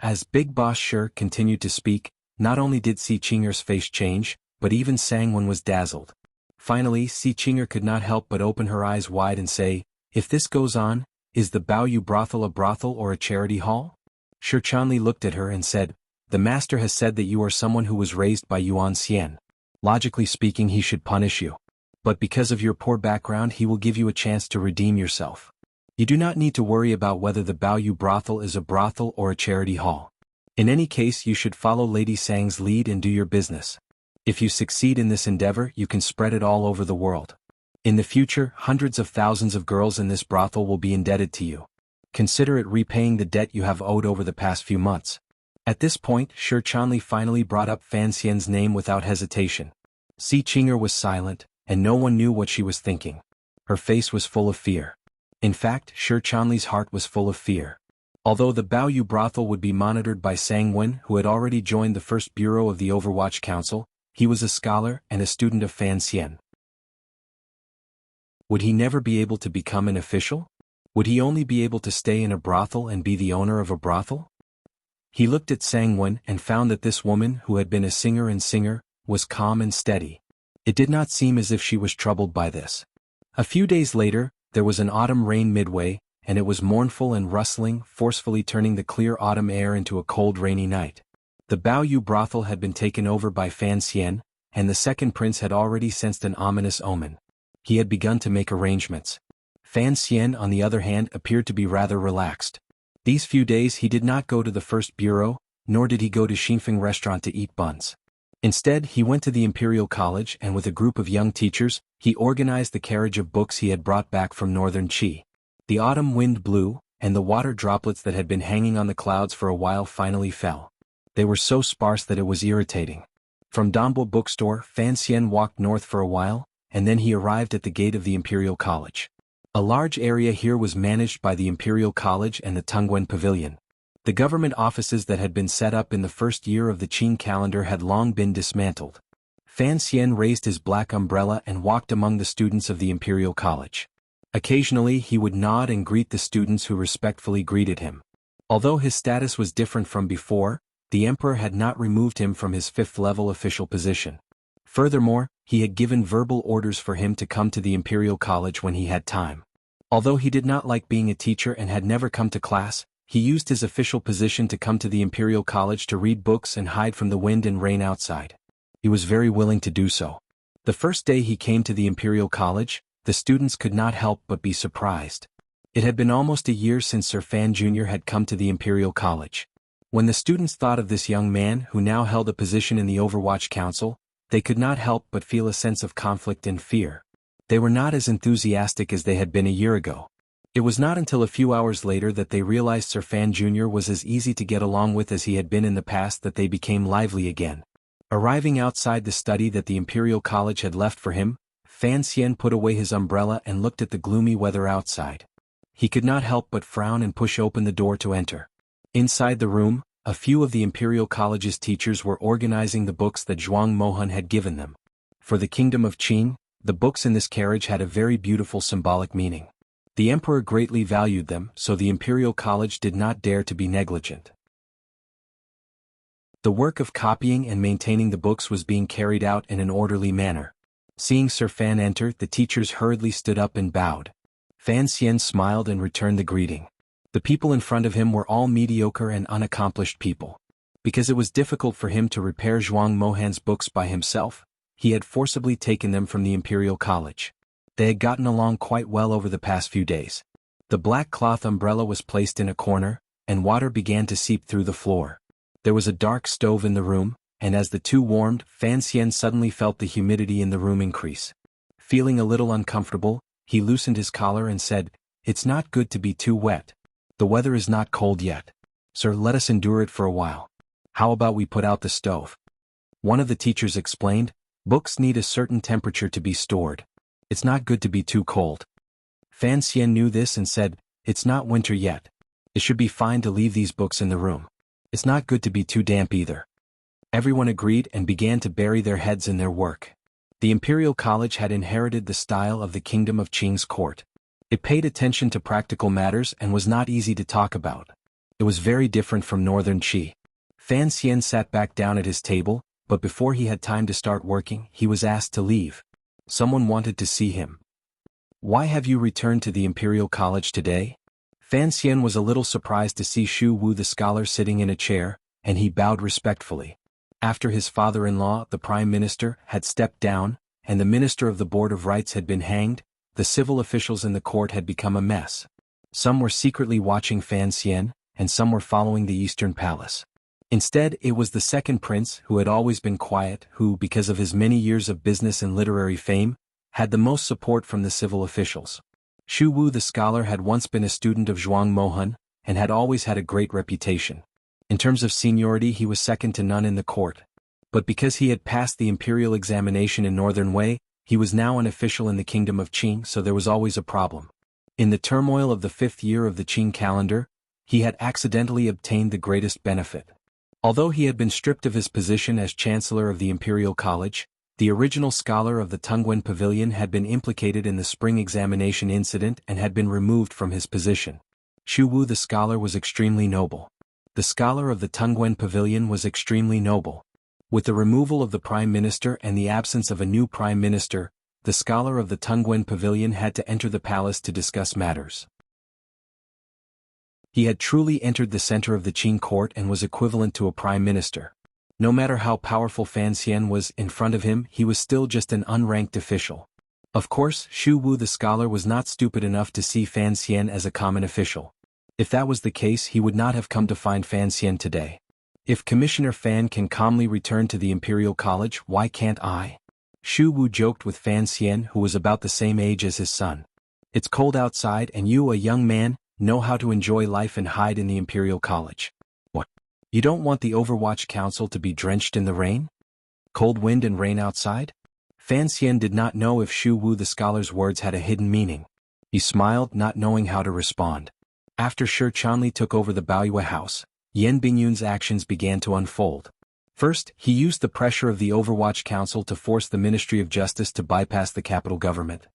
As Big Boss Shi continued to speak, not only did Si Qinger's face change, but even Sang Wen was dazzled. Finally, Si Qinger could not help but open her eyes wide and say, If this goes on, is the Baoyu brothel a brothel or a charity hall? Shi Chanli looked at her and said, The master has said that you are someone who was raised by Yuan Xian. Logically speaking, he should punish you. But because of your poor background, he will give you a chance to redeem yourself. You do not need to worry about whether the Baoyu brothel is a brothel or a charity hall. In any case, you should follow Lady Sang's lead and do your business. If you succeed in this endeavor, you can spread it all over the world. In the future, hundreds of thousands of girls in this brothel will be indebted to you. Consider it repaying the debt you have owed over the past few months. At this point, Shi Chanli finally brought up Fan Xian's name without hesitation. Si Qinger was silent, and no one knew what she was thinking. Her face was full of fear. In fact, Shi Chanli's heart was full of fear. Although the Baoyu brothel would be monitored by Sang Wen, who had already joined the 1st Bureau of the Overwatch Council, He was a scholar and a student of Fan Xian. Would he never be able to become an official? Would he only be able to stay in a brothel and be the owner of a brothel? He looked at Sangwon and found that this woman, who had been a singer, was calm and steady. It did not seem as if she was troubled by this. A few days later, there was an autumn rain midway, and it was mournful and rustling, forcefully turning the clear autumn air into a cold rainy night. The Baoyu brothel had been taken over by Fan Xian, and the second prince had already sensed an ominous omen. He had begun to make arrangements. Fan Xian, on the other hand, appeared to be rather relaxed. These few days he did not go to the first bureau, nor did he go to Xinfeng restaurant to eat buns. Instead, he went to the Imperial College and with a group of young teachers, he organized the carriage of books he had brought back from northern Qi. The autumn wind blew, and the water droplets that had been hanging on the clouds for a while finally fell. They were so sparse that it was irritating. From Dambo bookstore, Fan Xian walked north for a while, and then he arrived at the gate of the Imperial College. A large area here was managed by the Imperial College and the Tunguen Pavilion. The government offices that had been set up in the first year of the Qing calendar had long been dismantled. Fan Xian raised his black umbrella and walked among the students of the Imperial College. Occasionally he would nod and greet the students who respectfully greeted him. Although his status was different from before, the emperor had not removed him from his fifth-level official position. Furthermore, he had given verbal orders for him to come to the Imperial College when he had time. Although he did not like being a teacher and had never come to class, he used his official position to come to the Imperial College to read books and hide from the wind and rain outside. He was very willing to do so. The first day he came to the Imperial College, the students could not help but be surprised. It had been almost a year since Sir Fan Jr. had come to the Imperial College. When the students thought of this young man who now held a position in the Overwatch Council, they could not help but feel a sense of conflict and fear. They were not as enthusiastic as they had been a year ago. It was not until a few hours later that they realized Sir Fan Jr. was as easy to get along with as he had been in the past that they became lively again. Arriving outside the study that the Imperial College had left for him, Fan Xian put away his umbrella and looked at the gloomy weather outside. He could not help but frown and push open the door to enter. Inside the room, a few of the Imperial College's teachers were organizing the books that Zhuang Mohan had given them. For the kingdom of Qing, the books in this carriage had a very beautiful symbolic meaning. The emperor greatly valued them, so the Imperial College did not dare to be negligent. The work of copying and maintaining the books was being carried out in an orderly manner. Seeing Sir Fan enter, the teachers hurriedly stood up and bowed. Fan Xian smiled and returned the greeting. The people in front of him were all mediocre and unaccomplished people. Because it was difficult for him to repair Zhuang Mohan's books by himself, he had forcibly taken them from the Imperial College. They had gotten along quite well over the past few days. The black cloth umbrella was placed in a corner, and water began to seep through the floor. There was a dark stove in the room, and as the two warmed, Fan Xian suddenly felt the humidity in the room increase. Feeling a little uncomfortable, he loosened his collar and said, "It's not good to be too wet. The weather is not cold yet. Sir, let us endure it for a while. How about we put out the stove?" One of the teachers explained, "Books need a certain temperature to be stored. It's not good to be too cold." Fan Xian knew this and said, "It's not winter yet. It should be fine to leave these books in the room. It's not good to be too damp either." Everyone agreed and began to bury their heads in their work. The Imperial College had inherited the style of the Kingdom of Qing's court. It paid attention to practical matters and was not easy to talk about. It was very different from northern Qi. Fan Xian sat back down at his table, but before he had time to start working, he was asked to leave. Someone wanted to see him. "Why have you returned to the Imperial College today?" Fan Xian was a little surprised to see Xu Wu the scholar sitting in a chair, and he bowed respectfully. After his father-in-law, the Prime Minister, had stepped down, and the Minister of the Board of Rights had been hanged, the civil officials in the court had become a mess. Some were secretly watching Fan Xian, and some were following the Eastern Palace. Instead, it was the second prince, who had always been quiet, who, because of his many years of business and literary fame, had the most support from the civil officials. Xu Wu the scholar had once been a student of Zhuang Mohan, and had always had a great reputation. In terms of seniority he was second to none in the court. But because he had passed the imperial examination in Northern Wei, he was now an official in the kingdom of Qing, so there was always a problem. In the turmoil of the 5th year of the Qing calendar, he had accidentally obtained the greatest benefit. Although he had been stripped of his position as Chancellor of the Imperial College, the original scholar of the Tungwen Pavilion had been implicated in the spring examination incident and had been removed from his position. Shu Wu the scholar was extremely noble. The scholar of the Tungwen Pavilion was extremely noble. With the removal of the Prime Minister and the absence of a new Prime Minister, the scholar of the Tungwen Pavilion had to enter the palace to discuss matters. He had truly entered the center of the Qing court and was equivalent to a Prime Minister. No matter how powerful Fan Xian was in front of him, he was still just an unranked official. Of course, Shu Wu the scholar was not stupid enough to see Fan Xian as a common official. If that was the case, he would not have come to find Fan Xian today. If Commissioner Fan can calmly return to the Imperial College, why can't I? Shu Wu joked with Fan Xian, who was about the same age as his son. It's cold outside and you, a young man, know how to enjoy life and hide in the Imperial College. What? You don't want the Overwatch Council to be drenched in the rain? Cold wind and rain outside? Fan Xian did not know if Shu Wu the scholar's words had a hidden meaning. He smiled, not knowing how to respond. After Shi Chanli took over the Baoyue house, Yan Bingyun's actions began to unfold. First, he used the pressure of the Overwatch Council to force the Ministry of Justice to bypass the capital government.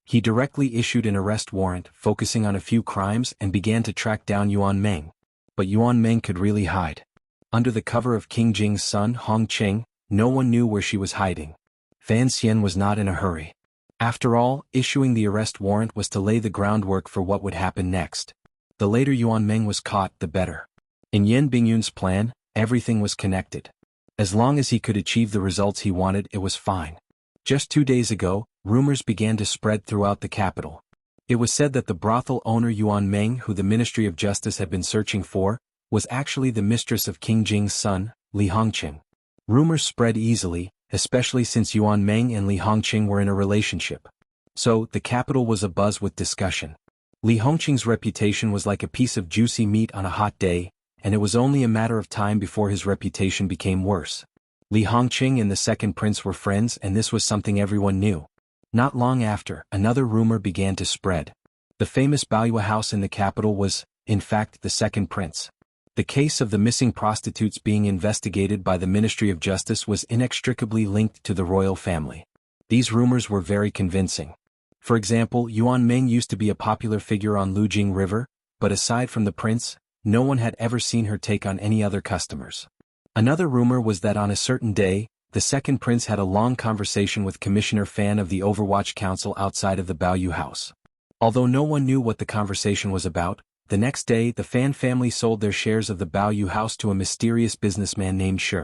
He directly issued an arrest warrant focusing on a few crimes and began to track down Yuan Meng. But Yuan Meng could really hide. Under the cover of King Jing's son Hong Qing, no one knew where she was hiding. Fan Xian was not in a hurry. After all, issuing the arrest warrant was to lay the groundwork for what would happen next. The later Yuan Meng was caught, the better. In Yan Bingyun's plan, everything was connected. As long as he could achieve the results he wanted, it was fine. Just 2 days ago, rumors began to spread throughout the capital. It was said that the brothel owner Yuan Meng, who the Ministry of Justice had been searching for, was actually the mistress of King Jing's son, Li Hongqing. Rumors spread easily, especially since Yuan Meng and Li Hongqing were in a relationship. So, the capital was abuzz with discussion. Li Hongqing's reputation was like a piece of juicy meat on a hot day, and it was only a matter of time before his reputation became worse. Li Hongqing and the second prince were friends, and this was something everyone knew. Not long after, another rumor began to spread. The famous Baoyue house in the capital was, in fact, the second prince. The case of the missing prostitutes being investigated by the Ministry of Justice was inextricably linked to the royal family. These rumors were very convincing. For example, Yuan Meng used to be a popular figure on Lujing River, but aside from the prince, no one had ever seen her take on any other customers. Another rumor was that on a certain day, the second prince had a long conversation with Commissioner Fan of the Overwatch Council outside of the Baoyue house. Although no one knew what the conversation was about, the next day the Fan family sold their shares of the Baoyue house to a mysterious businessman named Shi.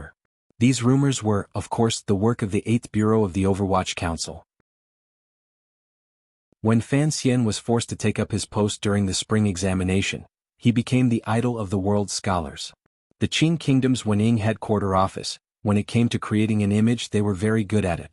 These rumors were, of course, the work of the 8th Bureau of the Overwatch Council. When Fan Xian was forced to take up his post during the spring examination, he became the idol of the world's scholars. The Qing Kingdom's Wening headquarter office, when it came to creating an image, they were very good at it.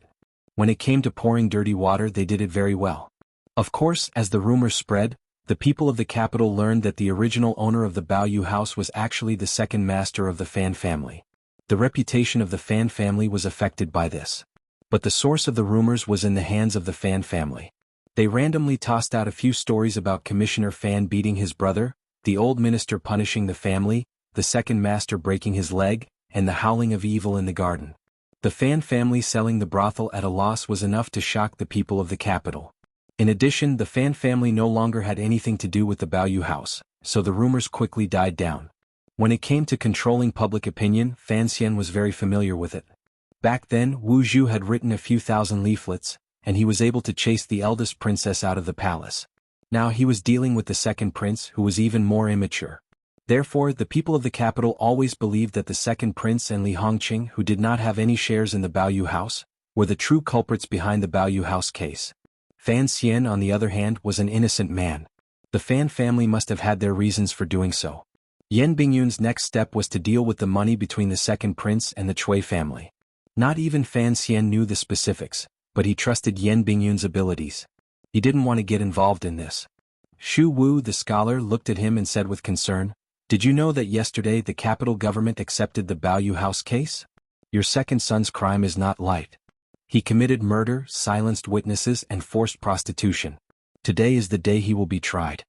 When it came to pouring dirty water, they did it very well. Of course, as the rumors spread, the people of the capital learned that the original owner of the Baoyue house was actually the second master of the Fan family. The reputation of the Fan family was affected by this. But the source of the rumors was in the hands of the Fan family. They randomly tossed out a few stories about Commissioner Fan beating his brother, the old minister punishing the family, the second master breaking his leg, and the howling of evil in the garden. The Fan family selling the brothel at a loss was enough to shock the people of the capital. In addition, the Fan family no longer had anything to do with the Baoyue house, so the rumors quickly died down. When it came to controlling public opinion, Fan Xian was very familiar with it. Back then, Wu Zhu had written a few thousand leaflets, and he was able to chase the eldest princess out of the palace. Now he was dealing with the second prince, who was even more immature. Therefore, the people of the capital always believed that the second prince and Li Hongqing, who did not have any shares in the Baoyue house, were the true culprits behind the Baoyue house case. Fan Xian, on the other hand, was an innocent man. The Fan family must have had their reasons for doing so. Yan Bingyun's next step was to deal with the money between the second prince and the Cui family. Not even Fan Xian knew the specifics, but he trusted Yan Bingyun's abilities. He didn't want to get involved in this. Shu Wu the scholar looked at him and said with concern, "Did you know that yesterday the capital government accepted the Baoyue house case? Your second son's crime is not light. He committed murder, silenced witnesses, and forced prostitution. Today is the day he will be tried."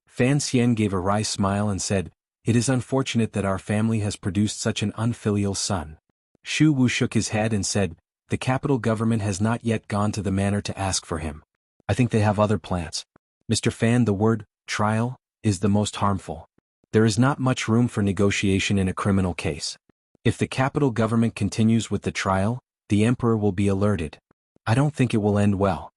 Fan Xian gave a wry smile and said, It is unfortunate that our family has produced such an unfilial son. Shu Wu shook his head and said, the capital government has not yet gone to the manor to ask for him. I think they have other plans. Mr. Fan, the word, trial, is the most harmful. There is not much room for negotiation in a criminal case. If the capital government continues with the trial, the emperor will be alerted. I don't think it will end well.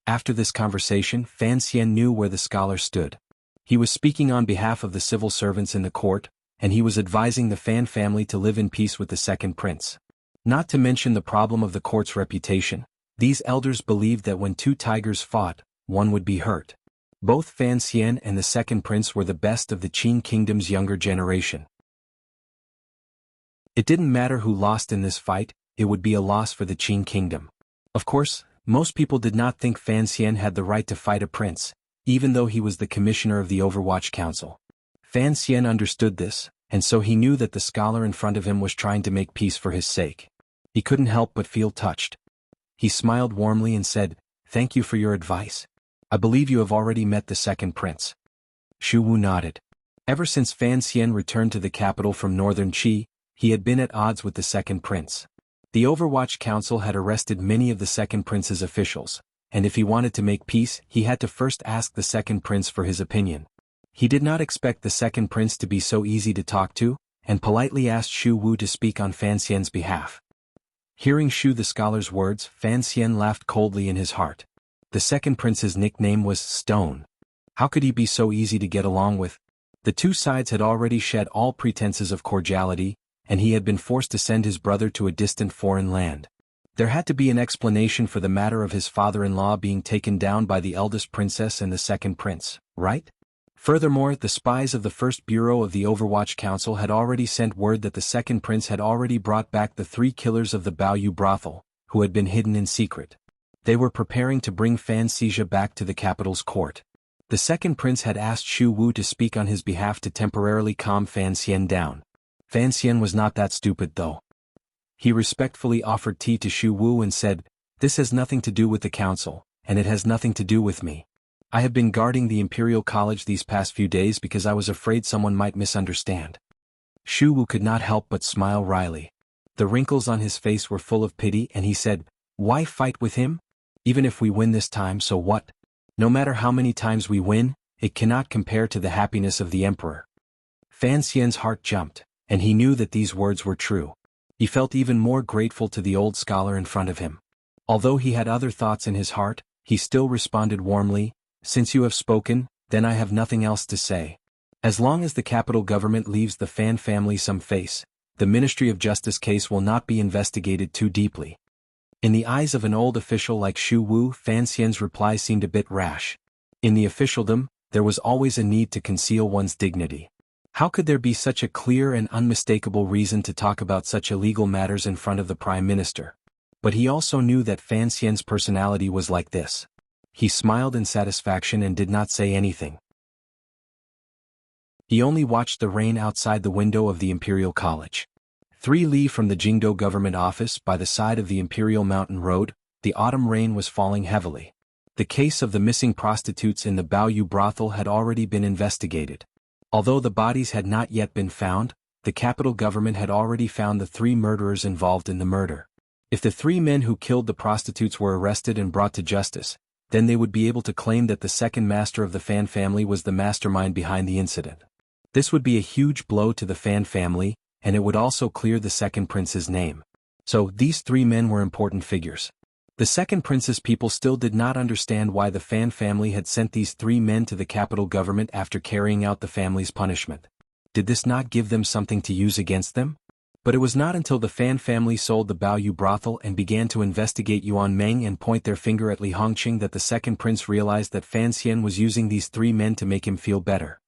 After this conversation, Fan Xian knew where the scholar stood. He was speaking on behalf of the civil servants in the court, and he was advising the Fan family to live in peace with the second prince. Not to mention the problem of the court's reputation, these elders believed that when two tigers fought, one would be hurt. Both Fan Xian and the second prince were the best of the Qin kingdom's younger generation. It didn't matter who lost in this fight, it would be a loss for the Qin kingdom. Of course, most people did not think Fan Xian had the right to fight a prince, even though he was the commissioner of the Overwatch Council. Fan Xian understood this, and so he knew that the scholar in front of him was trying to make peace for his sake. He couldn't help but feel touched. He smiled warmly and said, "Thank you for your advice. I believe you have already met the second prince." Shu Wu nodded. Ever since Fan Xian returned to the capital from northern Qi, he had been at odds with the second prince. The Overwatch Council had arrested many of the second prince's officials, and if he wanted to make peace, he had to first ask the second prince for his opinion. He did not expect the second prince to be so easy to talk to, and politely asked Shu Wu to speak on Fan Xian's behalf. Hearing Shu the scholar's words, Fan Xian laughed coldly in his heart. The second prince's nickname was Stone. How could he be so easy to get along with? The two sides had already shed all pretenses of cordiality, and he had been forced to send his brother to a distant foreign land. There had to be an explanation for the matter of his father-in-law being taken down by the eldest princess and the second prince, right? Furthermore, the spies of the First Bureau of the Overwatch Council had already sent word that the second prince had already brought back the 3 killers of the Baoyu brothel, who had been hidden in secret. They were preparing to bring Fan Xizha back to the capital's court. The second prince had asked Shu Wu to speak on his behalf to temporarily calm Fan Xian down. Fan Xian was not that stupid though. He respectfully offered tea to Shu Wu and said, "This has nothing to do with the council, and it has nothing to do with me. I have been guarding the Imperial College these past few days because I was afraid someone might misunderstand." Shu Wu could not help but smile wryly. The wrinkles on his face were full of pity and he said, "Why fight with him? Even if we win this time, so what? No matter how many times we win, it cannot compare to the happiness of the emperor." Fan Xian's heart jumped, and he knew that these words were true. He felt even more grateful to the old scholar in front of him. Although he had other thoughts in his heart, he still responded warmly, "Since you have spoken, then I have nothing else to say. As long as the capital government leaves the Fan family some face, the Ministry of Justice case will not be investigated too deeply." In the eyes of an old official like Shu Wu, Fan Xian's reply seemed a bit rash. In the officialdom, there was always a need to conceal one's dignity. How could there be such a clear and unmistakable reason to talk about such illegal matters in front of the Prime Minister? But he also knew that Fan Xian's personality was like this. He smiled in satisfaction and did not say anything. He only watched the rain outside the window of the Imperial College. 3 li from the Jingdo government office by the side of the Imperial Mountain Road, the autumn rain was falling heavily. The case of the missing prostitutes in the Baoyu brothel had already been investigated. Although the bodies had not yet been found, the capital government had already found the 3 murderers involved in the murder. If the 3 men who killed the prostitutes were arrested and brought to justice, then they would be able to claim that the second master of the Fan family was the mastermind behind the incident. This would be a huge blow to the Fan family, and it would also clear the second prince's name. So these 3 men were important figures. The second prince's people still did not understand why the Fan family had sent these 3 men to the capital government after carrying out the family's punishment. Did this not give them something to use against them? But it was not until the Fan family sold the Baoyu brothel and began to investigate Yuan Meng and point their finger at Li Hongqing that the second prince realized that Fan Xian was using these 3 men to make him feel better.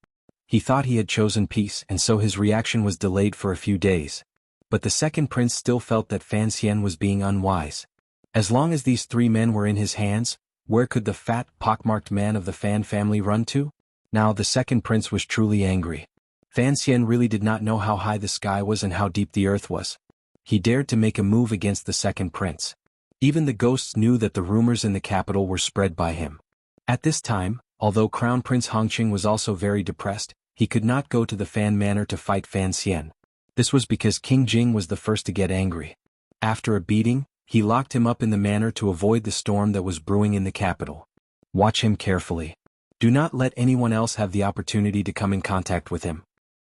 He thought he had chosen peace and so his reaction was delayed for a few days. But the second prince still felt that Fan Xian was being unwise. As long as these 3 men were in his hands, where could the fat, pockmarked man of the Fan family run to? Now the second prince was truly angry. Fan Xian really did not know how high the sky was and how deep the earth was. He dared to make a move against the second prince. Even the ghosts knew that the rumors in the capital were spread by him. At this time, although Crown Prince Hongqing was also very depressed, he could not go to the Fan Manor to fight Fan Xian. This was because King Jing was the first to get angry. After a beating, he locked him up in the manor to avoid the storm that was brewing in the capital. Watch him carefully. Do not let anyone else have the opportunity to come in contact with him.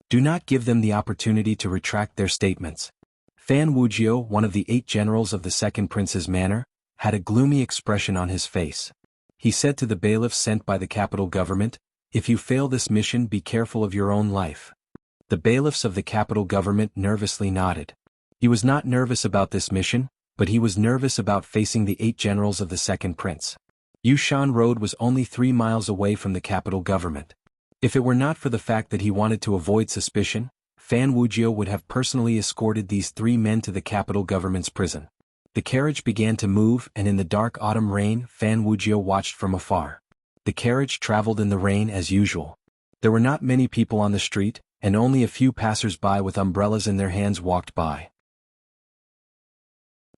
Do not give them the opportunity to retract their statements. Fan Wujiu, one of the 8 generals of the Second Prince's manor, had a gloomy expression on his face. He said to the bailiffs sent by the capital government, "If you fail this mission, be careful of your own life." The bailiffs of the capital government nervously nodded. He was not nervous about this mission, but he was nervous about facing the 8 generals of the Second Prince. Yushan Road was only 3 miles away from the capital government. If it were not for the fact that he wanted to avoid suspicion, Fan Wujiu would have personally escorted these 3 men to the capital government's prison. The carriage began to move, and in the dark autumn rain, Fan Wujiu watched from afar. The carriage traveled in the rain as usual. There were not many people on the street, and only a few passers-by with umbrellas in their hands walked by.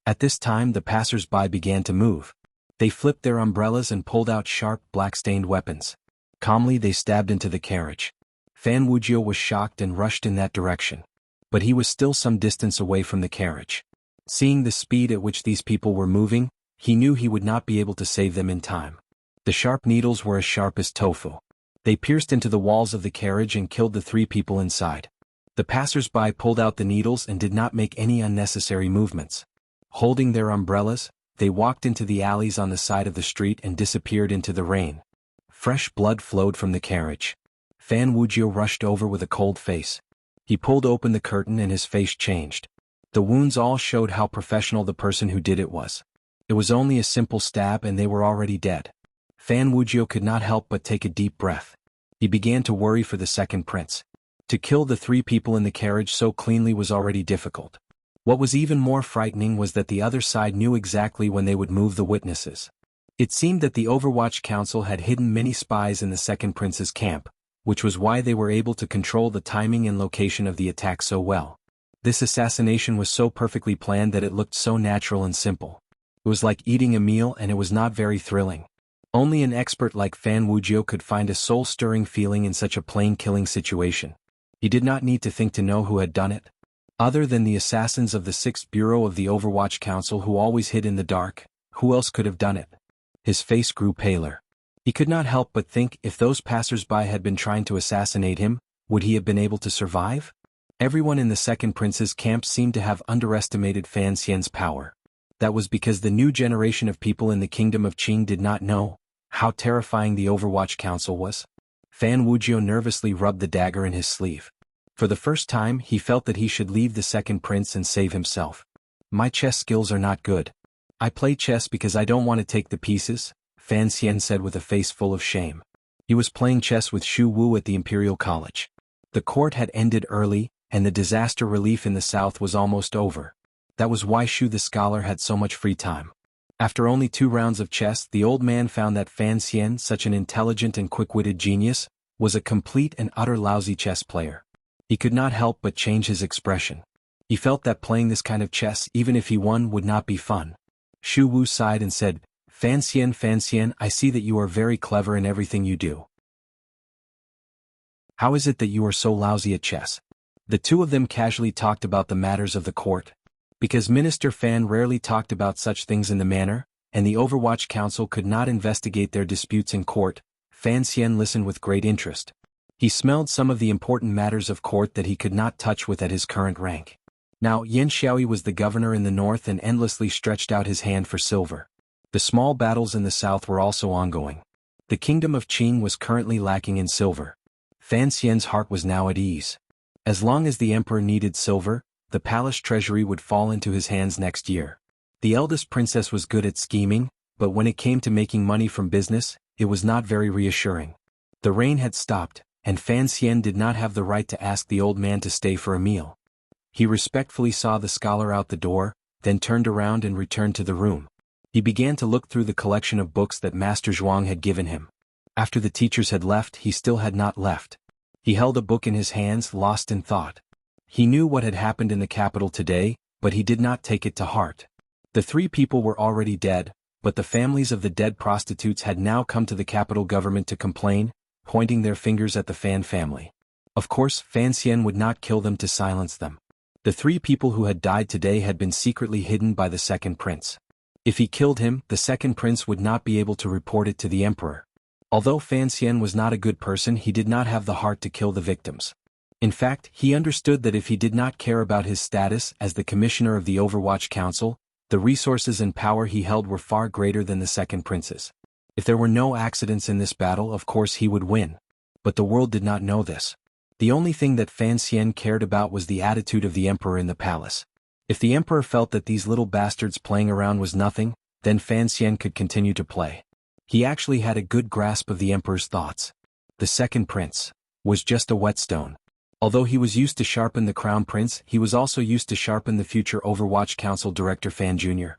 At this time the passers-by began to move. They flipped their umbrellas and pulled out sharp, black-stained weapons. Calmly they stabbed into the carriage. Fan Wujiu was shocked and rushed in that direction. But he was still some distance away from the carriage. Seeing the speed at which these people were moving, he knew he would not be able to save them in time. The sharp needles were as sharp as tofu. They pierced into the walls of the carriage and killed the 3 people inside. The passers-by pulled out the needles and did not make any unnecessary movements. Holding their umbrellas, they walked into the alleys on the side of the street and disappeared into the rain. Fresh blood flowed from the carriage. Fan Wujiu rushed over with a cold face. He pulled open the curtain and his face changed. The wounds all showed how professional the person who did it was. It was only a simple stab and they were already dead. Fan Wujiu could not help but take a deep breath. He began to worry for the Second Prince. To kill the 3 people in the carriage so cleanly was already difficult. What was even more frightening was that the other side knew exactly when they would move the witnesses. It seemed that the Overwatch Council had hidden many spies in the Second Prince's camp, which was why they were able to control the timing and location of the attack so well. This assassination was so perfectly planned that it looked so natural and simple. It was like eating a meal and it was not very thrilling. Only an expert like Fan Wujiu could find a soul-stirring feeling in such a plain killing situation. He did not need to think to know who had done it. Other than the assassins of the 6th Bureau of the Overwatch Council who always hid in the dark, who else could have done it? His face grew paler. He could not help but think if those passers-by had been trying to assassinate him, would he have been able to survive? Everyone in the Second Prince's camp seemed to have underestimated Fan Xian's power. That was because the new generation of people in the kingdom of Qing did not know how terrifying the Overwatch Council was. Fan Wujiu nervously rubbed the dagger in his sleeve. For the first time he felt that he should leave the Second Prince and save himself. My chess skills are not good. I play chess because I don't want to take the pieces, Fan Xian said with a face full of shame. He was playing chess with Xu Wu at the Imperial College. The court had ended early, and the disaster relief in the south was almost over. That was why Xu the scholar had so much free time. After only 2 rounds of chess, the old man found that Fan Xian, such an intelligent and quick-witted genius, was a complete and utter lousy chess player. He could not help but change his expression. He felt that playing this kind of chess, even if he won, would not be fun. Xu Wu sighed and said, Fan Xian, I see that you are very clever in everything you do. How is it that you are so lousy at chess? The 2 of them casually talked about the matters of the court. Because Minister Fan rarely talked about such things in the manor, and the Overwatch Council could not investigate their disputes in court, Fan Xian listened with great interest. He smelled some of the important matters of court that he could not touch with at his current rank. Now Yan Xiaoyi was the governor in the north and endlessly stretched out his hand for silver. The small battles in the south were also ongoing. The kingdom of Qing was currently lacking in silver. Fan Xian's heart was now at ease. As long as the emperor needed silver, the palace treasury would fall into his hands next year. The eldest princess was good at scheming, but when it came to making money from business, it was not very reassuring. The rain had stopped, and Fan Xian did not have the right to ask the old man to stay for a meal. He respectfully saw the scholar out the door, then turned around and returned to the room. He began to look through the collection of books that Master Zhuang had given him. After the teachers had left, he still had not left. He held a book in his hands, lost in thought. He knew what had happened in the capital today, but he did not take it to heart. The 3 people were already dead, but the families of the dead prostitutes had now come to the capital government to complain, pointing their fingers at the Fan family. Of course, Fan Xian would not kill them to silence them. The 3 people who had died today had been secretly hidden by the second prince. If he killed him, the second prince would not be able to report it to the emperor. Although Fan Xian was not a good person, he did not have the heart to kill the victims. In fact, he understood that if he did not care about his status as the commissioner of the Overwatch Council, the resources and power he held were far greater than the second prince's. If there were no accidents in this battle, of course he would win. But the world did not know this. The only thing that Fan Xian cared about was the attitude of the emperor in the palace. If the emperor felt that these little bastards playing around was nothing, then Fan Xian could continue to play. He actually had a good grasp of the emperor's thoughts. The second prince was just a whetstone. Although he was used to sharpen the crown prince, he was also used to sharpen the future Overwatch Council Director Fan Jr.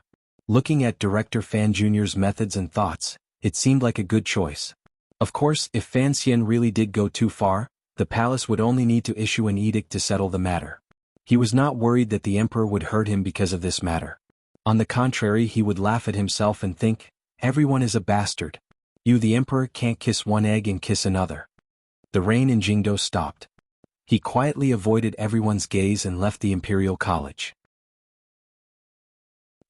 Looking at Director Fan Jr.'s methods and thoughts, it seemed like a good choice. Of course, if Fan Xian really did go too far, the palace would only need to issue an edict to settle the matter. He was not worried that the emperor would hurt him because of this matter. On the contrary, he would laugh at himself and think, everyone is a bastard. You, the emperor, can't kiss one egg and kiss another. The rain in Jingdo stopped. He quietly avoided everyone's gaze and left the Imperial College.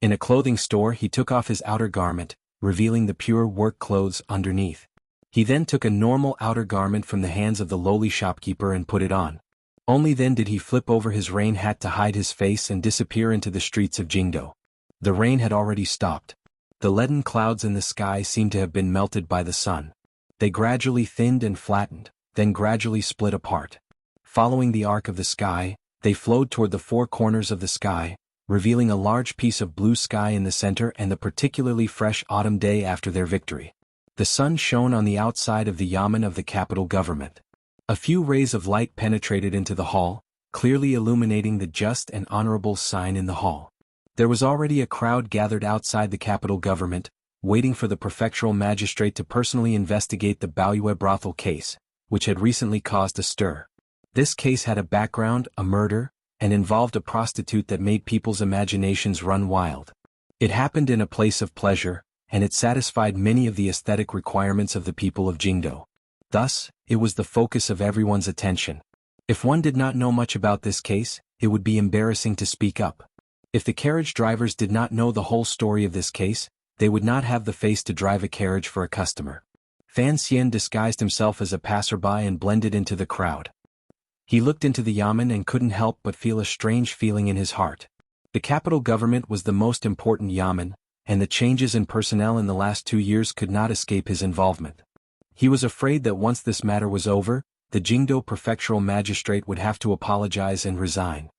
In a clothing store, he took off his outer garment, revealing the pure work clothes underneath. He then took a normal outer garment from the hands of the lowly shopkeeper and put it on. Only then did he flip over his rain hat to hide his face and disappear into the streets of Jingdo. The rain had already stopped. The leaden clouds in the sky seemed to have been melted by the sun. They gradually thinned and flattened, then gradually split apart. Following the arc of the sky, they flowed toward the 4 corners of the sky, revealing a large piece of blue sky in the center and the particularly fresh autumn day after their victory. The sun shone on the outside of the yamen of the capital government. A few rays of light penetrated into the hall, clearly illuminating the just and honorable sign in the hall. There was already a crowd gathered outside the capital government, waiting for the prefectural magistrate to personally investigate the Baoyue brothel case, which had recently caused a stir. This case had a background, a murder, and involved a prostitute that made people's imaginations run wild. It happened in a place of pleasure, and it satisfied many of the aesthetic requirements of the people of Jingdo. Thus, it was the focus of everyone's attention. If one did not know much about this case, it would be embarrassing to speak up. If the carriage drivers did not know the whole story of this case, they would not have the face to drive a carriage for a customer. Fan Xian disguised himself as a passerby and blended into the crowd. He looked into the yamen and couldn't help but feel a strange feeling in his heart. The capital government was the most important yamen, and the changes in personnel in the last 2 years could not escape his involvement. He was afraid that once this matter was over, the Jingdo prefectural magistrate would have to apologize and resign.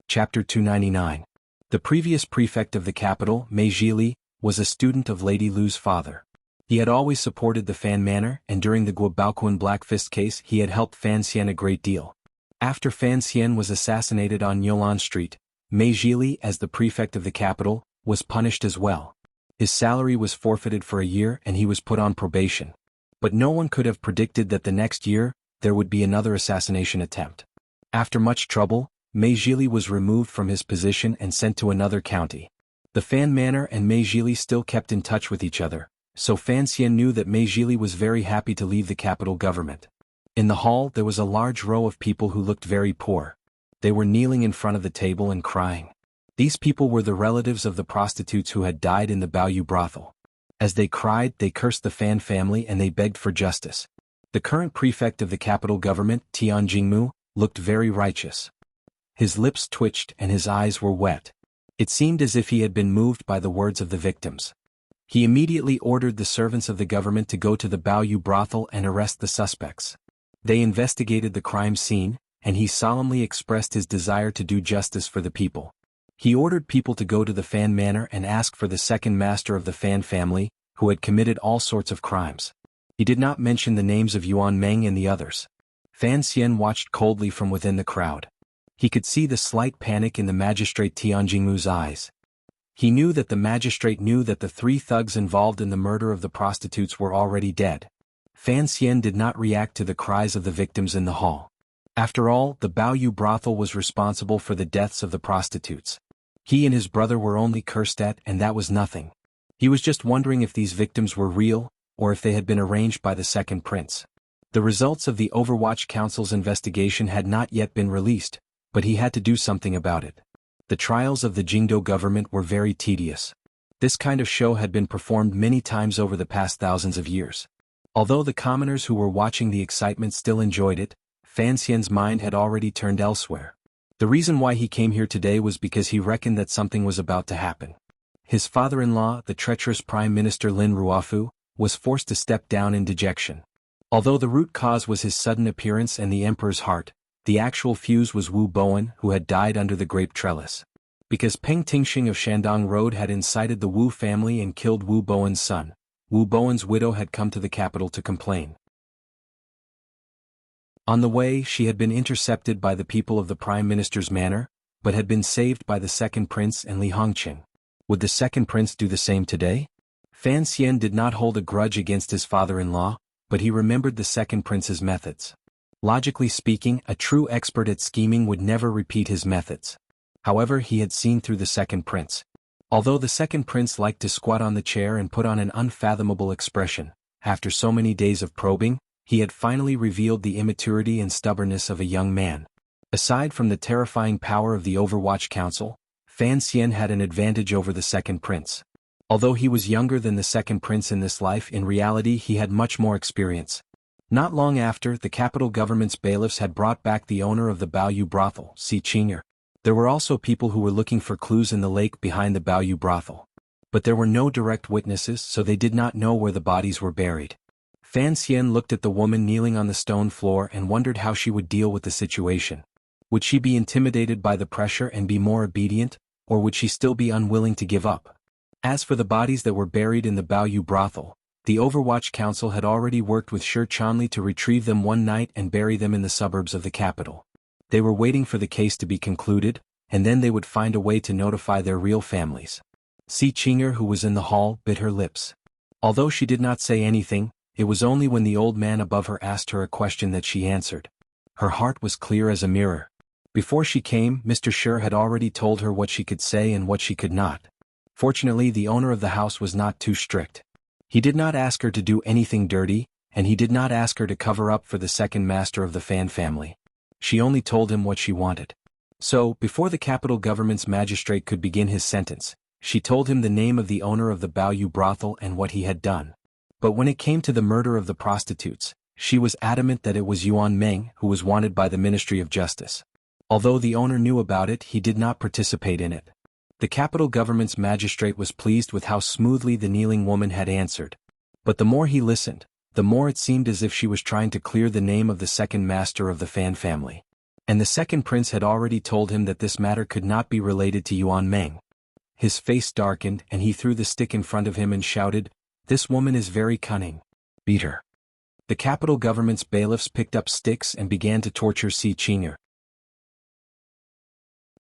Chapter 299. The previous prefect of the capital, Mei Zhili, was a student of Lady Lu's father. He had always supported the Fan Manor, and during the Guobaoquan Black Fist case he had helped Fan Xian a great deal. After Fan Xian was assassinated on Yolan Street, Mei Zhili, as the prefect of the capital, was punished as well. His salary was forfeited for a year and he was put on probation. But no one could have predicted that the next year, there would be another assassination attempt. After much trouble, Mei Zhili was removed from his position and sent to another county. The Fan Manor and Mei Zhili still kept in touch with each other, so Fan Xian knew that Mei Zhili was very happy to leave the capital government. In the hall there was a large row of people who looked very poor. They were kneeling in front of the table and crying. These people were the relatives of the prostitutes who had died in the Baoyu brothel. As they cried, they cursed the Fan family and they begged for justice. The current prefect of the capital government, Tian Jingmu, looked very righteous. His lips twitched and his eyes were wet. It seemed as if he had been moved by the words of the victims. He immediately ordered the servants of the government to go to the Baoyu brothel and arrest the suspects. They investigated the crime scene, and he solemnly expressed his desire to do justice for the people. He ordered people to go to the Fan Manor and ask for the second master of the Fan family, who had committed all sorts of crimes. He did not mention the names of Yuan Meng and the others. Fan Xian watched coldly from within the crowd. He could see the slight panic in the magistrate Tian Jingmu's eyes. He knew that the magistrate knew that the 3 thugs involved in the murder of the prostitutes were already dead. Fan Xian did not react to the cries of the victims in the hall. After all, the Baoyu brothel was responsible for the deaths of the prostitutes. He and his brother were only cursed at, and that was nothing. He was just wondering if these victims were real, or if they had been arranged by the second prince. The results of the Overwatch Council's investigation had not yet been released, but he had to do something about it. The trials of the Jingdo government were very tedious. This kind of show had been performed many times over the past thousands of years. Although the commoners who were watching the excitement still enjoyed it, Fan Xian's mind had already turned elsewhere. The reason why he came here today was because he reckoned that something was about to happen. His father-in-law, the treacherous Prime Minister Lin Ruofu, was forced to step down in dejection. Although the root cause was his sudden appearance and the emperor's heart, the actual fuse was Wu Bowen, who had died under the grape trellis. Because Peng Tingxing of Shandong Road had incited the Wu family and killed Wu Bowen's son, Wu Bowen's widow had come to the capital to complain. On the way, she had been intercepted by the people of the Prime Minister's manor, but had been saved by the second prince and Li Hongqing. Would the second prince do the same today? Fan Xian did not hold a grudge against his father-in-law, but he remembered the second prince's methods. Logically speaking, a true expert at scheming would never repeat his methods. However, he had seen through the second prince. Although the second prince liked to squat on the chair and put on an unfathomable expression, after so many days of probing, he had finally revealed the immaturity and stubbornness of a young man. Aside from the terrifying power of the Overwatch Council, Fan Xian had an advantage over the second prince. Although he was younger than the second prince in this life, in reality he had much more experience. Not long after, the capital government's bailiffs had brought back the owner of the Baoyu brothel, Si Qing'er. There were also people who were looking for clues in the lake behind the Baoyu brothel. But there were no direct witnesses, so they did not know where the bodies were buried. Fan Xian looked at the woman kneeling on the stone floor and wondered how she would deal with the situation. Would she be intimidated by the pressure and be more obedient, or would she still be unwilling to give up? As for the bodies that were buried in the Baoyu brothel, the Overwatch Council had already worked with Shi Chanli to retrieve them one night and bury them in the suburbs of the capital. They were waiting for the case to be concluded, and then they would find a way to notify their real families. Si Qing'er, who was in the hall, bit her lips. Although she did not say anything, it was only when the old man above her asked her a question that she answered. Her heart was clear as a mirror. Before she came, Mr. Shi had already told her what she could say and what she could not. Fortunately, the owner of the house was not too strict. He did not ask her to do anything dirty, and he did not ask her to cover up for the second master of the Fan family. She only told him what she wanted. So, before the capital government's magistrate could begin his sentence, she told him the name of the owner of the Baoyu brothel and what he had done. But when it came to the murder of the prostitutes, she was adamant that it was Yuan Meng who was wanted by the Ministry of Justice. Although the owner knew about it, he did not participate in it. The capital government's magistrate was pleased with how smoothly the kneeling woman had answered. But the more he listened, the more it seemed as if she was trying to clear the name of the second master of the Fan family. And the second prince had already told him that this matter could not be related to Yuan Meng. His face darkened and he threw the stick in front of him and shouted, "This woman is very cunning. Beat her." The capital government's bailiffs picked up sticks and began to torture Si Qing'er.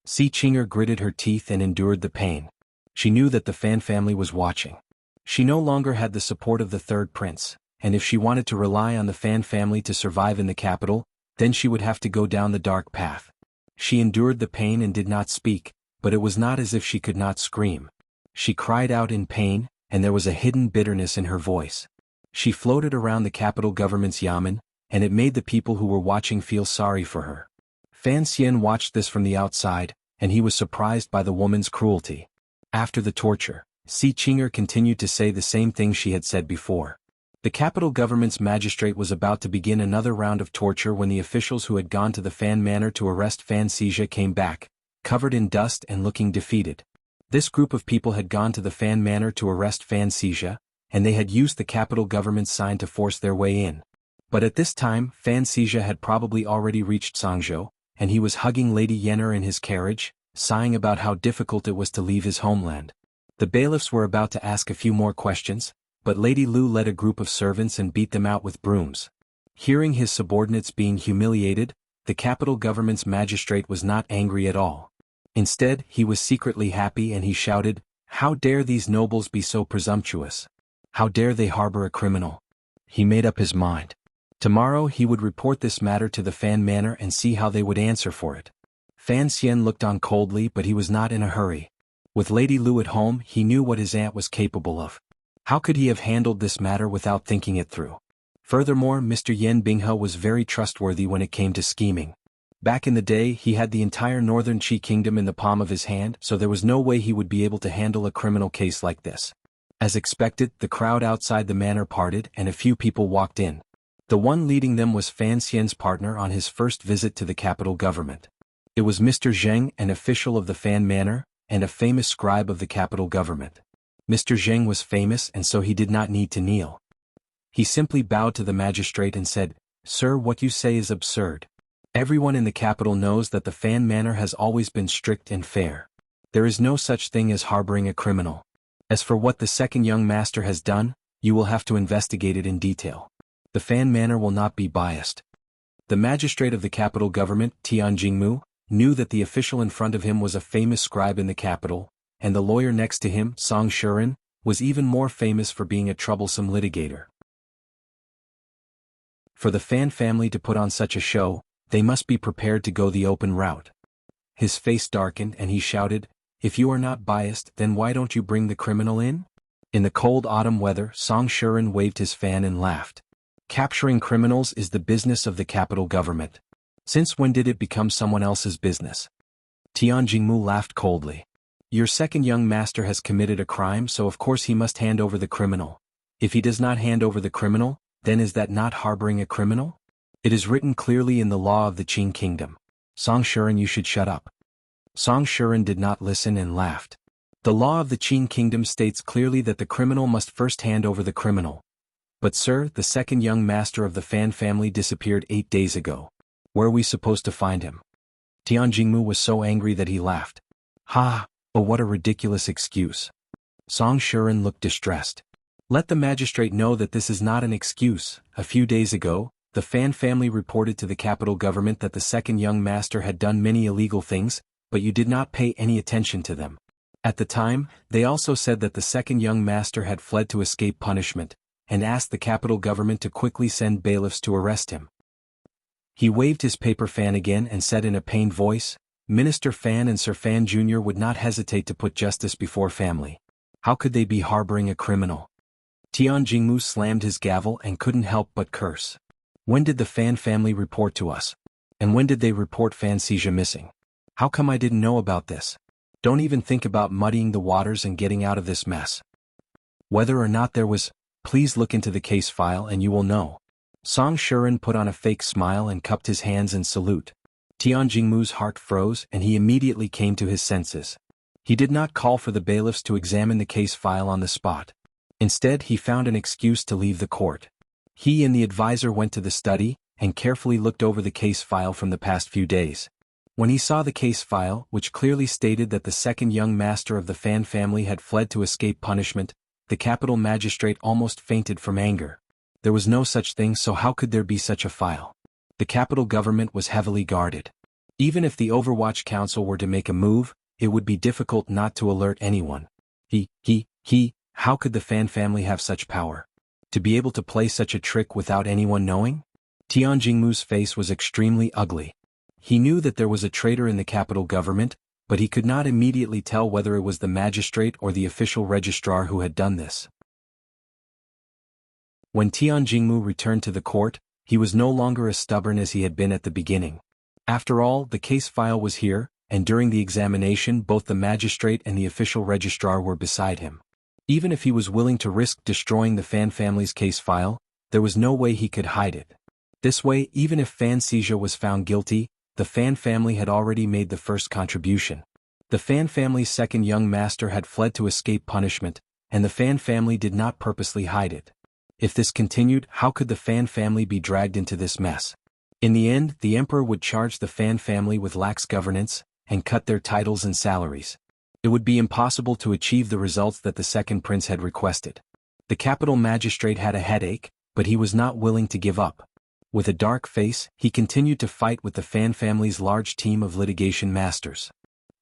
Si Qing'er gritted her teeth and endured the pain. She knew that the Fan family was watching. She no longer had the support of the third prince, and if she wanted to rely on the Fan family to survive in the capital, then she would have to go down the dark path. She endured the pain and did not speak, but it was not as if she could not scream. She cried out in pain, and there was a hidden bitterness in her voice. She floated around the capital government's yamen, and it made the people who were watching feel sorry for her. Fan Xian watched this from the outside, and he was surprised by the woman's cruelty. After the torture, Si Qing'er continued to say the same thing she had said before. The capital government's magistrate was about to begin another round of torture when the officials who had gone to the Fan Manor to arrest Fan Xizha came back, covered in dust and looking defeated. This group of people had gone to the Fan Manor to arrest Fan Xizha, and they had used the capital government's sign to force their way in. But at this time, Fan Xizha had probably already reached Sangzhou, and he was hugging Lady Yen'er in his carriage, sighing about how difficult it was to leave his homeland. The bailiffs were about to ask a few more questions, but Lady Lu led a group of servants and beat them out with brooms. Hearing his subordinates being humiliated, the capital government's magistrate was not angry at all. Instead, he was secretly happy and he shouted, "How dare these nobles be so presumptuous? How dare they harbor a criminal?" He made up his mind. Tomorrow he would report this matter to the Fan Manor and see how they would answer for it. Fan Xian looked on coldly, but he was not in a hurry. With Lady Lu at home, he knew what his aunt was capable of. How could he have handled this matter without thinking it through? Furthermore, Mr. Yen Binghe was very trustworthy when it came to scheming. Back in the day, he had the entire northern Qi kingdom in the palm of his hand, so there was no way he would be able to handle a criminal case like this. As expected, the crowd outside the manor parted and a few people walked in. The one leading them was Fan Xian's partner on his first visit to the capital government. It was Mr. Zheng, an official of the Fan Manor, and a famous scribe of the capital government. Mr. Zheng was famous and so he did not need to kneel. He simply bowed to the magistrate and said, "Sir, what you say is absurd. Everyone in the capital knows that the Fan Manor has always been strict and fair. There is no such thing as harboring a criminal. As for what the second young master has done, you will have to investigate it in detail. The Fan Manor will not be biased." The magistrate of the capital government, Tian Jingmu, knew that the official in front of him was a famous scribe in the capital, and the lawyer next to him, Song Shuren, was even more famous for being a troublesome litigator. For the Fan family to put on such a show, they must be prepared to go the open route. His face darkened and he shouted, "If you are not biased, then why don't you bring the criminal in?" In the cold autumn weather, Song Shuren waved his fan and laughed. Capturing criminals is the business of the capital government. Since when did it become someone else's business? Tian Jingmu laughed coldly. Your second young master has committed a crime, so of course he must hand over the criminal. If he does not hand over the criminal, then is that not harboring a criminal? It is written clearly in the law of the Qin kingdom. Song Shuren, you should shut up. Song Shuren did not listen and laughed. The law of the Qin kingdom states clearly that the criminal must first hand over the criminal. But sir, the second young master of the Fan family disappeared 8 days ago. Where are we supposed to find him? Tian Jingmu was so angry that he laughed. Ha! Oh, what a ridiculous excuse. Song Shuren looked distressed. Let the magistrate know that this is not an excuse. A few days ago, the Fan family reported to the capital government that the second young master had done many illegal things, but you did not pay any attention to them. At the time, they also said that the second young master had fled to escape punishment, and asked the capital government to quickly send bailiffs to arrest him. He waved his paper fan again and said in a pained voice, Minister Fan and Sir Fan Jr. would not hesitate to put justice before family. How could they be harboring a criminal? Tian Jingmu slammed his gavel and couldn't help but curse. When did the Fan family report to us? And when did they report Fan Xija missing? How come I didn't know about this? Don't even think about muddying the waters and getting out of this mess. Whether or not there was, please look into the case file and you will know. Song Shuren put on a fake smile and cupped his hands in salute. Tian Jingmu's heart froze and he immediately came to his senses. He did not call for the bailiffs to examine the case file on the spot. Instead, he found an excuse to leave the court. He and the advisor went to the study and carefully looked over the case file from the past few days. When he saw the case file, which clearly stated that the second young master of the Fan family had fled to escape punishment, the capital magistrate almost fainted from anger. There was no such thing, so how could there be such a file? The capital government was heavily guarded. Even if the Overwatch Council were to make a move, it would be difficult not to alert anyone. How could the Fan family have such power? To be able to play such a trick without anyone knowing? Tian Jingmu's face was extremely ugly. He knew that there was a traitor in the capital government, but he could not immediately tell whether it was the magistrate or the official registrar who had done this. When Tian Jingmu returned to the court, he was no longer as stubborn as he had been at the beginning. After all, the case file was here, and during the examination both the magistrate and the official registrar were beside him. Even if he was willing to risk destroying the Fan family's case file, there was no way he could hide it. This way, even if Fan Xija was found guilty, the Fan family had already made the first contribution. The Fan family's second young master had fled to escape punishment, and the Fan family did not purposely hide it. If this continued, how could the Fan family be dragged into this mess? In the end, the emperor would charge the Fan family with lax governance, and cut their titles and salaries. It would be impossible to achieve the results that the second prince had requested. The capital magistrate had a headache, but he was not willing to give up. With a dark face, he continued to fight with the Fan family's large team of litigation masters.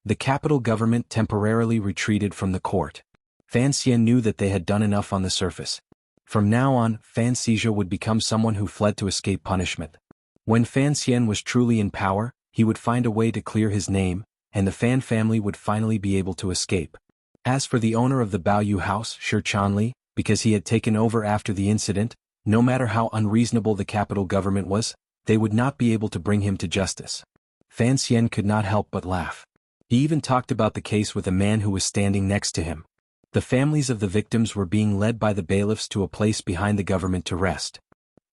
The capital government temporarily retreated from the court. Fan Xian knew that they had done enough on the surface. From now on, Fan Xija would become someone who fled to escape punishment. When Fan Xian was truly in power, he would find a way to clear his name, and the Fan family would finally be able to escape. As for the owner of the Baoyu house, Shi Chanli, because he had taken over after the incident, no matter how unreasonable the capital government was, they would not be able to bring him to justice. Fan Xian could not help but laugh. He even talked about the case with a man who was standing next to him. The families of the victims were being led by the bailiffs to a place behind the government to rest.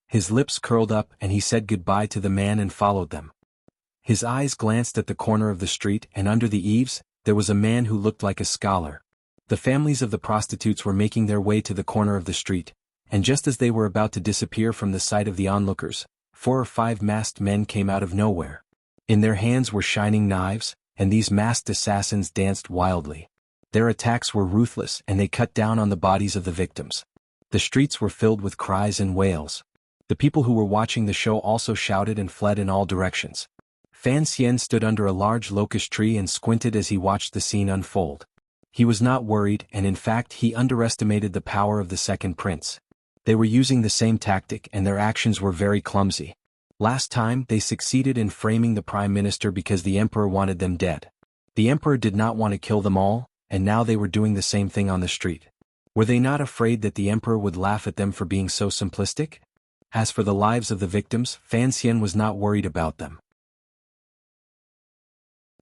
His lips curled up and he said goodbye to the man and followed them. His eyes glanced at the corner of the street, and under the eaves, there was a man who looked like a scholar. The families of the prostitutes were making their way to the corner of the street, and just as they were about to disappear from the sight of the onlookers, 4 or 5 masked men came out of nowhere. In their hands were shining knives, and these masked assassins danced wildly. Their attacks were ruthless and they cut down on the bodies of the victims. The streets were filled with cries and wails. The people who were watching the show also shouted and fled in all directions. Fan Xian stood under a large locust tree and squinted as he watched the scene unfold. He was not worried, and in fact he underestimated the power of the second prince. They were using the same tactic and their actions were very clumsy. Last time they succeeded in framing the prime minister because the emperor wanted them dead. The emperor did not want to kill them all, and now they were doing the same thing on the street. Were they not afraid that the emperor would laugh at them for being so simplistic? As for the lives of the victims, Fan Xian was not worried about them.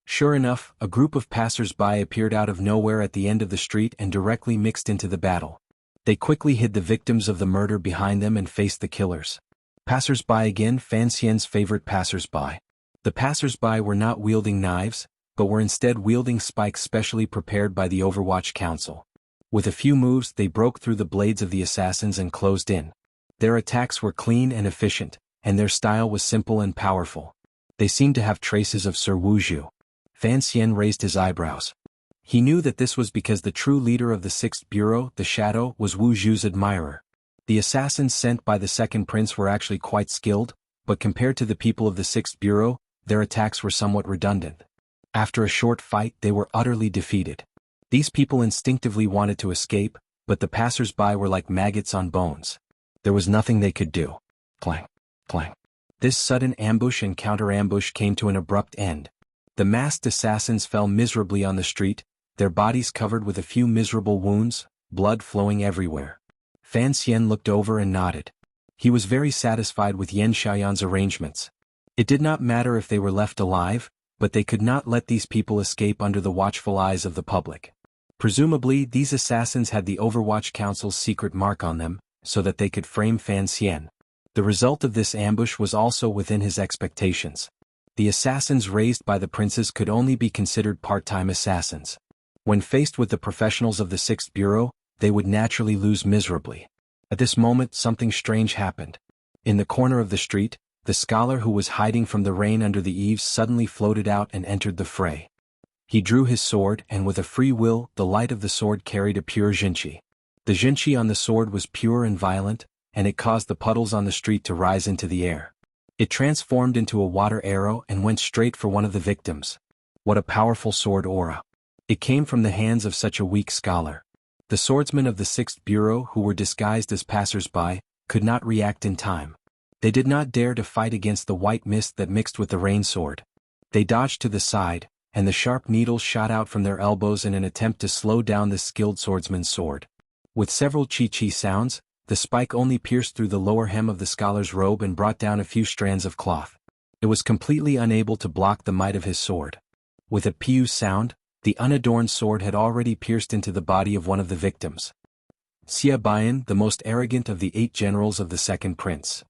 Sure enough, a group of passers-by appeared out of nowhere at the end of the street and directly mixed into the battle. They quickly hid the victims of the murder behind them and faced the killers. Passers-by again, Fan Xian's favorite passers-by. The passers-by were not wielding knives, but were instead wielding spikes specially prepared by the Overwatch Council. With a few moves they broke through the blades of the assassins and closed in. Their attacks were clean and efficient, and their style was simple and powerful. They seemed to have traces of Sir Wuzhu. Fan Xian raised his eyebrows. He knew that this was because the true leader of the 6th Bureau, the Shadow, was Wu Zhu's admirer. The assassins sent by the second prince were actually quite skilled, but compared to the people of the 6th Bureau, their attacks were somewhat redundant. After a short fight they were utterly defeated. These people instinctively wanted to escape, but the passers-by were like maggots on bones. There was nothing they could do. Clang, clang. This sudden ambush and counter-ambush came to an abrupt end. The masked assassins fell miserably on the street, their bodies covered with a few miserable wounds, blood flowing everywhere. Fan Xian looked over and nodded. He was very satisfied with Yan Xiaoyan's arrangements. It did not matter if they were left alive, but they could not let these people escape under the watchful eyes of the public. Presumably, these assassins had the Overwatch Council's secret mark on them, so that they could frame Fan Xian. The result of this ambush was also within his expectations. The assassins raised by the princes could only be considered part-time assassins. When faced with the professionals of the 6th Bureau, they would naturally lose miserably. At this moment something strange happened. In the corner of the street, the scholar who was hiding from the rain under the eaves suddenly floated out and entered the fray. He drew his sword, and with a free will, the light of the sword carried a pure jinqi. The jinqi on the sword was pure and violent, and it caused the puddles on the street to rise into the air. It transformed into a water arrow and went straight for one of the victims. What a powerful sword aura! It came from the hands of such a weak scholar. The swordsmen of the 6th Bureau, who were disguised as passers-by, could not react in time. They did not dare to fight against the white mist that mixed with the rain sword. They dodged to the side, and the sharp needles shot out from their elbows in an attempt to slow down the skilled swordsman's sword. With several chi-chi sounds, the spike only pierced through the lower hem of the scholar's robe and brought down a few strands of cloth. It was completely unable to block the might of his sword. With a piu sound, the unadorned sword had already pierced into the body of one of the victims. Xia Baiyan, the most arrogant of the 8 generals of the second prince.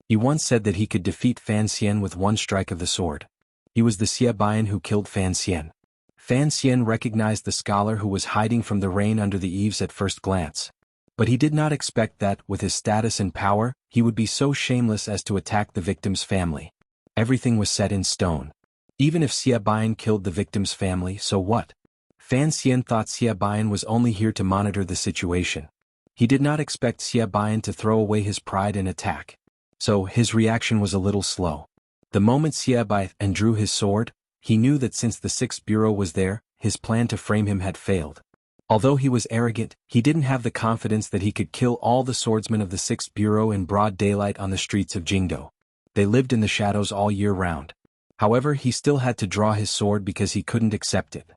He once said that he could defeat Fan Xian with one strike of the sword. He was the Xia Baiyan who killed Fan Xian. Fan Xian recognized the scholar who was hiding from the rain under the eaves at first glance. But he did not expect that, with his status and power, he would be so shameless as to attack the victim's family. Everything was set in stone. Even if Xia Baiyan killed the victim's family, so what? Fan Xian thought Xia Baiyan was only here to monitor the situation. He did not expect Xia Baiyan to throw away his pride and attack. So, his reaction was a little slow. The moment Xia Baiyan drew his sword, he knew that since the 6th Bureau was there, his plan to frame him had failed. Although he was arrogant, he didn't have the confidence that he could kill all the swordsmen of the 6th Bureau in broad daylight on the streets of Jingdo. They lived in the shadows all year round. However, he still had to draw his sword because he couldn't accept it.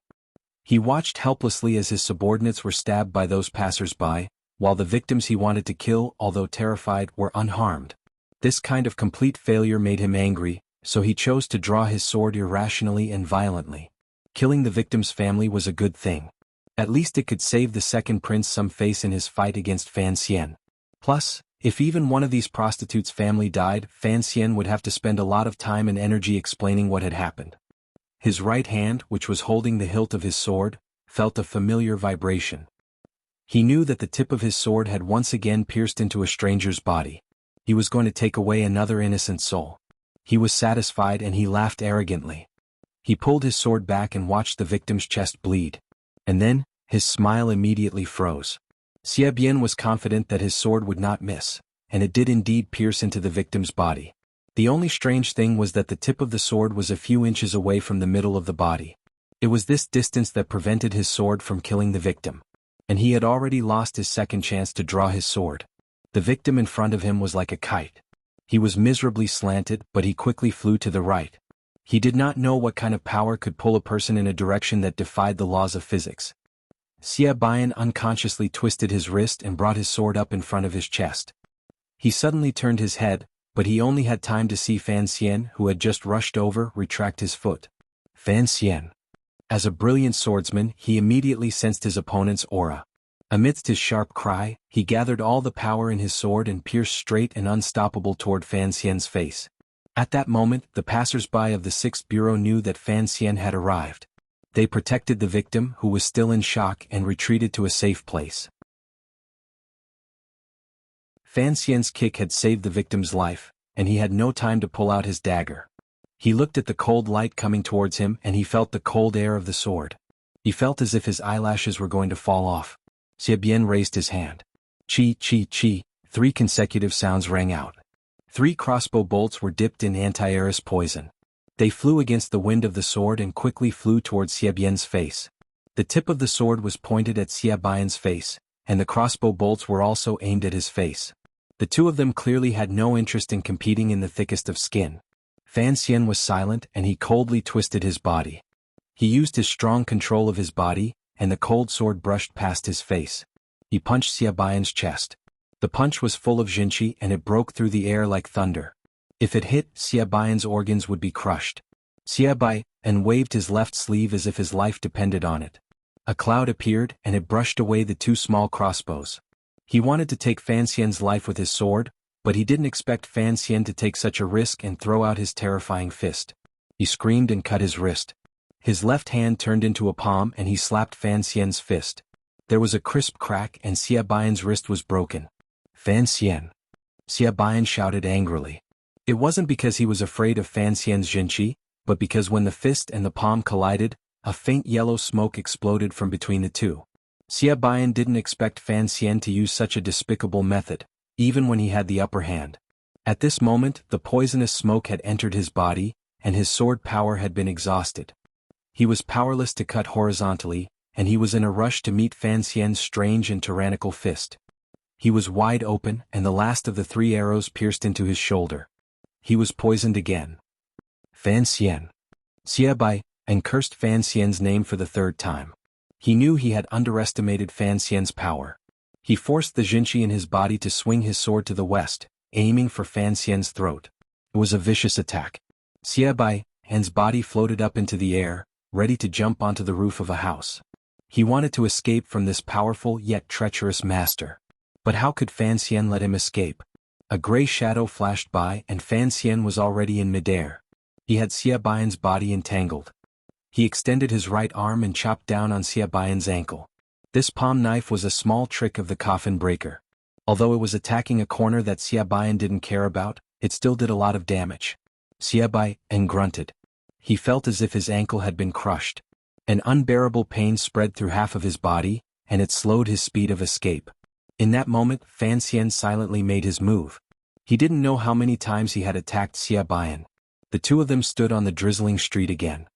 He watched helplessly as his subordinates were stabbed by those passers-by, while the victims he wanted to kill, although terrified, were unharmed. This kind of complete failure made him angry, so he chose to draw his sword irrationally and violently. Killing the victim's family was a good thing. At least it could save the second prince some face in his fight against Fan Xian. Plus, if even one of these prostitutes' family died, Fan Xian would have to spend a lot of time and energy explaining what had happened. His right hand, which was holding the hilt of his sword, felt a familiar vibration. He knew that the tip of his sword had once again pierced into a stranger's body. He was going to take away another innocent soul. He was satisfied and he laughed arrogantly. He pulled his sword back and watched the victim's chest bleed. And then, his smile immediately froze. Xie Bian was confident that his sword would not miss, and it did indeed pierce into the victim's body. The only strange thing was that the tip of the sword was a few inches away from the middle of the body. It was this distance that prevented his sword from killing the victim. And he had already lost his second chance to draw his sword. The victim in front of him was like a kite. He was miserably slanted, but he quickly flew to the right. He did not know what kind of power could pull a person in a direction that defied the laws of physics. Xie Bian unconsciously twisted his wrist and brought his sword up in front of his chest. He suddenly turned his head, but he only had time to see Fan Xian, who had just rushed over, retract his foot. Fan Xian. As a brilliant swordsman, he immediately sensed his opponent's aura. Amidst his sharp cry, he gathered all the power in his sword and pierced straight and unstoppable toward Fan Xian's face. At that moment, the passers-by of the 6th Bureau knew that Fan Xian had arrived. They protected the victim, who was still in shock, and retreated to a safe place. Fan Xian's kick had saved the victim's life, and he had no time to pull out his dagger. He looked at the cold light coming towards him and he felt the cold air of the sword. He felt as if his eyelashes were going to fall off. Xie Bian raised his hand. Chi, chi, chi, 3 consecutive sounds rang out. 3 crossbow bolts were dipped in anti-airus poison. They flew against the wind of the sword and quickly flew towards Xie Bian's face. The tip of the sword was pointed at Xie Bian's face, and the crossbow bolts were also aimed at his face. The two of them clearly had no interest in competing in the thickest of skin. Fan Xian was silent and he coldly twisted his body. He used his strong control of his body, and the cold sword brushed past his face. He punched Xie Bian's chest. The punch was full of jinqi and it broke through the air like thunder. If it hit, Xie Bian's organs would be crushed. Xie Bian waved his left sleeve as if his life depended on it. A cloud appeared and it brushed away the 2 small crossbows. He wanted to take Fan Xian's life with his sword, but he didn't expect Fan Xian to take such a risk and throw out his terrifying fist. He screamed and cut his wrist. His left hand turned into a palm and he slapped Fan Xian's fist. There was a crisp crack and Xie Bian's wrist was broken. Fan Xian. Xie Bian shouted angrily. It wasn't because he was afraid of Fan Xian's jinqi, but because when the fist and the palm collided, a faint yellow smoke exploded from between the two. Xie Bian didn't expect Fan Xian to use such a despicable method, even when he had the upper hand. At this moment, the poisonous smoke had entered his body, and his sword power had been exhausted. He was powerless to cut horizontally, and he was in a rush to meet Fan Xian's strange and tyrannical fist. He was wide open, and the last of the 3 arrows pierced into his shoulder. He was poisoned again. Fan Xian. Xie Bian cursed Fan Xian's name for the 3rd time. He knew he had underestimated Fan Xian's power. He forced the jinqi in his body to swing his sword to the west, aiming for Fan Xian's throat. It was a vicious attack. Xie Bian's body floated up into the air, ready to jump onto the roof of a house. He wanted to escape from this powerful yet treacherous master. But how could Fan Xian let him escape? A gray shadow flashed by and Fan Xian was already in midair. He had Xie Bian's body entangled. He extended his right arm and chopped down on Xie Bian's ankle. This palm knife was a small trick of the coffin breaker. Although it was attacking a corner that Xie Bian didn't care about, it still did a lot of damage. Xie Bian grunted. He felt as if his ankle had been crushed. An unbearable pain spread through half of his body, and it slowed his speed of escape. In that moment, Fan Xian silently made his move. He didn't know how many times he had attacked Xie Bian. The two of them stood on the drizzling street again.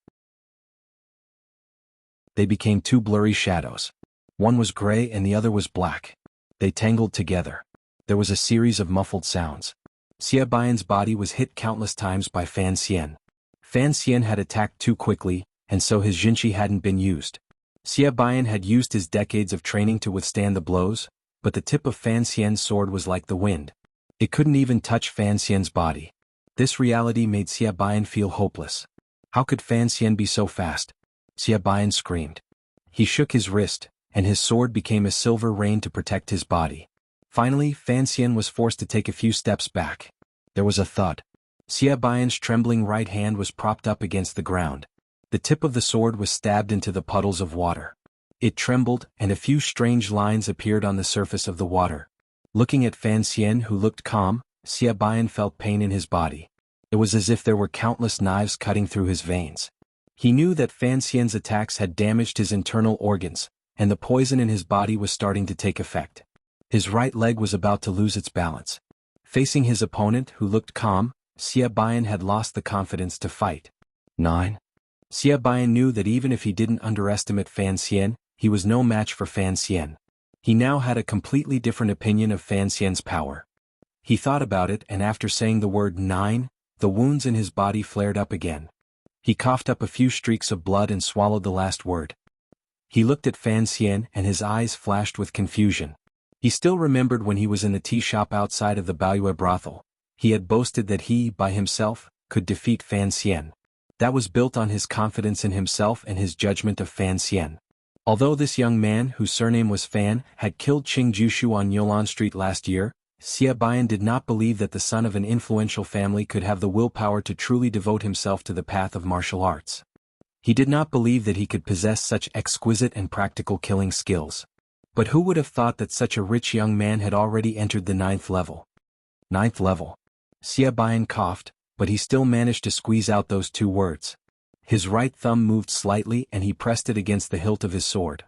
They became 2 blurry shadows. One was gray and the other was black. They tangled together. There was a series of muffled sounds. Xie Bian's body was hit countless times by Fan Xian. Fan Xian had attacked too quickly, and so his jinqi hadn't been used. Xie Bian had used his decades of training to withstand the blows, but the tip of Fan Xian's sword was like the wind. It couldn't even touch Fan Xian's body. This reality made Xie Bian feel hopeless. How could Fan Xian be so fast? Xie Bian screamed. He shook his wrist, and his sword became a silver rain to protect his body. Finally, Fan Xian was forced to take a few steps back. There was a thud. Xie Bian's trembling right hand was propped up against the ground. The tip of the sword was stabbed into the puddles of water. It trembled, and a few strange lines appeared on the surface of the water. Looking at Fan Xian, who looked calm, Xie Bian felt pain in his body. It was as if there were countless knives cutting through his veins. He knew that Fan Xian's attacks had damaged his internal organs, and the poison in his body was starting to take effect. His right leg was about to lose its balance. Facing his opponent, who looked calm, Xie Bian had lost the confidence to fight. 9. Xie Bian knew that even if he didn't underestimate Fan Xian, he was no match for Fan Xian. He now had a completely different opinion of Fan Xian's power. He thought about it, and after saying the word 9, the wounds in his body flared up again. He coughed up a few streaks of blood and swallowed the last word. He looked at Fan Xian, and his eyes flashed with confusion. He still remembered when he was in the tea shop outside of the Baoyue brothel. He had boasted that he, by himself, could defeat Fan Xian. That was built on his confidence in himself and his judgment of Fan Xian. Although this young man, whose surname was Fan, had killed Qing Jushu on Yolan Street last year, Xie Bian did not believe that the son of an influential family could have the willpower to truly devote himself to the path of martial arts. He did not believe that he could possess such exquisite and practical killing skills. But who would have thought that such a rich young man had already entered the 9th level? 9th level. Xie Bian coughed, but he still managed to squeeze out those 2 words. His right thumb moved slightly and he pressed it against the hilt of his sword.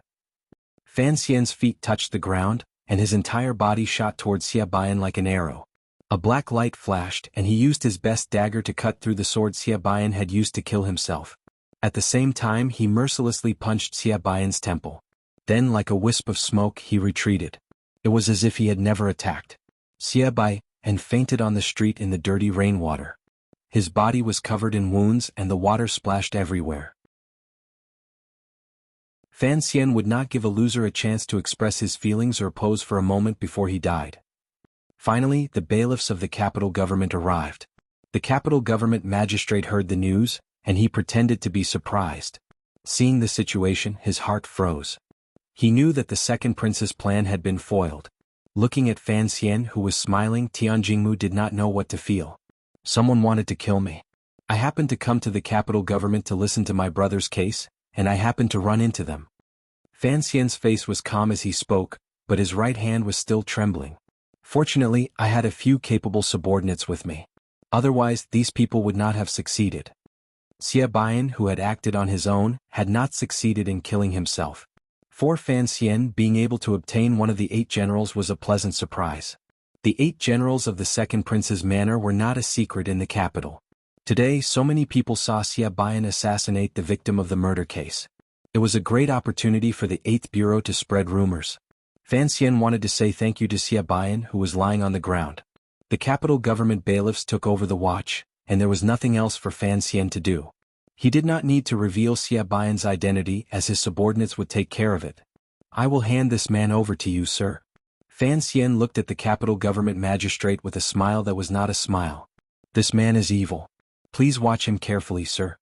Fan Xian's feet touched the ground, and his entire body shot towards Xie Bian like an arrow. A black light flashed, and he used his best dagger to cut through the sword Xie Bian had used to kill himself. At the same time, he mercilessly punched Xie Bian's temple. Then, like a wisp of smoke, he retreated. It was as if he had never attacked. Xie Bian fainted on the street in the dirty rainwater. His body was covered in wounds and the water splashed everywhere. Fan Xian would not give a loser a chance to express his feelings or pose for a moment before he died. Finally, the bailiffs of the capital government arrived. The capital government magistrate heard the news, and he pretended to be surprised. Seeing the situation, his heart froze. He knew that the second prince's plan had been foiled. Looking at Fan Xian, who was smiling, Tianjingmu did not know what to feel. Someone wanted to kill me. I happened to come to the capital government to listen to my brother's case, and I happened to run into them. Fan Xian's face was calm as he spoke, but his right hand was still trembling. Fortunately, I had a few capable subordinates with me. Otherwise, these people would not have succeeded. Xie Bian, who had acted on his own, had not succeeded in killing himself. For Fan Xian, being able to obtain one of the 8 generals was a pleasant surprise. The 8 generals of the second prince's manor were not a secret in the capital. Today, so many people saw Xie Bian assassinate the victim of the murder case. It was a great opportunity for the 8th Bureau to spread rumors. Fan Xian wanted to say thank you to Xie Bian, who was lying on the ground. The capital government bailiffs took over the watch, and there was nothing else for Fan Xian to do. He did not need to reveal Xie Bian's identity as his subordinates would take care of it. I will hand this man over to you, sir. Fan Xian looked at the capital government magistrate with a smile that was not a smile. This man is evil. Please watch him carefully, sir.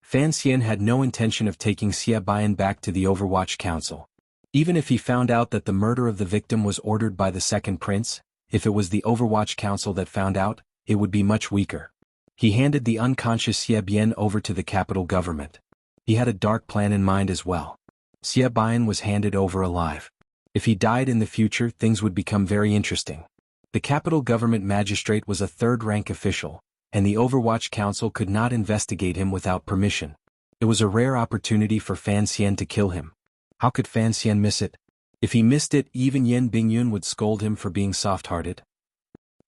Fan Xian had no intention of taking Xie Bian back to the Overwatch Council. Even if he found out that the murder of the victim was ordered by the second prince, if it was the Overwatch Council that found out, it would be much weaker. He handed the unconscious Xie Bian over to the capital government. He had a dark plan in mind as well. Xie Bian was handed over alive. If he died in the future, things would become very interesting. The capital government magistrate was a 3rd-rank official, and the Overwatch Council could not investigate him without permission. It was a rare opportunity for Fan Xian to kill him. How could Fan Xian miss it? If he missed it, even Yan Bingyun would scold him for being soft-hearted.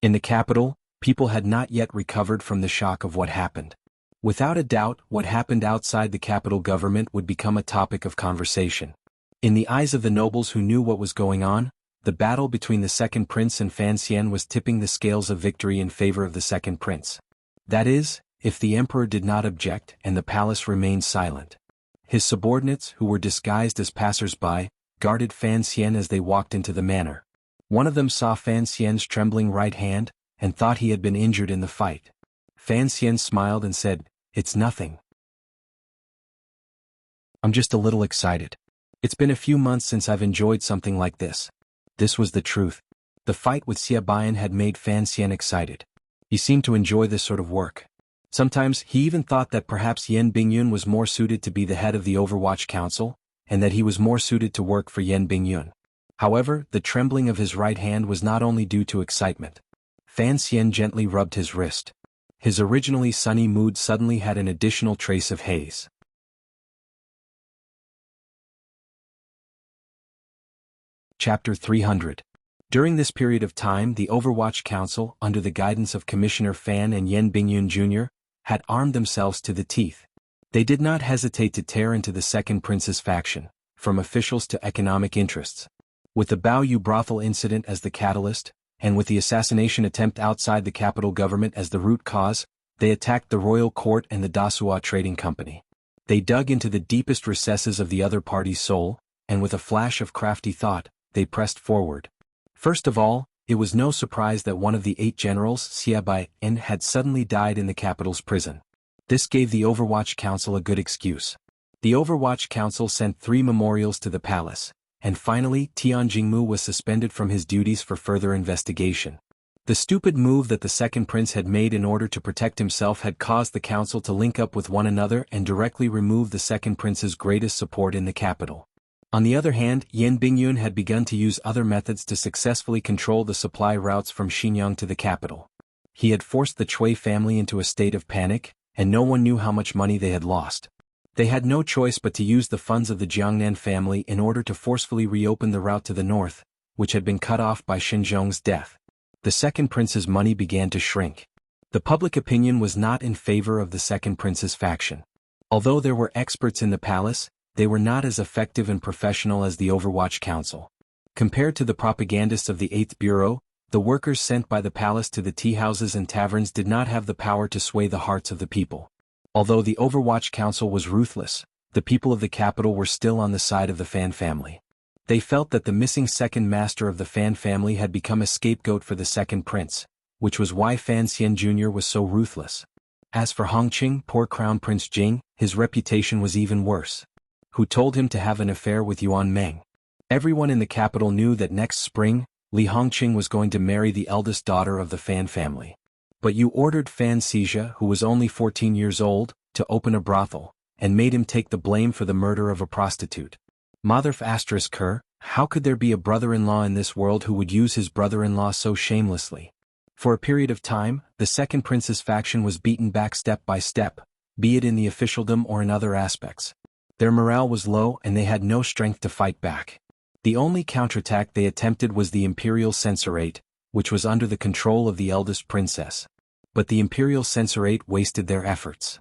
In the capital, people had not yet recovered from the shock of what happened. Without a doubt, what happened outside the capital government would become a topic of conversation. In the eyes of the nobles who knew what was going on, the battle between the second prince and Fan Xian was tipping the scales of victory in favor of the second prince. That is, if the emperor did not object and the palace remained silent. His subordinates, who were disguised as passers-by, guarded Fan Xian as they walked into the manor. One of them saw Fan Xian's trembling right hand, and thought he had been injured in the fight. Fan Xian smiled and said, "It's nothing. I'm just a little excited. It's been a few months since I've enjoyed something like this." This was the truth. The fight with Xia Bian had made Fan Xian excited. He seemed to enjoy this sort of work. Sometimes he even thought that perhaps Yan Bingyun was more suited to be the head of the Overwatch Council, and that he was more suited to work for Yan Bingyun. However, the trembling of his right hand was not only due to excitement. Fan Xian gently rubbed his wrist. His originally sunny mood suddenly had an additional trace of haze. Chapter 300. During this period of time, the Overwatch Council, under the guidance of Commissioner Fan and Yan Bingyun Jr., had armed themselves to the teeth. They did not hesitate to tear into the Second Prince's faction, from officials to economic interests. With the Bao Yu brothel incident as the catalyst, and with the assassination attempt outside the capital government as the root cause, they attacked the royal court and the Dasua Trading Company. They dug into the deepest recesses of the other party's soul, and with a flash of crafty thought, they pressed forward. First of all, it was no surprise that one of the 8 generals, Xia Bian, had suddenly died in the capital's prison. This gave the Overwatch Council a good excuse. The Overwatch Council sent 3 memorials to the palace, and finally Tian Jingmu was suspended from his duties for further investigation. The stupid move that the second prince had made in order to protect himself had caused the council to link up with one another and directly remove the second prince's greatest support in the capital. On the other hand, Yan Bingyun had begun to use other methods to successfully control the supply routes from Xinjiang to the capital. He had forced the Cui family into a state of panic, and no one knew how much money they had lost. They had no choice but to use the funds of the Jiangnan family in order to forcefully reopen the route to the north, which had been cut off by Xinjiang's death. The second prince's money began to shrink. The public opinion was not in favor of the second prince's faction. Although there were experts in the palace, they were not as effective and professional as the Overwatch Council. Compared to the propagandists of the 8th Bureau, the workers sent by the palace to the tea-houses and taverns did not have the power to sway the hearts of the people. Although the Overwatch Council was ruthless, the people of the capital were still on the side of the Fan family. They felt that the missing second master of the Fan family had become a scapegoat for the second prince, which was why Fan Xian Jr. was so ruthless. As for Hongqing, poor Crown Prince Jing, his reputation was even worse. Who told him to have an affair with Yuan Meng. Everyone in the capital knew that next spring, Li Hongqing was going to marry the eldest daughter of the Fan family. But you ordered Fan Xizha, who was only 14 years old, to open a brothel, and made him take the blame for the murder of a prostitute. Motherf asterisk her, how could there be a brother-in-law in this world who would use his brother-in-law so shamelessly? For a period of time, the second prince's faction was beaten back step by step, be it in the officialdom or in other aspects. Their morale was low and they had no strength to fight back. The only counterattack they attempted was the Imperial Censorate, which was under the control of the eldest princess. But the Imperial Censorate wasted their efforts.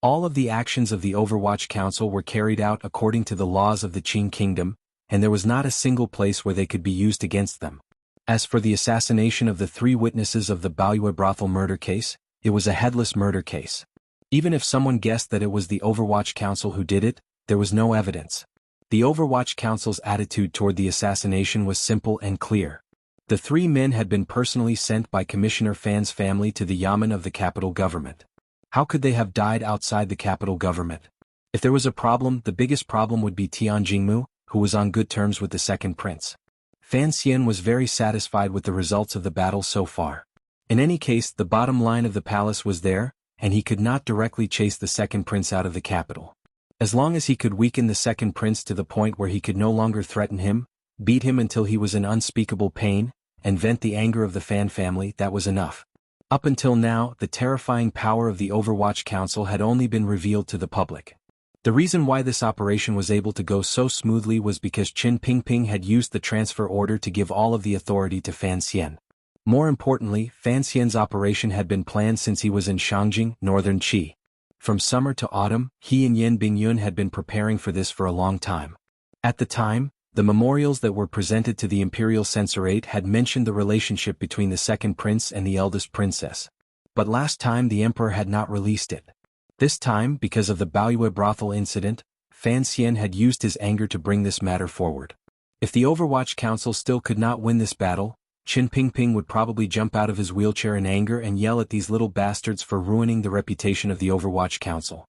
All of the actions of the Overwatch Council were carried out according to the laws of the Qing Kingdom, and there was not a single place where they could be used against them. As for the assassination of the 3 witnesses of the Baoyue brothel murder case, it was a headless murder case. Even if someone guessed that it was the Overwatch Council who did it, there was no evidence. The Overwatch Council's attitude toward the assassination was simple and clear. The 3 men had been personally sent by Commissioner Fan's family to the Yamen of the capital government. How could they have died outside the capital government? If there was a problem, the biggest problem would be Tian Jingmu, who was on good terms with the second prince. Fan Xian was very satisfied with the results of the battle so far. In any case, the bottom line of the palace was there, and he could not directly chase the second prince out of the capital. As long as he could weaken the second prince to the point where he could no longer threaten him, beat him until he was in unspeakable pain, and vent the anger of the Fan family, that was enough. Up until now, the terrifying power of the Overwatch Council had only been revealed to the public. The reason why this operation was able to go so smoothly was because Qin Pingping had used the transfer order to give all of the authority to Fan Xian. More importantly, Fan Xian's operation had been planned since he was in Shangjing, northern Qi. From summer to autumn, he and Yan Bingyun had been preparing for this for a long time. At the time, the memorials that were presented to the Imperial Censorate had mentioned the relationship between the second prince and the eldest princess. But last time the emperor had not released it. This time, because of the Baoyue brothel incident, Fan Xian had used his anger to bring this matter forward. If the Overwatch Council still could not win this battle, Qin Pingping would probably jump out of his wheelchair in anger and yell at these little bastards for ruining the reputation of the Overwatch Council.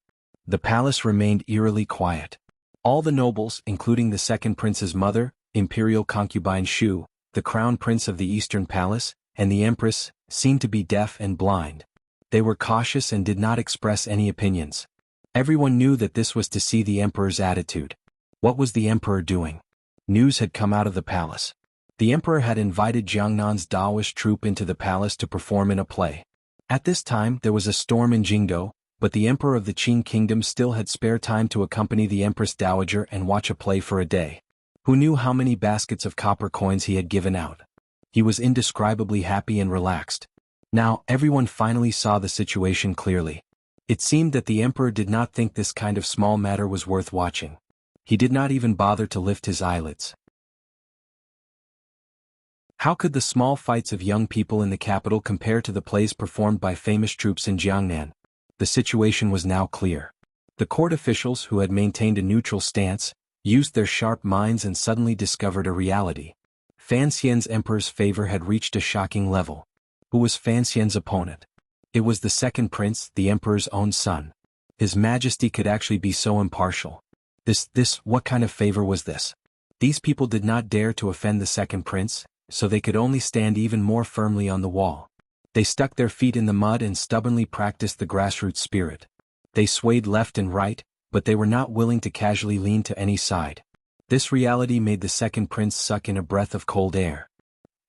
The palace remained eerily quiet. All the nobles, including the second prince's mother, imperial concubine Shu, the crown prince of the Eastern Palace, and the empress, seemed to be deaf and blind. They were cautious and did not express any opinions. Everyone knew that this was to see the emperor's attitude. What was the emperor doing? News had come out of the palace. The emperor had invited Jiangnan's Daoist troupe into the palace to perform in a play. At this time there was a storm in Jingdo, but the emperor of the Qing kingdom still had spare time to accompany the empress dowager and watch a play for a day. Who knew how many baskets of copper coins he had given out? He was indescribably happy and relaxed. Now, everyone finally saw the situation clearly. It seemed that the emperor did not think this kind of small matter was worth watching. He did not even bother to lift his eyelids. How could the small fights of young people in the capital compare to the plays performed by famous troops in Jiangnan? The situation was now clear. The court officials who had maintained a neutral stance, used their sharp minds and suddenly discovered a reality. Fan Xian's emperor's favor had reached a shocking level. Who was Fan Xian's opponent? It was the second prince, the emperor's own son. His Majesty could actually be so impartial. What kind of favor was this? These people did not dare to offend the second prince, so they could only stand even more firmly on the wall. They stuck their feet in the mud and stubbornly practiced the grassroots spirit. They swayed left and right, but they were not willing to casually lean to any side. This reality made the second prince suck in a breath of cold air.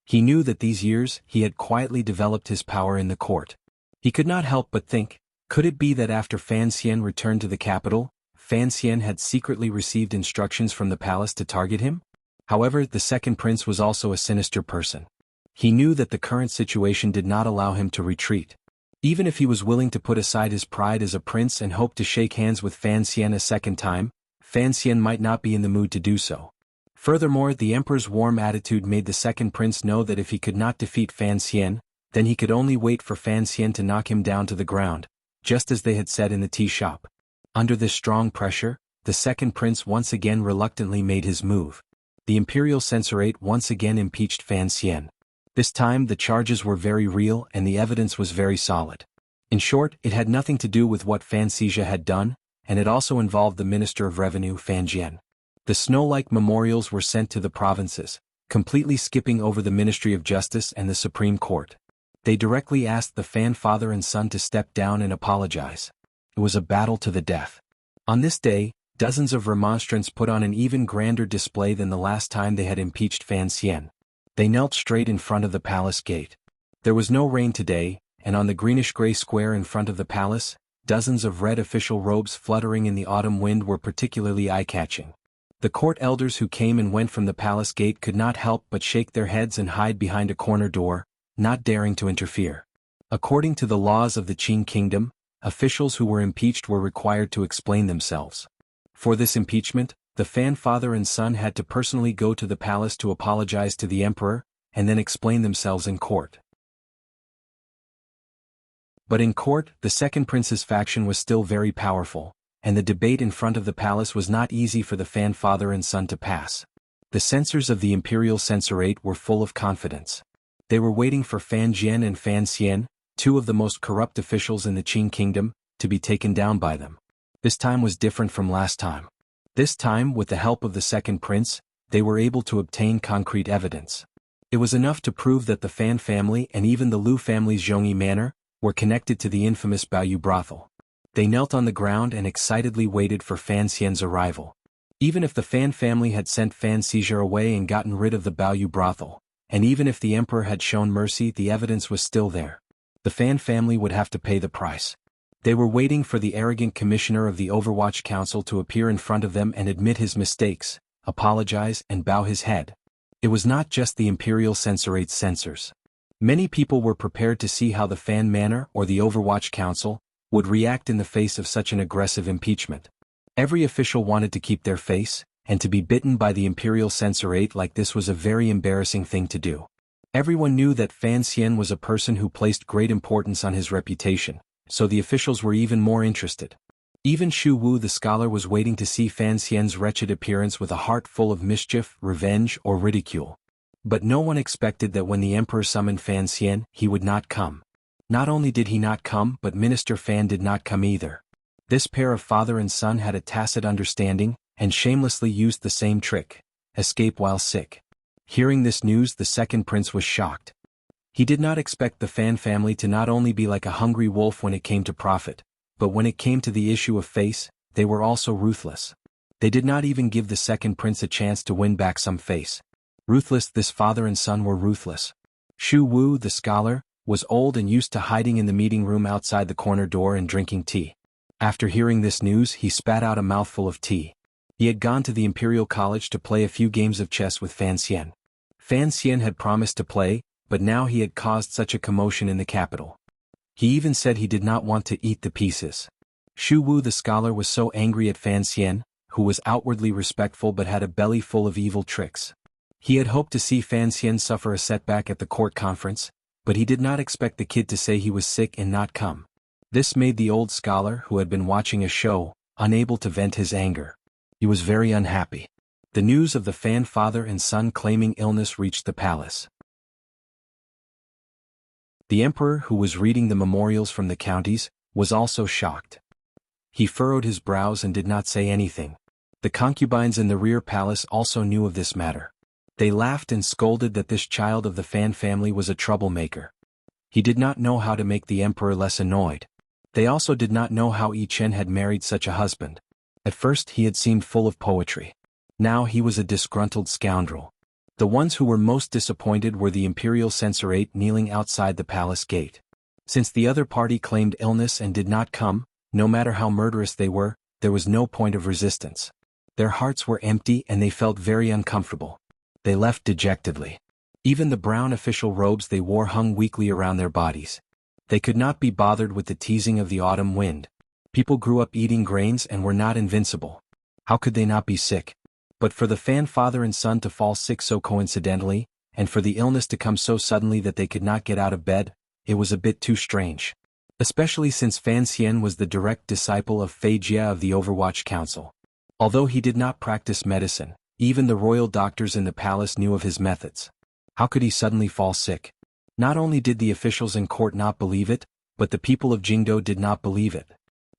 He knew that these years he had quietly developed his power in the court. He could not help but think, could it be that after Fan Xian returned to the capital, Fan Xian had secretly received instructions from the palace to target him? However, the second prince was also a sinister person. He knew that the current situation did not allow him to retreat. Even if he was willing to put aside his pride as a prince and hope to shake hands with Fan Xian a second time, Fan Xian might not be in the mood to do so. Furthermore, the emperor's warm attitude made the second prince know that if he could not defeat Fan Xian, then he could only wait for Fan Xian to knock him down to the ground, just as they had said in the tea shop. Under this strong pressure, the second prince once again reluctantly made his move. The imperial censorate once again impeached Fan Xian. This time the charges were very real and the evidence was very solid. In short, it had nothing to do with what Fan Xizha had done, and it also involved the Minister of Revenue Fan Jian. The snow-like memorials were sent to the provinces, completely skipping over the Ministry of Justice and the Supreme Court. They directly asked the Fan father and son to step down and apologize. It was a battle to the death. On this day, dozens of remonstrants put on an even grander display than the last time they had impeached Fan Xian. They knelt straight in front of the palace gate. There was no rain today, and on the greenish-gray square in front of the palace, dozens of red official robes fluttering in the autumn wind were particularly eye-catching. The court elders who came and went from the palace gate could not help but shake their heads and hide behind a corner door, not daring to interfere. According to the laws of the Qing kingdom, officials who were impeached were required to explain themselves. For this impeachment, the Fan father and son had to personally go to the palace to apologize to the emperor, and then explain themselves in court. But in court, the second prince's faction was still very powerful, and the debate in front of the palace was not easy for the Fan father and son to pass. The censors of the imperial censorate were full of confidence. They were waiting for Fan Jian and Fan Xian, two of the most corrupt officials in the Qing kingdom, to be taken down by them. This time was different from last time. This time, with the help of the second prince, they were able to obtain concrete evidence. It was enough to prove that the Fan family and even the Lu family's Zhongyi manor were connected to the infamous Baoyu brothel. They knelt on the ground and excitedly waited for Fan Xian's arrival. Even if the Fan family had sent Fan Xizha away and gotten rid of the Baoyu brothel, and even if the emperor had shown mercy, the evidence was still there. The Fan family would have to pay the price. They were waiting for the arrogant commissioner of the Overwatch Council to appear in front of them and admit his mistakes, apologize and bow his head. It was not just the imperial censorate's censors. Many people were prepared to see how the Fan Manor or the Overwatch Council would react in the face of such an aggressive impeachment. Every official wanted to keep their face, and to be bitten by the imperial censorate like this was a very embarrassing thing to do. Everyone knew that Fan Xian was a person who placed great importance on his reputation, so the officials were even more interested. Even Shu Wu the scholar was waiting to see Fan Xian's wretched appearance with a heart full of mischief, revenge, or ridicule. But no one expected that when the emperor summoned Fan Xian, he would not come. Not only did he not come, but Minister Fan did not come either. This pair of father and son had a tacit understanding, and shamelessly used the same trick: escape while sick. Hearing this news, the second prince was shocked. He did not expect the Fan family to not only be like a hungry wolf when it came to profit, but when it came to the issue of face, they were also ruthless. They did not even give the second prince a chance to win back some face. Ruthless, this father and son were ruthless. Shu Wu, the scholar, was old and used to hiding in the meeting room outside the corner door and drinking tea. After hearing this news, he spat out a mouthful of tea. He had gone to the Imperial College to play a few games of chess with Fan Xian. Fan Xian had promised to play, but now he had caused such a commotion in the capital. He even said he did not want to eat the pieces. Shu Wu the scholar was so angry at Fan Xian, who was outwardly respectful but had a belly full of evil tricks. He had hoped to see Fan Xian suffer a setback at the court conference, but he did not expect the kid to say he was sick and not come. This made the old scholar, who had been watching a show, unable to vent his anger. He was very unhappy. The news of the Fan father and son claiming illness reached the palace. The emperor, who was reading the memorials from the counties, was also shocked. He furrowed his brows and did not say anything. The concubines in the rear palace also knew of this matter. They laughed and scolded that this child of the Fan family was a troublemaker. He did not know how to make the emperor less annoyed. They also did not know how Yi Chen had married such a husband. At first he had seemed full of poetry. Now he was a disgruntled scoundrel. The ones who were most disappointed were the imperial censorate kneeling outside the palace gate. Since the other party claimed illness and did not come, no matter how murderous they were, there was no point of resistance. Their hearts were empty and they felt very uncomfortable. They left dejectedly. Even the brown official robes they wore hung weakly around their bodies. They could not be bothered with the teasing of the autumn wind. People grew up eating grains and were not invincible. How could they not be sick? But for the Fan father and son to fall sick so coincidentally, and for the illness to come so suddenly that they could not get out of bed, it was a bit too strange. Especially since Fan Xian was the direct disciple of Fei Jia of the Overwatch Council. Although he did not practice medicine, even the royal doctors in the palace knew of his methods. How could he suddenly fall sick? Not only did the officials in court not believe it, but the people of Jingdo did not believe it.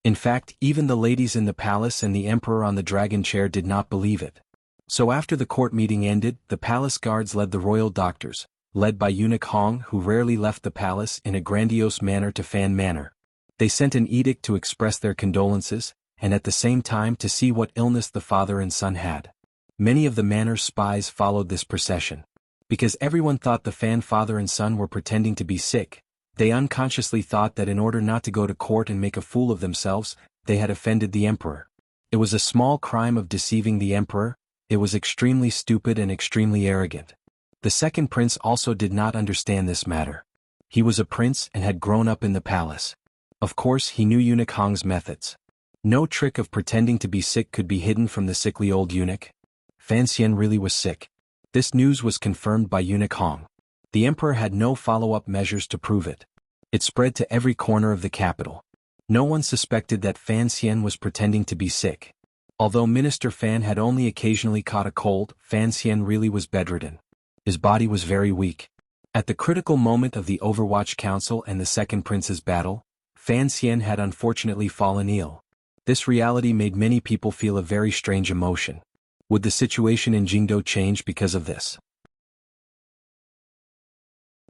In fact, even the ladies in the palace and the emperor on the dragon chair did not believe it. So after the court meeting ended, the palace guards led the royal doctors, led by eunuch Hong, who rarely left the palace, in a grandiose manner to Fan Manor. They sent an edict to express their condolences, and at the same time to see what illness the father and son had. Many of the manor's spies followed this procession. Because everyone thought the Fan father and son were pretending to be sick, they unconsciously thought that in order not to go to court and make a fool of themselves, they had offended the emperor. It was a small crime of deceiving the emperor. It was extremely stupid and extremely arrogant. The second prince also did not understand this matter. He was a prince and had grown up in the palace. Of course he knew eunuch Hong's methods. No trick of pretending to be sick could be hidden from the sickly old eunuch. Fan Xian really was sick. This news was confirmed by eunuch Hong. The emperor had no follow-up measures to prove it. It spread to every corner of the capital. No one suspected that Fan Xian was pretending to be sick. Although Minister Fan had only occasionally caught a cold, Fan Xian really was bedridden. His body was very weak. At the critical moment of the Overwatch Council and the second prince's battle, Fan Xian had unfortunately fallen ill. This reality made many people feel a very strange emotion. Would the situation in Jingdo change because of this?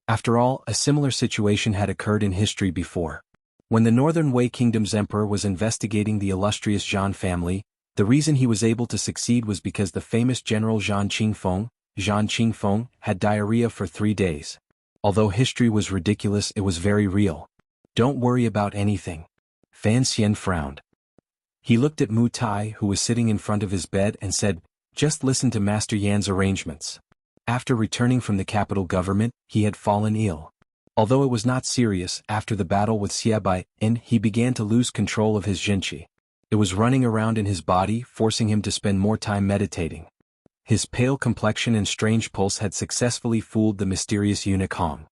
After all, a similar situation had occurred in history before. When the Northern Wei Kingdom's emperor was investigating the illustrious Zhan family, the reason he was able to succeed was because the famous general Zhan Qingfeng, had diarrhea for 3 days. Although history was ridiculous, it was very real. Don't worry about anything. Fan Xian frowned. He looked at Mu Tai, who was sitting in front of his bed, and said, "Just listen to Master Yan's arrangements." After returning from the capital government, he had fallen ill. Although it was not serious, after the battle with Xia Bai, he began to lose control of his jinqi. It was running around in his body, forcing him to spend more time meditating. His pale complexion and strange pulse had successfully fooled the mysterious eunuch Hong.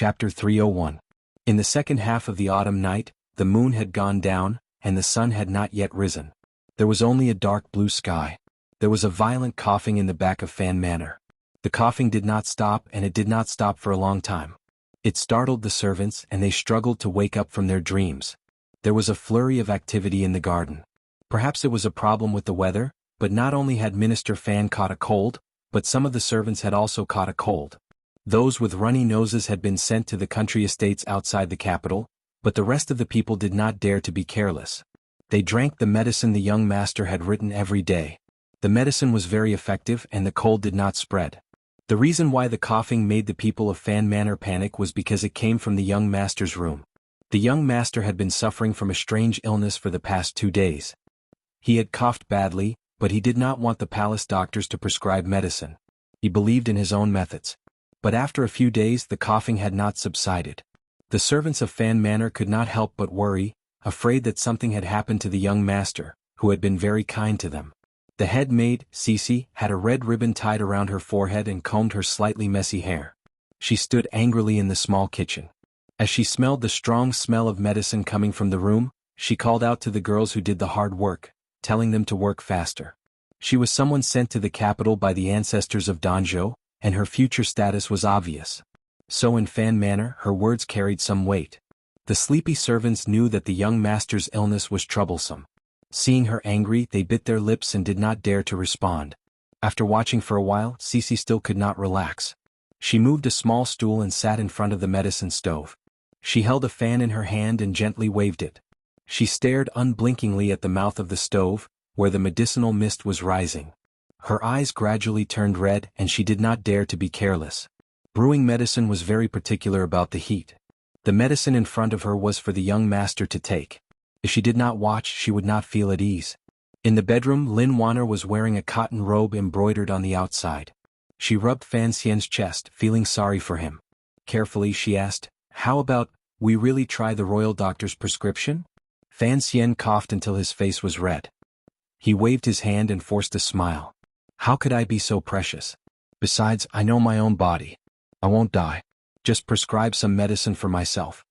Chapter 301. In the second half of the autumn night, the moon had gone down, and the sun had not yet risen. There was only a dark blue sky. There was a violent coughing in the back of Fan Manor. The coughing did not stop, and it did not stop for a long time. It startled the servants, and they struggled to wake up from their dreams. There was a flurry of activity in the garden. Perhaps it was a problem with the weather, but not only had Minister Fan caught a cold, but some of the servants had also caught a cold. Those with runny noses had been sent to the country estates outside the capital, but the rest of the people did not dare to be careless. They drank the medicine the young master had written every day. The medicine was very effective, and the cold did not spread. The reason why the coughing made the people of Fan Manor panic was because it came from the young master's room. The young master had been suffering from a strange illness for the past 2 days. He had coughed badly, but he did not want the palace doctors to prescribe medicine. He believed in his own methods. But after a few days the coughing had not subsided. The servants of Fan Manor could not help but worry, afraid that something had happened to the young master, who had been very kind to them. The head maid, Cece, had a red ribbon tied around her forehead and combed her slightly messy hair. She stood angrily in the small kitchen. As she smelled the strong smell of medicine coming from the room, she called out to the girls who did the hard work, telling them to work faster. She was someone sent to the capital by the ancestors of Danjo, and her future status was obvious. So in Fan Manor, her words carried some weight. The sleepy servants knew that the young master's illness was troublesome. Seeing her angry, they bit their lips and did not dare to respond. After watching for a while, Cece still could not relax. She moved a small stool and sat in front of the medicine stove. She held a fan in her hand and gently waved it. She stared unblinkingly at the mouth of the stove, where the medicinal mist was rising. Her eyes gradually turned red, and she did not dare to be careless. Brewing medicine was very particular about the heat. The medicine in front of her was for the young master to take. If she did not watch, she would not feel at ease. In the bedroom, Lin Wanner was wearing a cotton robe embroidered on the outside. She rubbed Fan Xian's chest, feeling sorry for him. Carefully she asked, "How about, we really try the royal doctor's prescription?" Fan Xian coughed until his face was red. He waved his hand and forced a smile. "How could I be so precious? Besides, I know my own body. I won't die. Just prescribe some medicine for myself."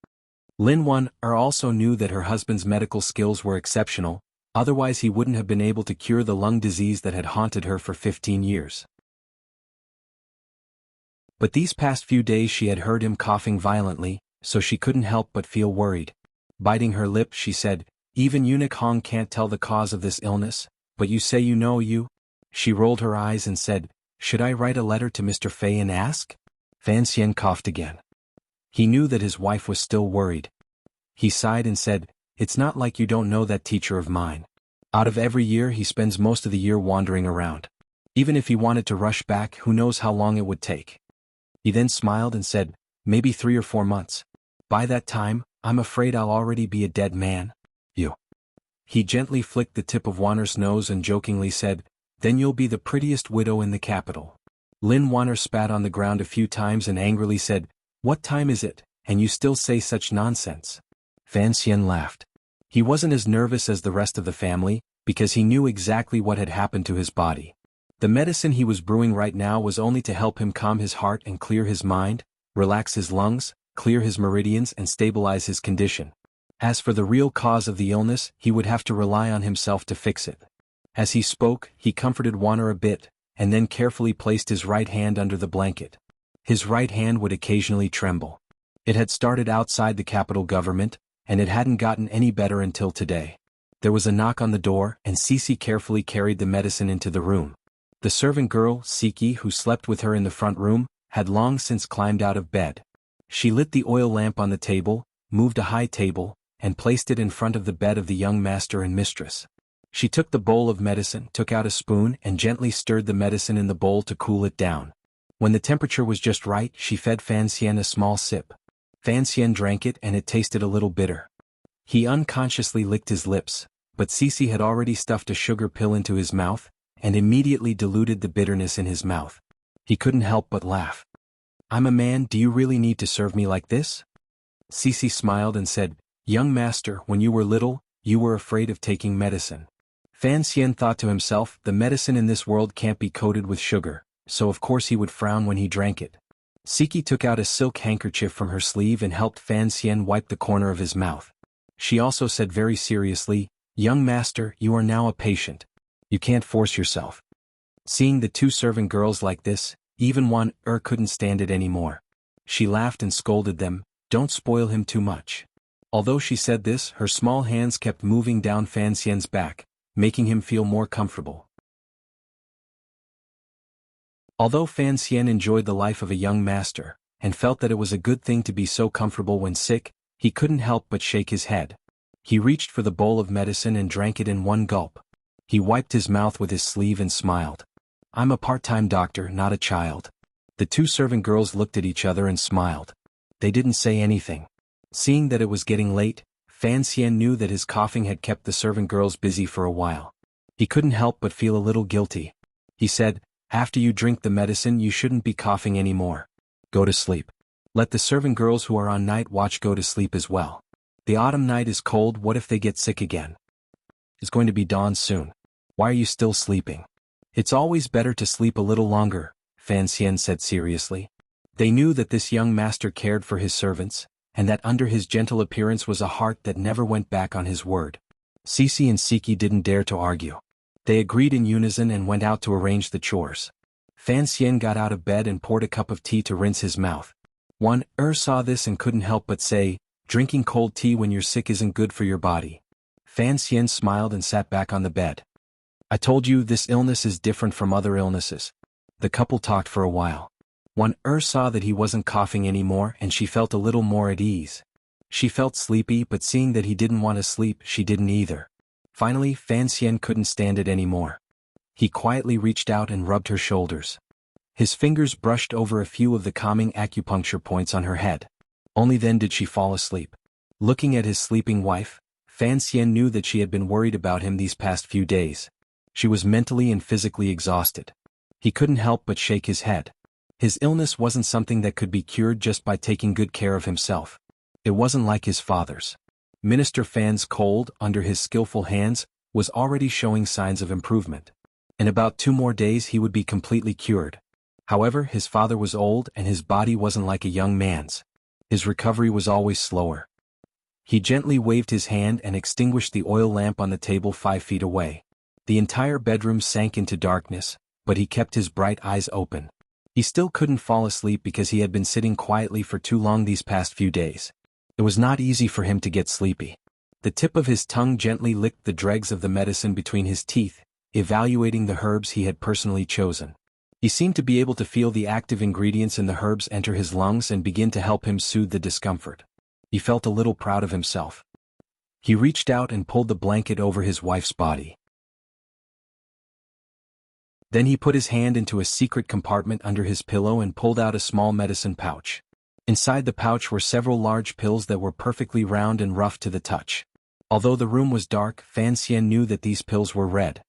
Lin Wanner also knew that her husband's medical skills were exceptional, otherwise he wouldn't have been able to cure the lung disease that had haunted her for 15 years. But these past few days she had heard him coughing violently, so she couldn't help but feel worried. Biting her lip, she said, "Even Eunuch Hong can't tell the cause of this illness, but you say you know you?" She rolled her eyes and said, "Should I write a letter to Mr. Fei and ask?" Fan Xian coughed again. He knew that his wife was still worried. He sighed and said, "It's not like you don't know that teacher of mine. Out of every year he spends most of the year wandering around. Even if he wanted to rush back, who knows how long it would take." He then smiled and said, "Maybe 3 or 4 months. By that time, I'm afraid I'll already be a dead man." "You." He gently flicked the tip of Wanner's nose and jokingly said, "Then you'll be the prettiest widow in the capital." Lin Wanner spat on the ground a few times and angrily said, "What time is it, and you still say such nonsense?" Fan Xian laughed. He wasn't as nervous as the rest of the family, because he knew exactly what had happened to his body. The medicine he was brewing right now was only to help him calm his heart and clear his mind, relax his lungs, clear his meridians and stabilize his condition. As for the real cause of the illness, he would have to rely on himself to fix it. As he spoke, he comforted Wanner a bit, and then carefully placed his right hand under the blanket. His right hand would occasionally tremble. It had started outside the capital government, and it hadn't gotten any better until today. There was a knock on the door, and Cece carefully carried the medicine into the room. The servant girl, Siki, who slept with her in the front room, had long since climbed out of bed. She lit the oil lamp on the table, moved a high table, and placed it in front of the bed of the young master and mistress. She took the bowl of medicine, took out a spoon, and gently stirred the medicine in the bowl to cool it down. When the temperature was just right, she fed Fan Xian a small sip. Fan Xian drank it and it tasted a little bitter. He unconsciously licked his lips, but Cece had already stuffed a sugar pill into his mouth, and immediately diluted the bitterness in his mouth. He couldn't help but laugh. "I'm a man, do you really need to serve me like this?" Cece smiled and said, "Young master, when you were little, you were afraid of taking medicine." Fan Xian thought to himself, the medicine in this world can't be coated with sugar, so of course he would frown when he drank it. Siki took out a silk handkerchief from her sleeve and helped Fan Xian wipe the corner of his mouth. She also said very seriously, "Young master, you are now a patient. You can't force yourself." Seeing the two servant girls like this, even Wan couldn't stand it anymore. She laughed and scolded them, "Don't spoil him too much." Although she said this, her small hands kept moving down Fan Xian's back, making him feel more comfortable. Although Fan Xian enjoyed the life of a young master, and felt that it was a good thing to be so comfortable when sick, he couldn't help but shake his head. He reached for the bowl of medicine and drank it in one gulp. He wiped his mouth with his sleeve and smiled. "I'm a part-time doctor, not a child." The two servant girls looked at each other and smiled. They didn't say anything. Seeing that it was getting late, Fan Xian knew that his coughing had kept the servant girls busy for a while. He couldn't help but feel a little guilty. He said, "After you drink the medicine you shouldn't be coughing anymore. Go to sleep. Let the servant girls who are on night watch go to sleep as well. The autumn night is cold, what if they get sick again? It's going to be dawn soon. Why are you still sleeping? It's always better to sleep a little longer," Fan Xian said seriously. They knew that this young master cared for his servants, and that under his gentle appearance was a heart that never went back on his word. Sisi and Siki didn't dare to argue. They agreed in unison and went out to arrange the chores. Fan Xian got out of bed and poured a cup of tea to rinse his mouth. Wan saw this and couldn't help but say, "Drinking cold tea when you're sick isn't good for your body." Fan Xian smiled and sat back on the bed. "I told you this illness is different from other illnesses." The couple talked for a while. Wan saw that he wasn't coughing anymore and she felt a little more at ease. She felt sleepy, but seeing that he didn't want to sleep, she didn't either. Finally, Fan Xian couldn't stand it anymore. He quietly reached out and rubbed her shoulders. His fingers brushed over a few of the calming acupuncture points on her head. Only then did she fall asleep. Looking at his sleeping wife, Fan Xian knew that she had been worried about him these past few days. She was mentally and physically exhausted. He couldn't help but shake his head. His illness wasn't something that could be cured just by taking good care of himself. It wasn't like his father's. Minister Fan's cold, under his skillful hands, was already showing signs of improvement. In about 2 more days he would be completely cured. However, his father was old and his body wasn't like a young man's. His recovery was always slower. He gently waved his hand and extinguished the oil lamp on the table 5 feet away. The entire bedroom sank into darkness, but he kept his bright eyes open. He still couldn't fall asleep because he had been sitting quietly for too long these past few days. It was not easy for him to get sleepy. The tip of his tongue gently licked the dregs of the medicine between his teeth, evaluating the herbs he had personally chosen. He seemed to be able to feel the active ingredients in the herbs enter his lungs and begin to help him soothe the discomfort. He felt a little proud of himself. He reached out and pulled the blanket over his wife's body. Then he put his hand into a secret compartment under his pillow and pulled out a small medicine pouch. Inside the pouch were several large pills that were perfectly round and rough to the touch. Although the room was dark, Fan Xian knew that these pills were red.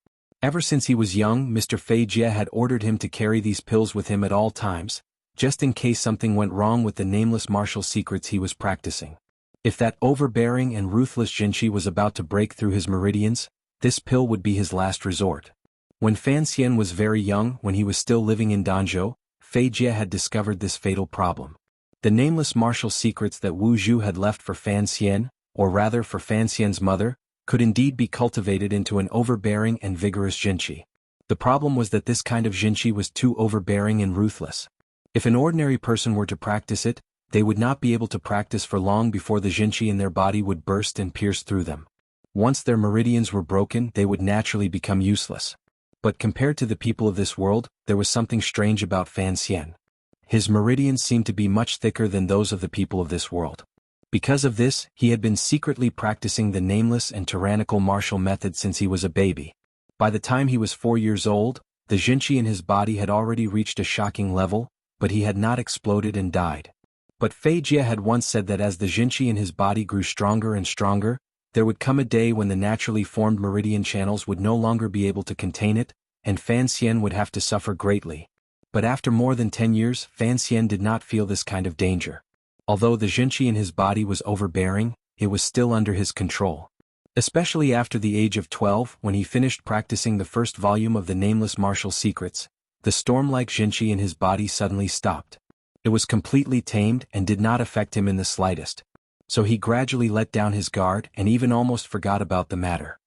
Ever since he was young, Mr. Fei Jie had ordered him to carry these pills with him at all times, just in case something went wrong with the nameless martial secrets he was practicing. If that overbearing and ruthless Jinchi was about to break through his meridians, this pill would be his last resort. When Fan Xian was very young, when he was still living in Danzhou, Fei Jie had discovered this fatal problem. The nameless martial secrets that Wu Zhu had left for Fan Xian, or rather for Fan Xian's mother, could indeed be cultivated into an overbearing and vigorous Jinchi. The problem was that this kind of Jinchi was too overbearing and ruthless. If an ordinary person were to practice it, they would not be able to practice for long before the Jinchi in their body would burst and pierce through them. Once their meridians were broken, they would naturally become useless. But compared to the people of this world, there was something strange about Fan Xian. His meridians seemed to be much thicker than those of the people of this world. Because of this, he had been secretly practicing the nameless and tyrannical martial method since he was a baby. By the time he was 4 years old, the Jinchi in his body had already reached a shocking level, but he had not exploded and died. But Fei Jie had once said that as the Jinchi in his body grew stronger and stronger, there would come a day when the naturally formed meridian channels would no longer be able to contain it, and Fan Xian would have to suffer greatly. But after more than 10 years, Fan Xian did not feel this kind of danger. Although the Jinchi in his body was overbearing, it was still under his control. Especially after the age of 12, when he finished practicing the first volume of the nameless martial secrets, the storm-like Jinchi in his body suddenly stopped. It was completely tamed and did not affect him in the slightest. So he gradually let down his guard and even almost forgot about the matter.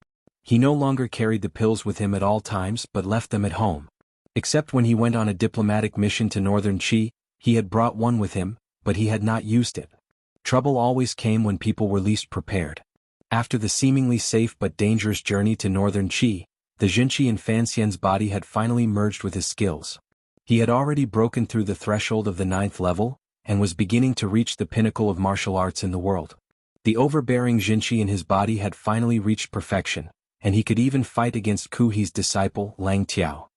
He no longer carried the pills with him at all times but left them at home. Except when he went on a diplomatic mission to northern Qi, he had brought one with him, but he had not used it. Trouble always came when people were least prepared. After the seemingly safe but dangerous journey to northern Qi, the Jinqi in Fan Xian's body had finally merged with his skills. He had already broken through the threshold of the 9th level, and was beginning to reach the pinnacle of martial arts in the world. The overbearing Jinqi in his body had finally reached perfection, and he could even fight against Ku He's disciple, Lang Tiao.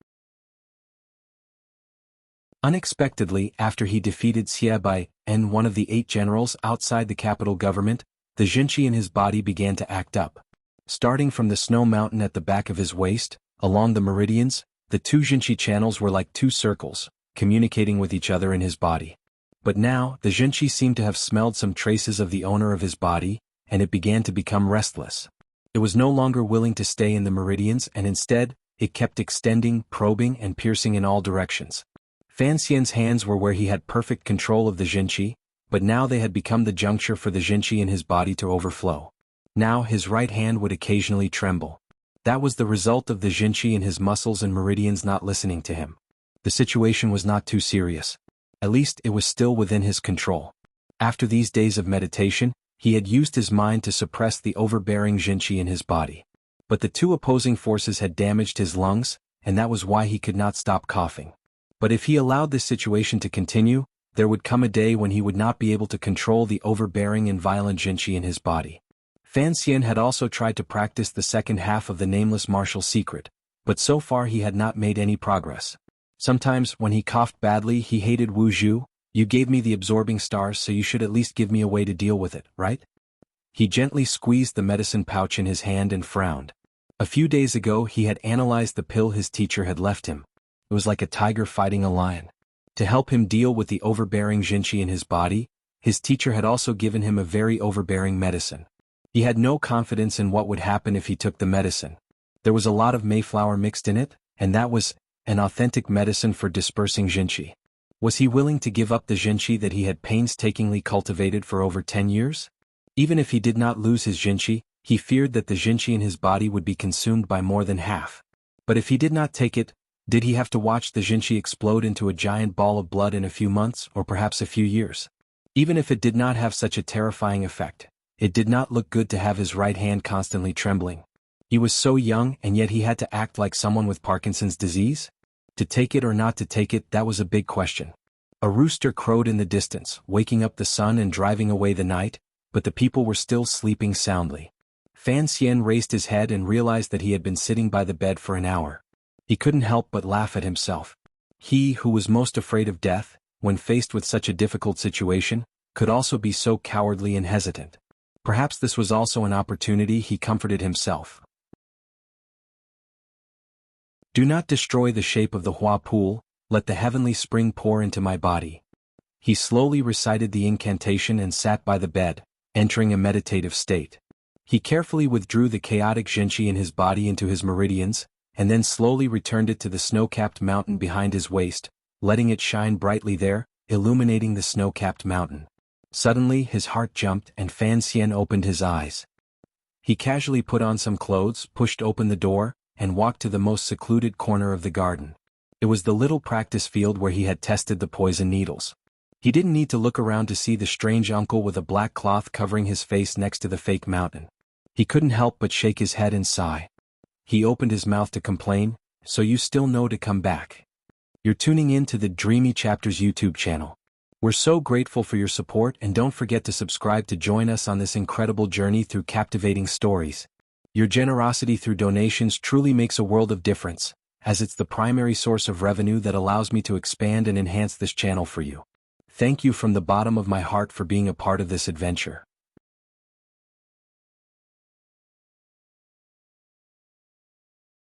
Unexpectedly, after he defeated Xie Bai and one of the 8 generals outside the capital government, the Jinqi in his body began to act up. Starting from the snow mountain at the back of his waist, along the meridians, the 2 Jinqi channels were like 2 circles, communicating with each other in his body. But now, the Jinqi seemed to have smelled some traces of the owner of his body, and it began to become restless. It was no longer willing to stay in the meridians and instead, it kept extending, probing and piercing in all directions. Fan Xian's hands were where he had perfect control of the Jinqi, but now they had become the juncture for the Jinqi in his body to overflow. Now his right hand would occasionally tremble. That was the result of the Jinqi in his muscles and meridians not listening to him. The situation was not too serious. At least it was still within his control. After these days of meditation, he had used his mind to suppress the overbearing Jinqi in his body. But the 2 opposing forces had damaged his lungs, and that was why he could not stop coughing. But if he allowed this situation to continue, there would come a day when he would not be able to control the overbearing and violent Jinqi in his body. Fan Xian had also tried to practice the second half of the nameless martial secret, but so far he had not made any progress. Sometimes when he coughed badly he hated Wu Zhu. You gave me the absorbing stars, so you should at least give me a way to deal with it, right? He gently squeezed the medicine pouch in his hand and frowned. A few days ago he had analyzed the pill his teacher had left him. It was like a tiger fighting a lion. To help him deal with the overbearing Jinqi in his body, his teacher had also given him a very overbearing medicine. He had no confidence in what would happen if he took the medicine. There was a lot of mayflower mixed in it, and that was an authentic medicine for dispersing Jinqi. Was he willing to give up the Jinqi that he had painstakingly cultivated for over 10 years? Even if he did not lose his Jinqi, he feared that the Jinqi in his body would be consumed by more than half. But if he did not take it, did he have to watch the Jinqi explode into a giant ball of blood in a few months or perhaps a few years? Even if it did not have such a terrifying effect, it did not look good to have his right hand constantly trembling. He was so young and yet he had to act like someone with Parkinson's disease? To take it or not to take it, that was a big question. A rooster crowed in the distance, waking up the sun and driving away the night, but the people were still sleeping soundly. Fan Xian raised his head and realized that he had been sitting by the bed for an hour. He couldn't help but laugh at himself. He who was most afraid of death, when faced with such a difficult situation, could also be so cowardly and hesitant. Perhaps this was also an opportunity, he comforted himself. Do not destroy the shape of the Hua pool, let the heavenly spring pour into my body. He slowly recited the incantation and sat by the bed, entering a meditative state. He carefully withdrew the chaotic Jinqi in his body into his meridians, and then slowly returned it to the snow-capped mountain behind his waist, letting it shine brightly there, illuminating the snow-capped mountain. Suddenly his heart jumped and Fan Xian opened his eyes. He casually put on some clothes, pushed open the door, and walked to the most secluded corner of the garden. It was the little practice field where he had tested the poison needles. He didn't need to look around to see the strange uncle with a black cloth covering his face next to the fake mountain. He couldn't help but shake his head and sigh. He opened his mouth to complain, so you still know to come back. You're tuning in to the Dreamy Chapters YouTube channel. We're so grateful for your support, and don't forget to subscribe to join us on this incredible journey through captivating stories. Your generosity through donations truly makes a world of difference, as it's the primary source of revenue that allows me to expand and enhance this channel for you. Thank you from the bottom of my heart for being a part of this adventure.